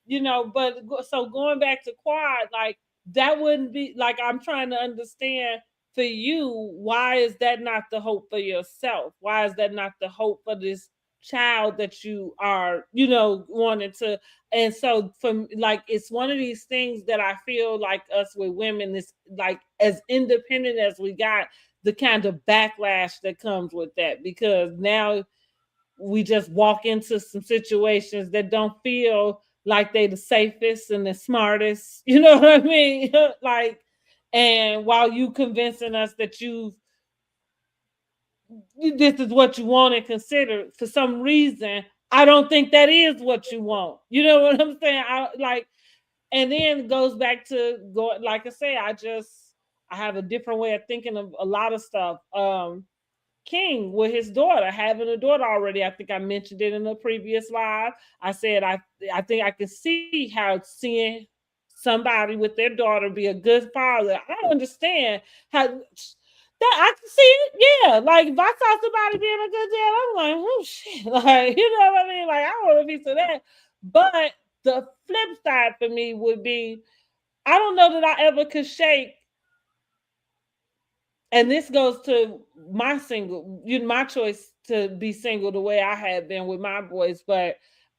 You know, but so going back to Quad, like that wouldn't be like, I'm trying to understand for you, why is that not the hope for yourself? Why is that not the hope for this child that you are, you know, wanting to? And so from like, it's one of these things that I feel like us with women is like, as independent as we got, the kind of backlash that comes with that, because now we just walk into some situations that don't feel like they the safest and the smartest, you know what I mean? Like, and while you convincing us that this is what you want and consider, for some reason, I don't think that is what you want. You know what I'm saying? I like, and then it goes back to go, like I say, I have a different way of thinking of a lot of stuff. King with his daughter, having a daughter already. I think I mentioned it in a previous live. I said I think I can see how seeing somebody with their daughter be a good father. I don't understand how that I can see it. Yeah, like if I saw somebody being a good dad, I'm like, oh shit, like, you know what I mean? Like, I want a piece of that. But the flip side for me would be, I don't know that I ever could shake. And this goes to my my choice to be single the way I have been with my boys. But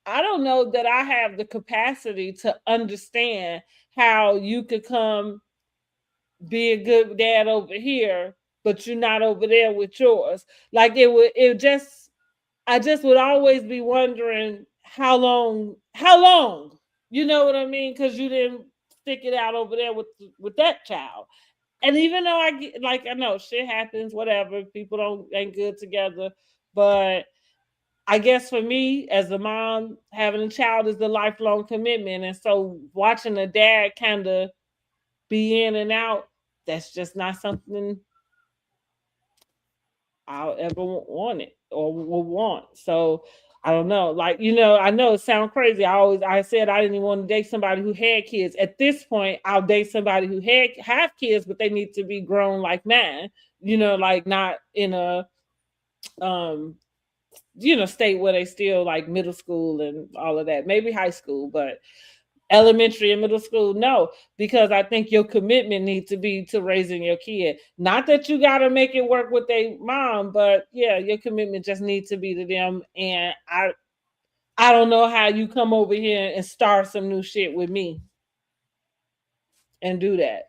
I don't know that I have the capacity to understand how you could come be a good dad over here, but you're not over there with yours. Like I just would always be wondering how long, you know what I mean? Because you didn't stick it out over there with that child. And even though I get, like, I know shit happens, whatever, people ain't good together, but I guess for me as a mom, having a child is the lifelong commitment, and so watching a dad kind of be in and out, that's just not something I'll ever want it or will want. So I don't know. Like, you know, I know it sounds crazy. I said I didn't even want to date somebody who had kids. At this point, I'll date somebody who have kids, but they need to be grown like mine. You know, like not in a you know, state where they still like middle school and all of that. Maybe high school, but elementary and middle school, no, because I think your commitment needs to be to raising your kid. Not that you got to make it work with their mom, but yeah, your commitment just needs to be to them. And I don't know how you come over here and start some new shit with me and do that.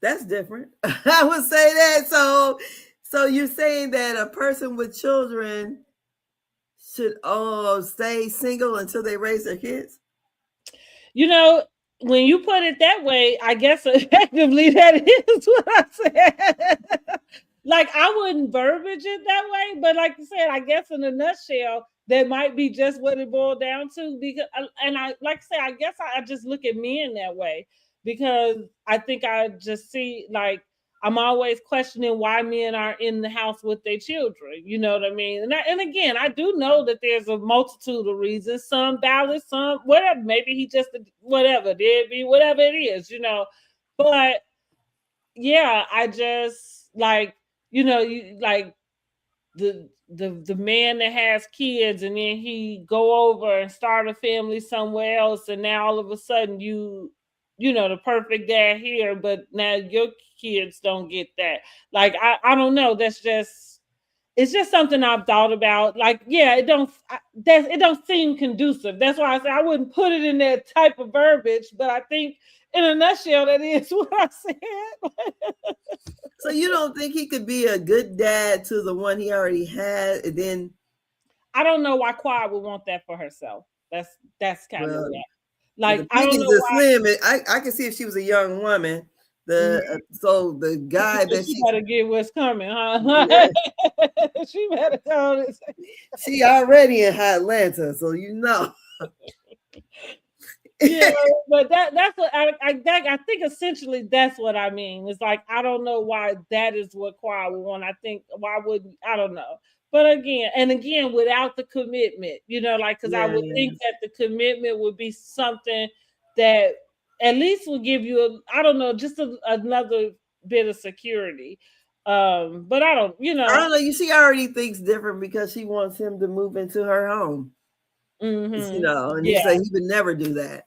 That's different. I would say that. So you're saying that a person with children should stay single until they raise their kids? You know, when you put it that way, I guess effectively that is what I said. Like, I wouldn't verbiage it that way, but like you said, I guess in a nutshell, that might be just what it boiled down to. Because, and I like I say, I guess I just look at men that way, because I think I just see, like, I'm always questioning why men are in the house with their children. You know what I mean? And again, I do know that there's a multitude of reasons. Some valid, some whatever. Maybe he just whatever, deadbeat, whatever it is, you know. But yeah, I just like, you know, you like the man that has kids and then he go over and start a family somewhere else, and now all of a sudden you know, the perfect dad here, but now your kids don't get that. Like, I don't know. It's just something I've thought about. Like, yeah, it don't seem conducive. That's why I say I wouldn't put it in that type of verbiage, but I think in a nutshell, that is what I said. So you don't think he could be a good dad to the one he already had, and then I don't know why Quad would want that for herself. That's kind of that. Like, I don't know why. Slim. I can see if she was a young woman. So the guy that she better get what's coming, huh? Yeah. She better tell this. She already in Atlanta, so you know. Yeah, but that's what I think essentially that's what I mean. It's like I don't know why that is what Quad would want. I think why would I don't know. But again, without the commitment, like because I would think that the commitment would be something that at least will give you I don't know, just another bit of security. But I don't know. You see, already thinks different because she wants him to move into her home. Mm-hmm. And he said he would never do that.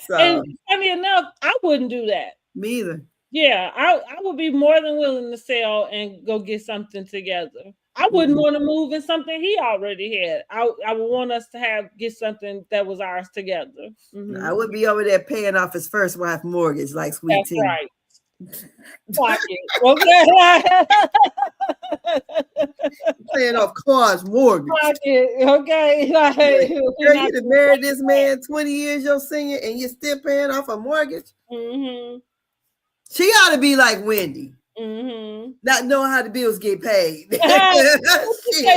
So, and funny enough, I wouldn't do that. Me either. Yeah, I would be more than willing to sell and go get something together. I wouldn't want to move in something he already had. I would want us to get something that was ours together. Mm-hmm. I would be over there paying off his first wife mortgage like Sweet Tea. Right. Okay. Paying off Quad's mortgage. Okay. Girl, you done married this man 20 years your senior and you're still paying off a mortgage? Mm-hmm. She ought to be like Wendy. Mm-hmm. Not knowing how the bills get paid. They're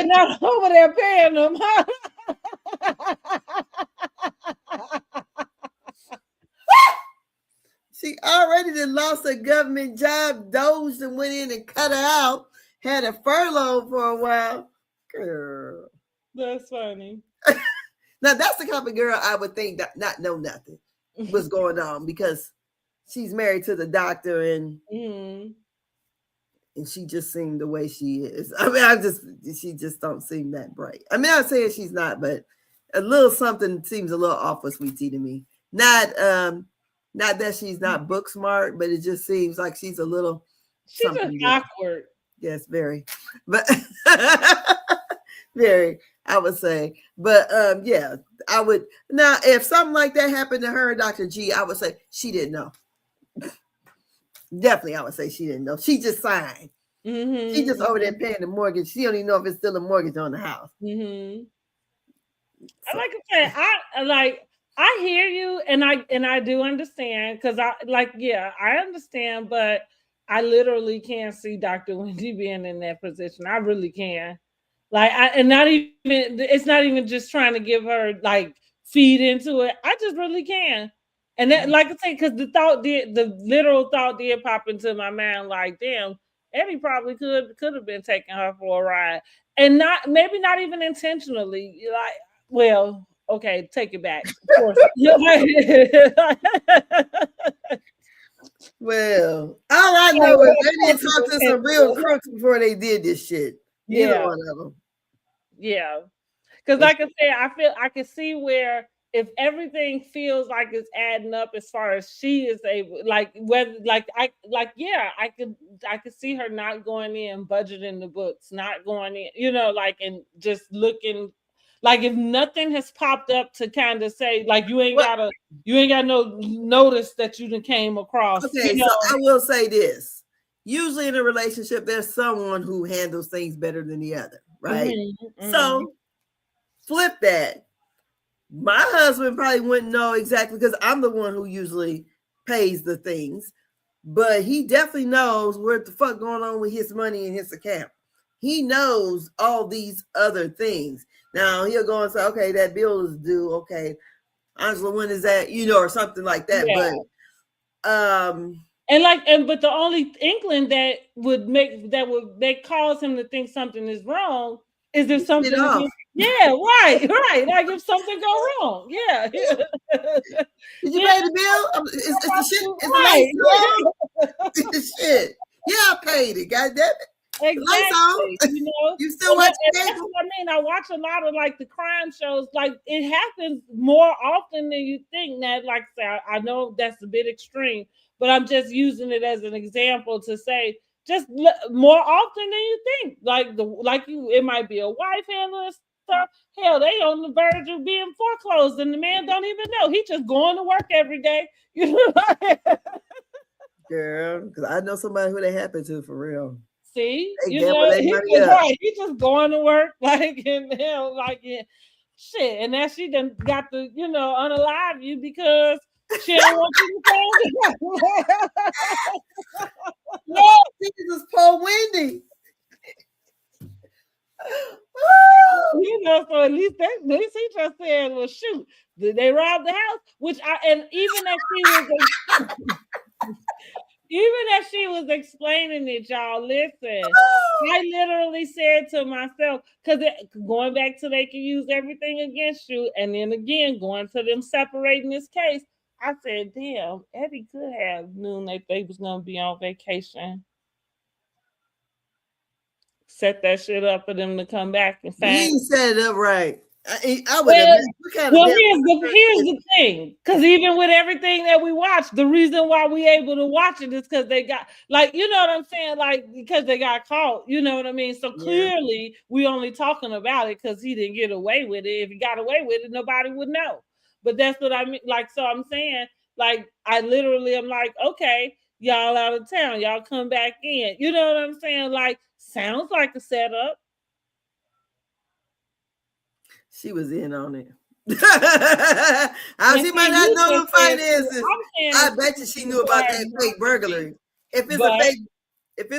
not over there paying them. She already done lost a government job, dozed and went in and cut her out, had a furlough for a while. Girl. That's funny. Now, that's the kind of girl I would think not know nothing what's going on because she's married to the doctor and she just seemed the way she is. I mean, she just don't seem that bright. I mean, I'm saying she's not, but a little something seems a little off with Sweet Tea to me. Not that she's not book smart, but it just seems like she's a little. She's just awkward. Yes, very, but very. I would say, but yeah, I would. Now, if something like that happened to her, Dr. G, I would say she didn't know. Definitely, I would say she didn't know. She just signed. Mm-hmm. She just over there paying the mortgage. She don't even know if it's still a mortgage on the house. Mm-hmm. So. Like I said, I hear you, and I do understand because I understand, but I literally can't see Dr. Wendy being in that position. I really can. It's not even just trying to give her feed into it. I just really can. And that, like I say, because the literal thought did pop into my mind, like, damn, Eddie probably could have been taking her for a ride. And maybe not even intentionally. Well, okay, take it back. Of course. Well, all I know is they didn't talk to some real crooks before they did this shit. Either one of them. Yeah. Because like I said, I can see where if everything feels like it's adding up as far as she is able, I could see her not going in, budgeting the books, not going in, and just looking if nothing has popped up to kind of say you ain't got no notice that you done came across. Okay, so I will say this. Usually in a relationship, there's someone who handles things better than the other, right? Mm-hmm. So flip that. My husband probably wouldn't know exactly because I'm the one who usually pays the things, but he definitely knows what the fuck going on with his money in his account. He knows all these other things. Now he'll go and say, okay, that bill is due. Okay, Angela, when is that? Or something like that. Yeah. But but the only inkling that would cause him to think something is wrong is if something right. Like if something go wrong. Yeah. Did you pay the bill? It's the shit. It's right. The shit. Yeah, I paid it. God damn it. Exactly. You still watch that's what I mean. I watch a lot of the crime shows. It happens more often than you think. That I know that's a bit extreme, but I'm just using it as an example to say just more often than you think. It might be a wife handling stuff. Hell, they on the verge of being foreclosed, and the man don't even know. He just going to work every day. Girl, because I know somebody who that happened to for real. See, he's just going to work shit, and then she done got to unalive you because she don't want you to come. No, Jesus, poor Wendy. So at least he just said, well, shoot, did they rob the house? which and even as she was even as she was explaining it, y'all, listen, I literally said to myself, because going back to they can use everything against you, and then again going to them separating this case, I said, damn, Eddie could have known that they was gonna be on vacation. Set that shit up for them to come back and find. He set it up right. I would have. Well, here's the thing, because even with everything that we watch, the reason why we able to watch it is because they got, like, you know what I'm saying, like, because they got caught. You know what I mean? So clearly, we only talking about it because he didn't get away with it. If he got away with it, nobody would know. But that's what I mean. Like, so I'm saying, like, I literally am like, okay, y'all out of town, y'all come back in. You know what I'm saying? Like, sounds like a setup. She was in on it. How she might not know the finances. I bet you she knew about that fake burglary. If it's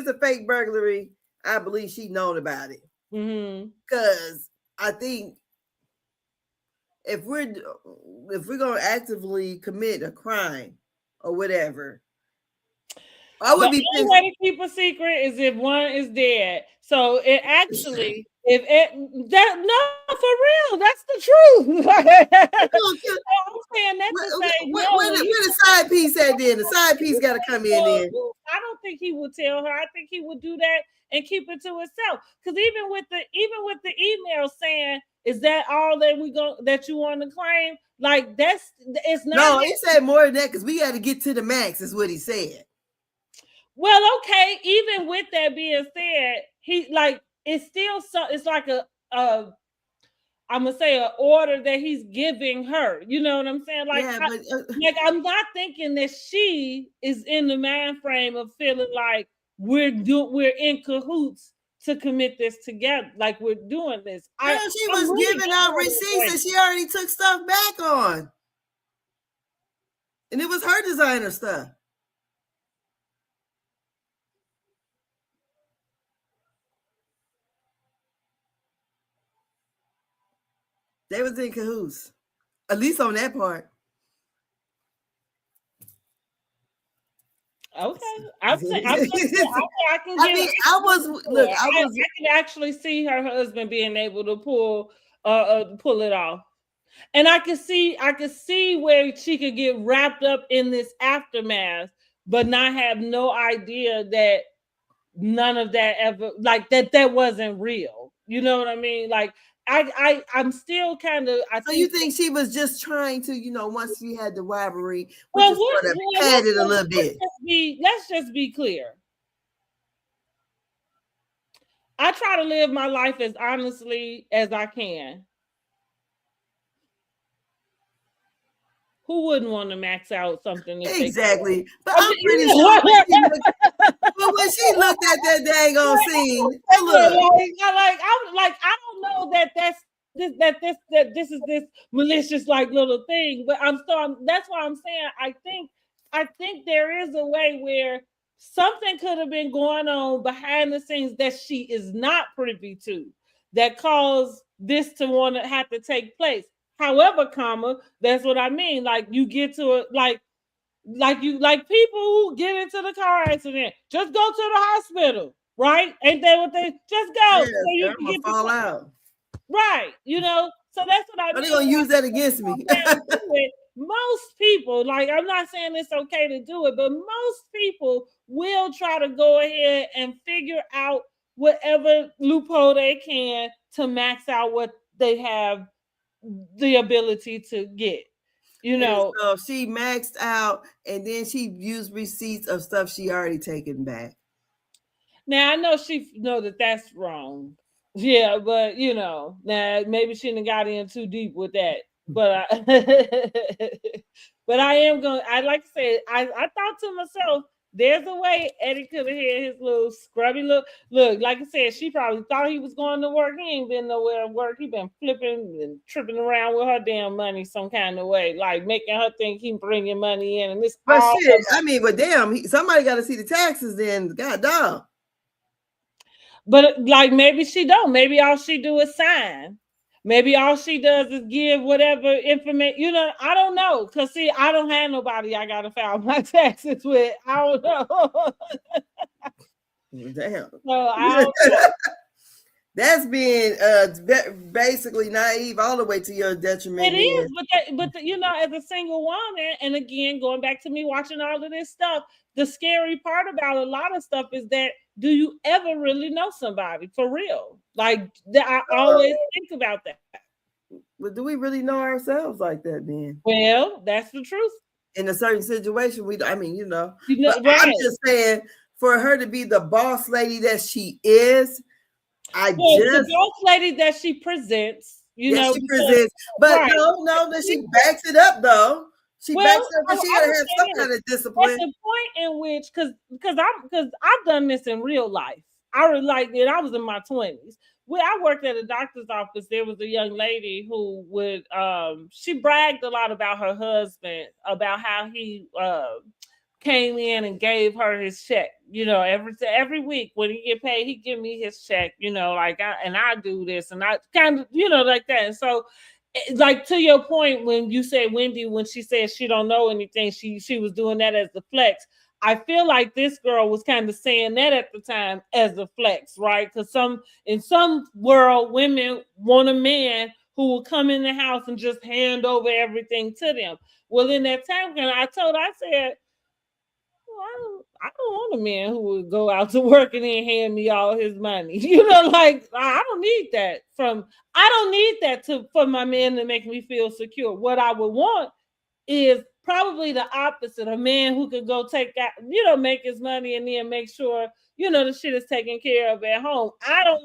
a fake burglary, I believe she known about it. Because I think if we're gonna actively commit a crime or whatever, I would be. The only way to keep a secret is if one is dead. So it actually, for real, that's the truth. I'm saying that to say where the side piece at then? The side piece got to come in there. I don't think he would tell her. I think he would do that and keep it to himself. Because even with the email saying, "Is that all that you want to claim?" Like it's not. No, he said more than that because we got to get to the max. Is what he said. Well, okay. Even with that being said, he like it's still it's like I'm gonna say an order that he's giving her. You know what I'm saying? Like, like I'm not thinking that she is in the mind frame of feeling like we're in cahoots to commit this together. Like we're doing this. She was giving out receipts that she already took stuff back on, and it was her designer stuff. They was in cahoots, at least on that part. Okay, I can actually see her husband being able to pull it off, and I can see where she could get wrapped up in this aftermath, but not have no idea that none of that ever, like that wasn't real. You know what I mean? Like. I'm still kind of. So you think she was just trying to, once we had the rivalry, pad it a little bit. Let's just be clear. I try to live my life as honestly as I can. Who wouldn't want to max out something? Exactly. But I'm pretty sure when she looked at that daggone scene, I don't know that this is this malicious like little thing, but that's why I'm saying I think there is a way where something could have been going on behind the scenes that she is not privy to that caused this to want to have to take place. However, that's what I mean. Like you get to it, like people who get into the car accident, just go to the hospital, right? Ain't that what they just go? So you can get fall out, right? So that's what I mean. They're gonna use that against me. Most people, like I'm not saying it's okay to do it, but most people will try to go ahead and figure out whatever loophole they can to max out what they have the ability to get, So she maxed out and then she used receipts of stuff she already taken back. Now I know she know that that's wrong. Yeah, but now maybe she didn't got in too deep with that. But but I like to say I thought to myself, there's a way Eddie could have had his little scrubby look. Like I said, she probably thought he was going to work. He ain't been nowhere to work. He been flipping and tripping around with her damn money some kind of way, like making her think he bringing money in. And this, but shit, but damn, somebody got to see the taxes then. God damn. But like maybe she don't. Maybe all she do is sign. Maybe all she does is give whatever information. You know, I don't know. Cause see, I don't have nobody I gotta file my taxes with. I don't know. Damn. So I don't know. That's being basically naive all the way to your detriment. It is, but you know, as a single woman, and again, going back to me watching all of this stuff, the scary part about a lot of stuff is that do you ever really know somebody for real? Like I always think about that. But do we really know ourselves like that then? Well, that's the truth. In a certain situation, I mean, you know right. I'm just saying, for her to be the boss lady that she is, the boss lady that she presents, you know, she presents, but right. no, that she backs it up though. She backs it up, but she gotta have some kind of discipline. At the point in which, because I've done this in real life. I really like it. I was in my 20s. I worked at a doctor's office. There was a young lady who would she bragged a lot about her husband, about how he came in and gave her his check. You know, every week when he get paid, he give me his check. You know, like I do this, and I kind of, you know, like that. And so, like, to your point, when you said Wendy, when she said she don't know anything, she was doing that as the flex. I feel like this girl was kind of saying that at the time as a flex, right? Because in some world, women want a man who will come in the house and just hand over everything to them. Well, in that time, I said, I don't want a man who would go out to work and then hand me all his money. You know, like I don't need that for my man to make me feel secure. What I would want is probably the opposite. A man who could go take out, you know, make his money and then make sure, you know, the shit is taken care of at home. I don't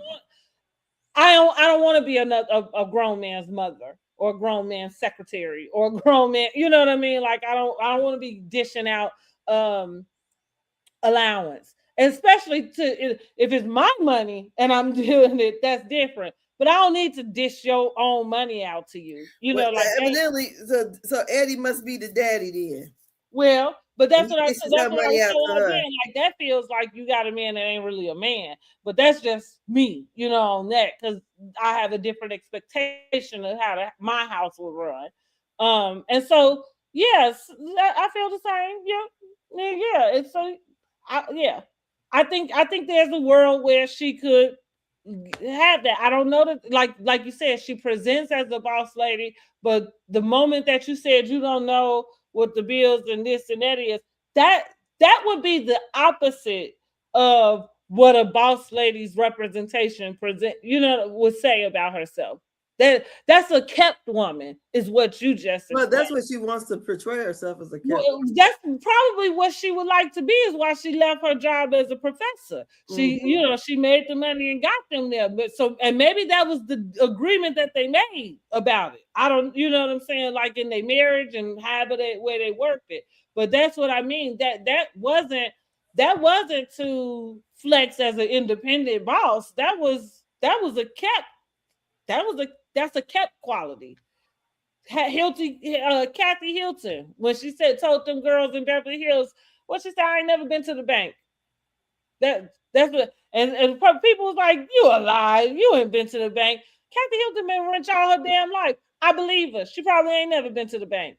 want to be a grown man's mother or a grown man's secretary or a grown man. You know what I mean? Like I don't want to be dishing out allowance, especially if it's my money and I'm doing it. That's different. But I don't need to dish your own money out to you. You know, like evidently, so Eddie must be the daddy then. Well, but that's what I said. That's what I was saying. Like that feels like you got a man that ain't really a man. But that's just me, you know, on that, because I have a different expectation of how my house will run. And so yes, I feel the same. Yeah. It's so. I think there's a world where she could have that. I don't know that, like you said, she presents as a boss lady, but the moment that you said you don't know what the bills and this and that is, that would be the opposite of what a boss lady's representation would say about herself. That's a kept woman, is what you just said. But that's what she wants to portray herself as, a kept woman. That's probably what she would like to be, is why she left her job as a professor. She, you know, she made the money and got them there. And maybe that was the agreement that they made about it. I don't, you know what I'm saying? Like in their marriage and where they worked it. But that's what I mean. That wasn't to flex as an independent boss. That's a kept quality. Kathy Hilton, when she told them girls in Beverly Hills, what she said, I ain't never been to the bank. That's what, and people was like, you a lie, you ain't been to the bank. Kathy Hilton been rich all her damn life. I believe her. She probably ain't never been to the bank.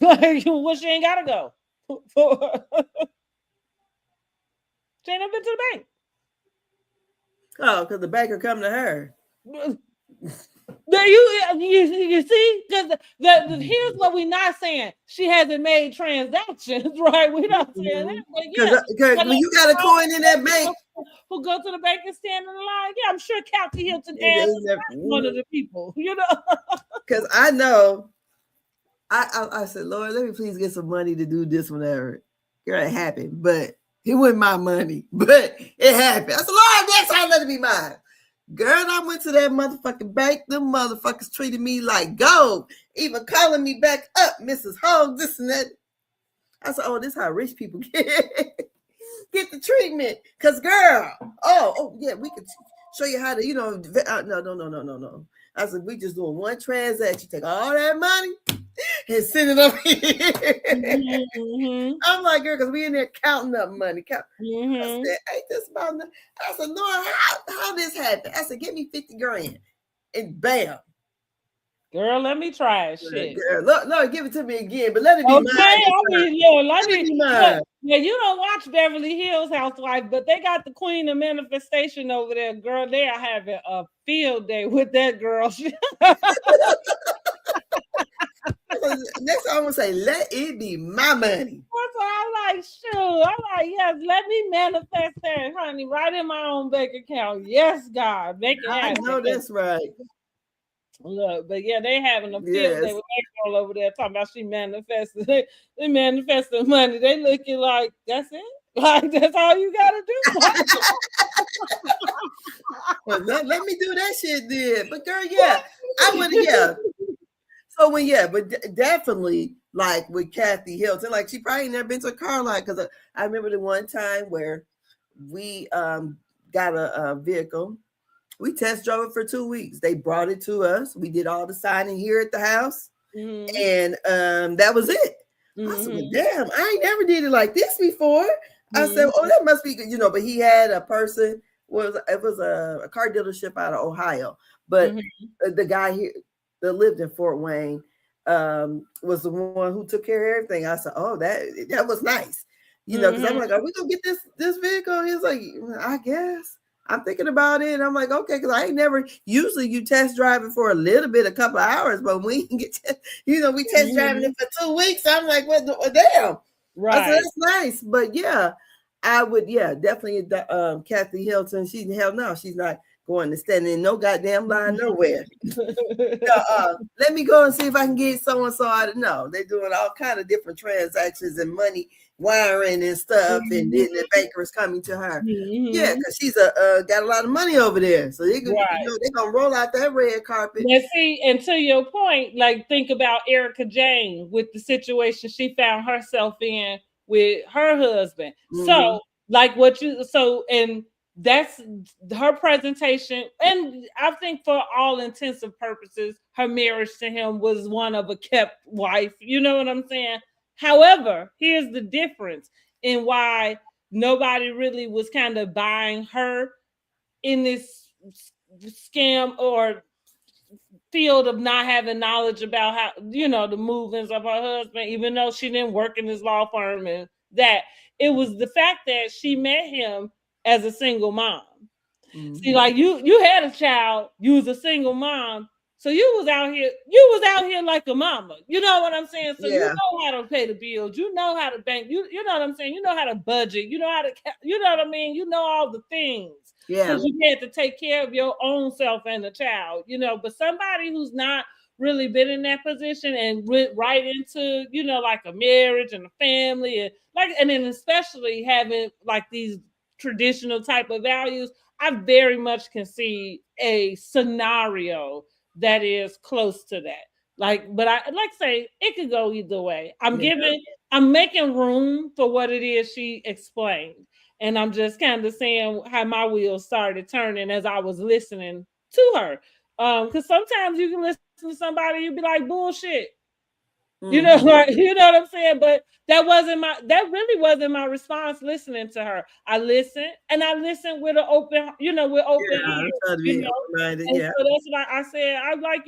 Like, well, she ain't gotta go. She ain't never been to the bank. Oh, because the banker come to her. You see, because here's what we're not saying. She hasn't made transactions, right? We're not saying that. Because when you got a coin in that bank, who go to the bank and stand in the line, yeah, I'm sure Kathy Hilton is one of the people, you know. Because I know, I said, Lord, let me please get some money to do this whenever. Girl, it happened, but it wasn't my money, but it happened. I said, Lord, next time let it be mine. Girl, I went to that motherfucking bank. Them motherfuckers treated me like gold, even calling me back up, Mrs. Hogg, this and that. I said, oh, this is how rich people get the treatment. Because, girl, yeah, we could show you how to, you know, no. I said, we just doing one transaction. Take all that money and send it up here. I'm like, girl, because we in there counting up money. I said, ain't this about nothing? I said, Lord, how this happened? I said, give me 50 grand. And bam. Girl, let me try it. Shit. Girl, look, give it to me again, but let it be Okay, mine. I mean, yeah, let Let it me. be mine. Yeah, you don't watch Beverly Hills Housewives, but they got the Queen of Manifestation over there, girl. They are having a field day with that girl. Next time I'm gonna say, let it be my money. That's why I'm like, shoot. I'm like, yes, let me manifest that, honey, right in my own bank account. Yes, God, make it happen. I know that's right. Look, but yeah, they having a field Yes. day with that girl over there talking about she manifested. They manifesting money. They looking like that's it. Like that's all you gotta do. Well, let me do that shit then. But girl, yeah, I would, yeah. So but definitely like with Kathy Hilton, like she probably never been to a car lot because I remember the one time where we got a vehicle. We test drove it for 2 weeks. They brought it to us. We did all the signing here at the house, and that was it. I said, well, damn, I ain't never did it like this before. I said, oh, that must be good, but he had a person. It was a car dealership out of Ohio, but the guy here that lived in Fort Wayne was the one who took care of everything. I said, oh, that was nice, because I'm like, are we gonna get this vehicle? He's like, I guess. I'm thinking about it. And I'm like, okay, because I ain't never, usually you test drive it for a little bit, a couple of hours, but we can get, we test driving it for 2 weeks. I'm like, what damn. Right. I said, that's nice. But yeah, I would, definitely Kathy Hilton. Hell no, she's not going to stand in no goddamn line nowhere. Let me go and see if I can get so-and-so. I don't know. They're doing all kind of different transactions and money wiring and stuff, and then the banker's coming to her. Yeah, because she's got a lot of money over there, so they're gonna roll out that red carpet. Now, see, and to your point, like think about Erica Jane with the situation she found herself in with her husband. So, like and that's her presentation, and I think for all intensive purposes, her marriage to him was one of a kept wife. You know what I'm saying? However, here's the difference in why nobody really was kind of buying her in this scam or field of not having knowledge about how, the movements of her husband, even though she didn't work in his law firm, and that it was the fact that she met him as a single mom. See, like you had a child, you was a single mom. So you was out here like a mama. You know what I'm saying? So you know how to pay the bills. You know how to bank. You know what I'm saying? You know how to budget. You know how to, you know what I mean? You know all the things. Yeah. Because you had to take care of your own self and the child, but somebody who's not really been in that position and went right into, like a marriage and a family and then especially having like these traditional type of values, I very much can see a scenario that is close to that. But I like say it could go either way. I'm making room for what it is she explained. And I'm just kind of saying how my wheels started turning as I was listening to her. Because sometimes you can listen to somebody, you be like, bullshit. You know what I'm saying? But that really wasn't my response listening to her. I listened with an open, with open ears. So that's why I said, I'm like,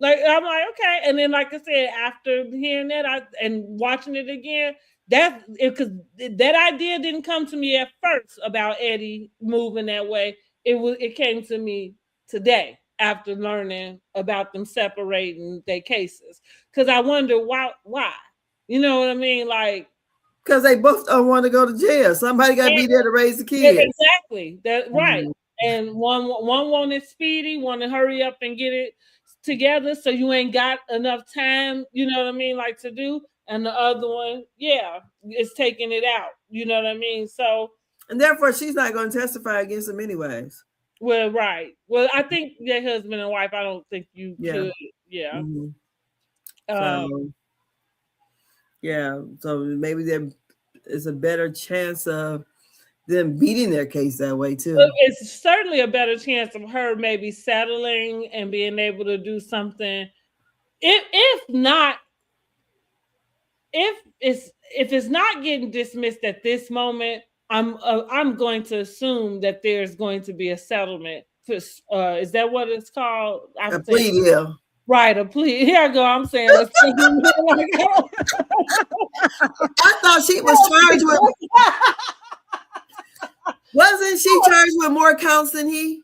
like I'm like, okay. And then, like I said, after hearing that and watching it again, because that idea didn't come to me at first about Eddie moving that way. It came to me today after learning about them separating their cases, because I wonder why. You know what I mean? Like, because they both don't want to go to jail. Somebody got to be there to raise the kids. Exactly. That right. And one wanted speedy, want to hurry up and get it together, so you ain't got enough time. You know what I mean? Like to do. And the other one, is taking it out. You know what I mean? So, and therefore, she's not going to testify against him anyways. Well, right. Well, I think their husband and wife, I don't think you could. Yeah. So maybe there is a better chance of them beating their case that way too. Well, it's certainly a better chance of her maybe settling and being able to do something. If it's not getting dismissed at this moment, I'm going to assume that there's going to be a settlement is that what it's called? A plea deal. Right, a plea. Here I go. I'm saying this. I thought she was charged with. Wasn't she charged with more counts than he?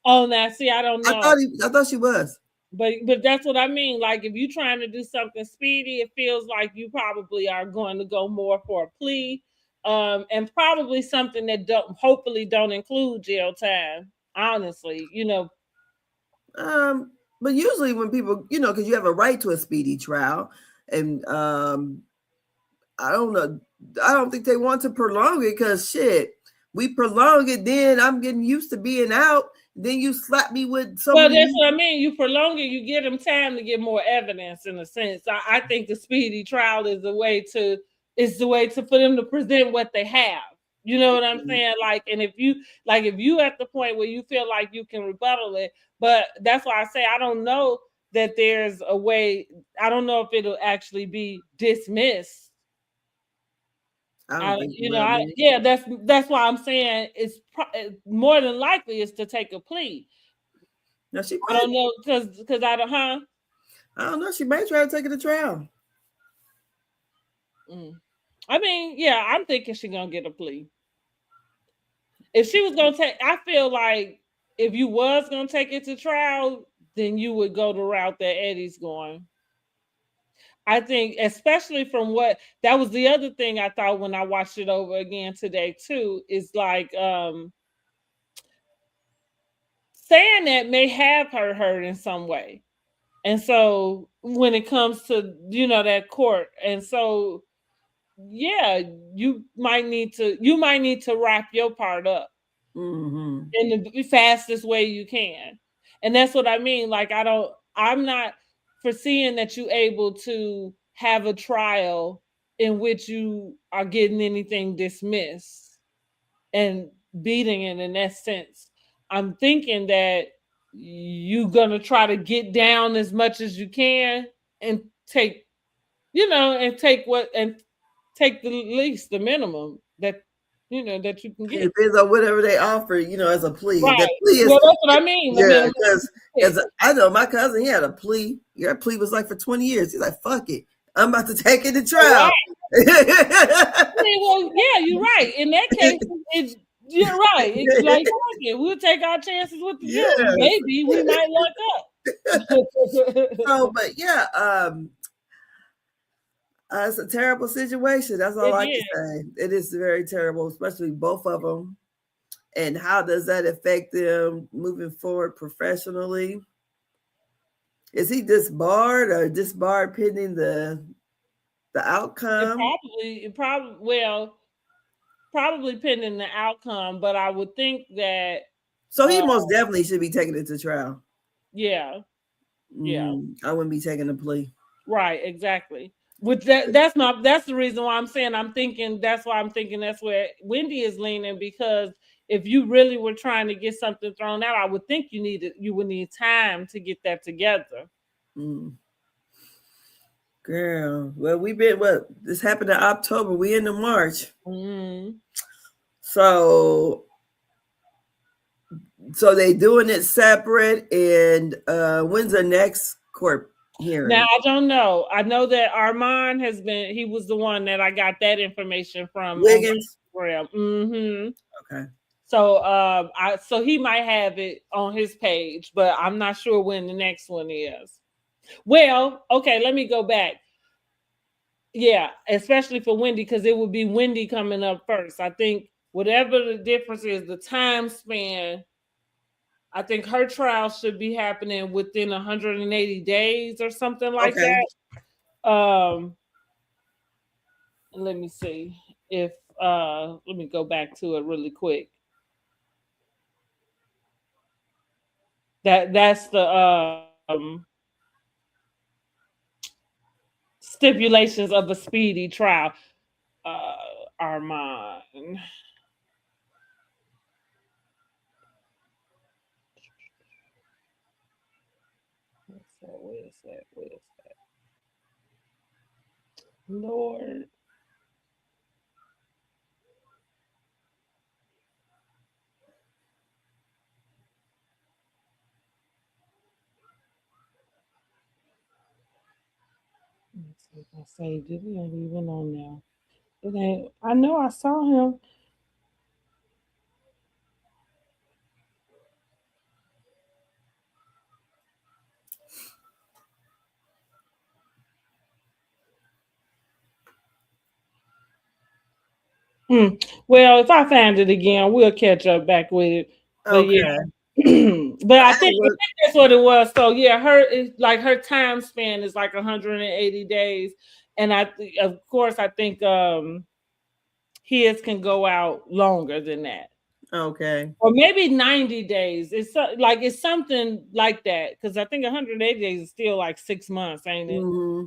Oh, now see, I don't know. I thought she was. But that's what I mean. Like, if you're trying to do something speedy, it feels like you probably are going to go more for a plea, and probably something that hopefully don't include jail time. Honestly, But usually when people, because you have a right to a speedy trial, and I don't know, I don't think they want to prolong it because shit, we prolong it, then I'm getting used to being out. Then you slap me with so Well, many. that's what I mean. You prolong it, you give them time to get more evidence. In a sense, I think the speedy trial is the way to for them to present what they have. You know what I'm saying? Like, and if you at the point where you feel like you can rebuttal it, but that's why I say I don't know that there's a way. I don't know if it'll actually be dismissed. I don't think yeah, that's why I'm saying it's more than likely is to take a plea. No, she I don't know because I don't, I don't know. She might try to take it to trial. I mean, yeah, I'm thinking she's gonna get a plea. If she was gonna take, I feel like if you was gonna take it to trial, then you would go the route that Eddie's going. I think, especially from what that was the other thing I thought when I watched it over again today too, is like saying that may have her hurt in some way. And so when it comes to, that court, and so yeah, you might need to wrap your part up in the fastest way you can. And that's what I mean. Like, I'm not foreseeing that you able to have a trial in which you are getting anything dismissed and beating it in that sense. I'm thinking that you're gonna try to get down as much as you can and take, take the least, the minimum that that you can get. It depends on whatever they offer, as a plea. Right. The plea is, well, that's what I mean. Yeah, because I know my cousin, he had a plea. Your plea was like for 20 years. He's like, fuck it. I'm about to take it to trial. Well, yeah, you're right. In that case, you're right. It's like, fuck it. We'll take our chances with the jury. Maybe we might lock up. But yeah, it's a terrible situation. That's all I can say. It is very terrible, especially both of them. And how does that affect them moving forward professionally? Is he disbarred or disbarred pending the outcome? Probably pending the outcome, but I would think that. So he most definitely should be taking it to trial. Yeah. Yeah. I wouldn't be taking a plea. Right, exactly. With that's the reason why I'm saying that's where Wendy is leaning, because if you really were trying to get something thrown out, I would think you would need time to get that together. Girl, well, this happened in October. We into March. So they doing it separate, and when's the next court hearing? Now, I don't know. I know that Armand he was the one that I got that information from. Wiggins? Okay. So so he might have it on his page, but I'm not sure when the next one is. Well, okay, let me go back. Yeah, especially for Wendy, because it would be Wendy coming up first. I think whatever the difference is, the time span, I think her trial should be happening within 180 days or something like that. Let me see if let me go back to it really quick. That's the stipulations of a speedy trial. Armand. Where is that? Lord. Let's see if I saved it. It ain't even on now. It ain't. I know I saw him. Well, if I find it again, we'll catch up back with it. But Okay. yeah. But I think that's what it was. So yeah, her time span is like 180 days. And of course I think his can go out longer than that. Okay. Or maybe 90 days. It's something like that. Because I think 180 days is still like 6 months, ain't it? Mm-hmm.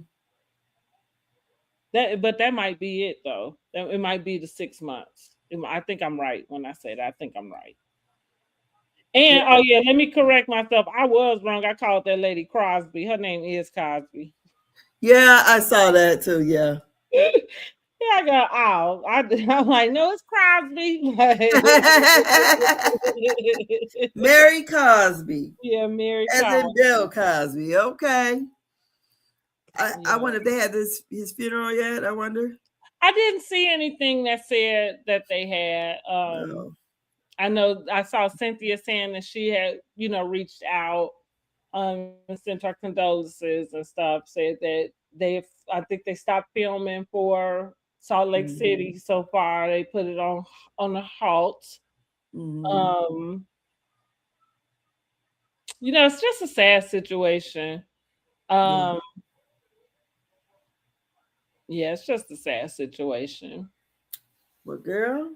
But that might be it though. It might be the 6 months. I think I'm right when I say that. I think I'm right. And oh yeah, let me correct myself. I was wrong. I called that lady Crosby. Her name is Cosby. Yeah, I saw that too. Yeah. Yeah, I got I'm like, no, it's Crosby. Mary Cosby. Yeah, Mary As Cosby. in Belle Cosby. Okay. I Yeah. wonder if they had his funeral yet. I wonder. I didn't see anything that said that they had. No. I know I saw Cynthia saying that she had, reached out, sent her condolences and stuff. Said that I think they stopped filming for Salt Lake City so far. They put it on a halt. Mm-hmm. It's just a sad situation. Yeah, it's just a sad situation. Well, girl,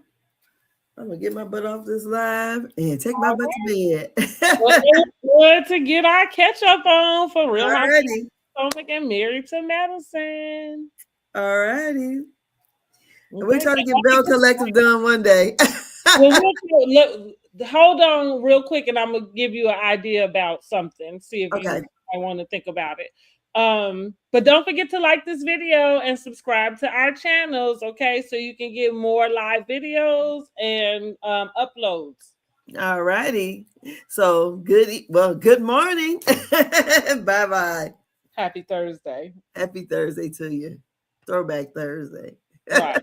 I'm gonna get my butt off this live and take my butt to bed. Well, it's good to get our catch up on for Real Alrighty. Housewives and Married to Madison. Alrighty. Okay. We're trying to get Belle Collective done one day. Hold on real quick, and I'm gonna give you an idea about something. See if I want to think about it. But don't forget to like this video and subscribe to our channels, okay? So you can get more live videos and uploads. All righty. So good morning. Bye-bye. Happy Thursday. Happy Thursday to you. Throwback Thursday. Right.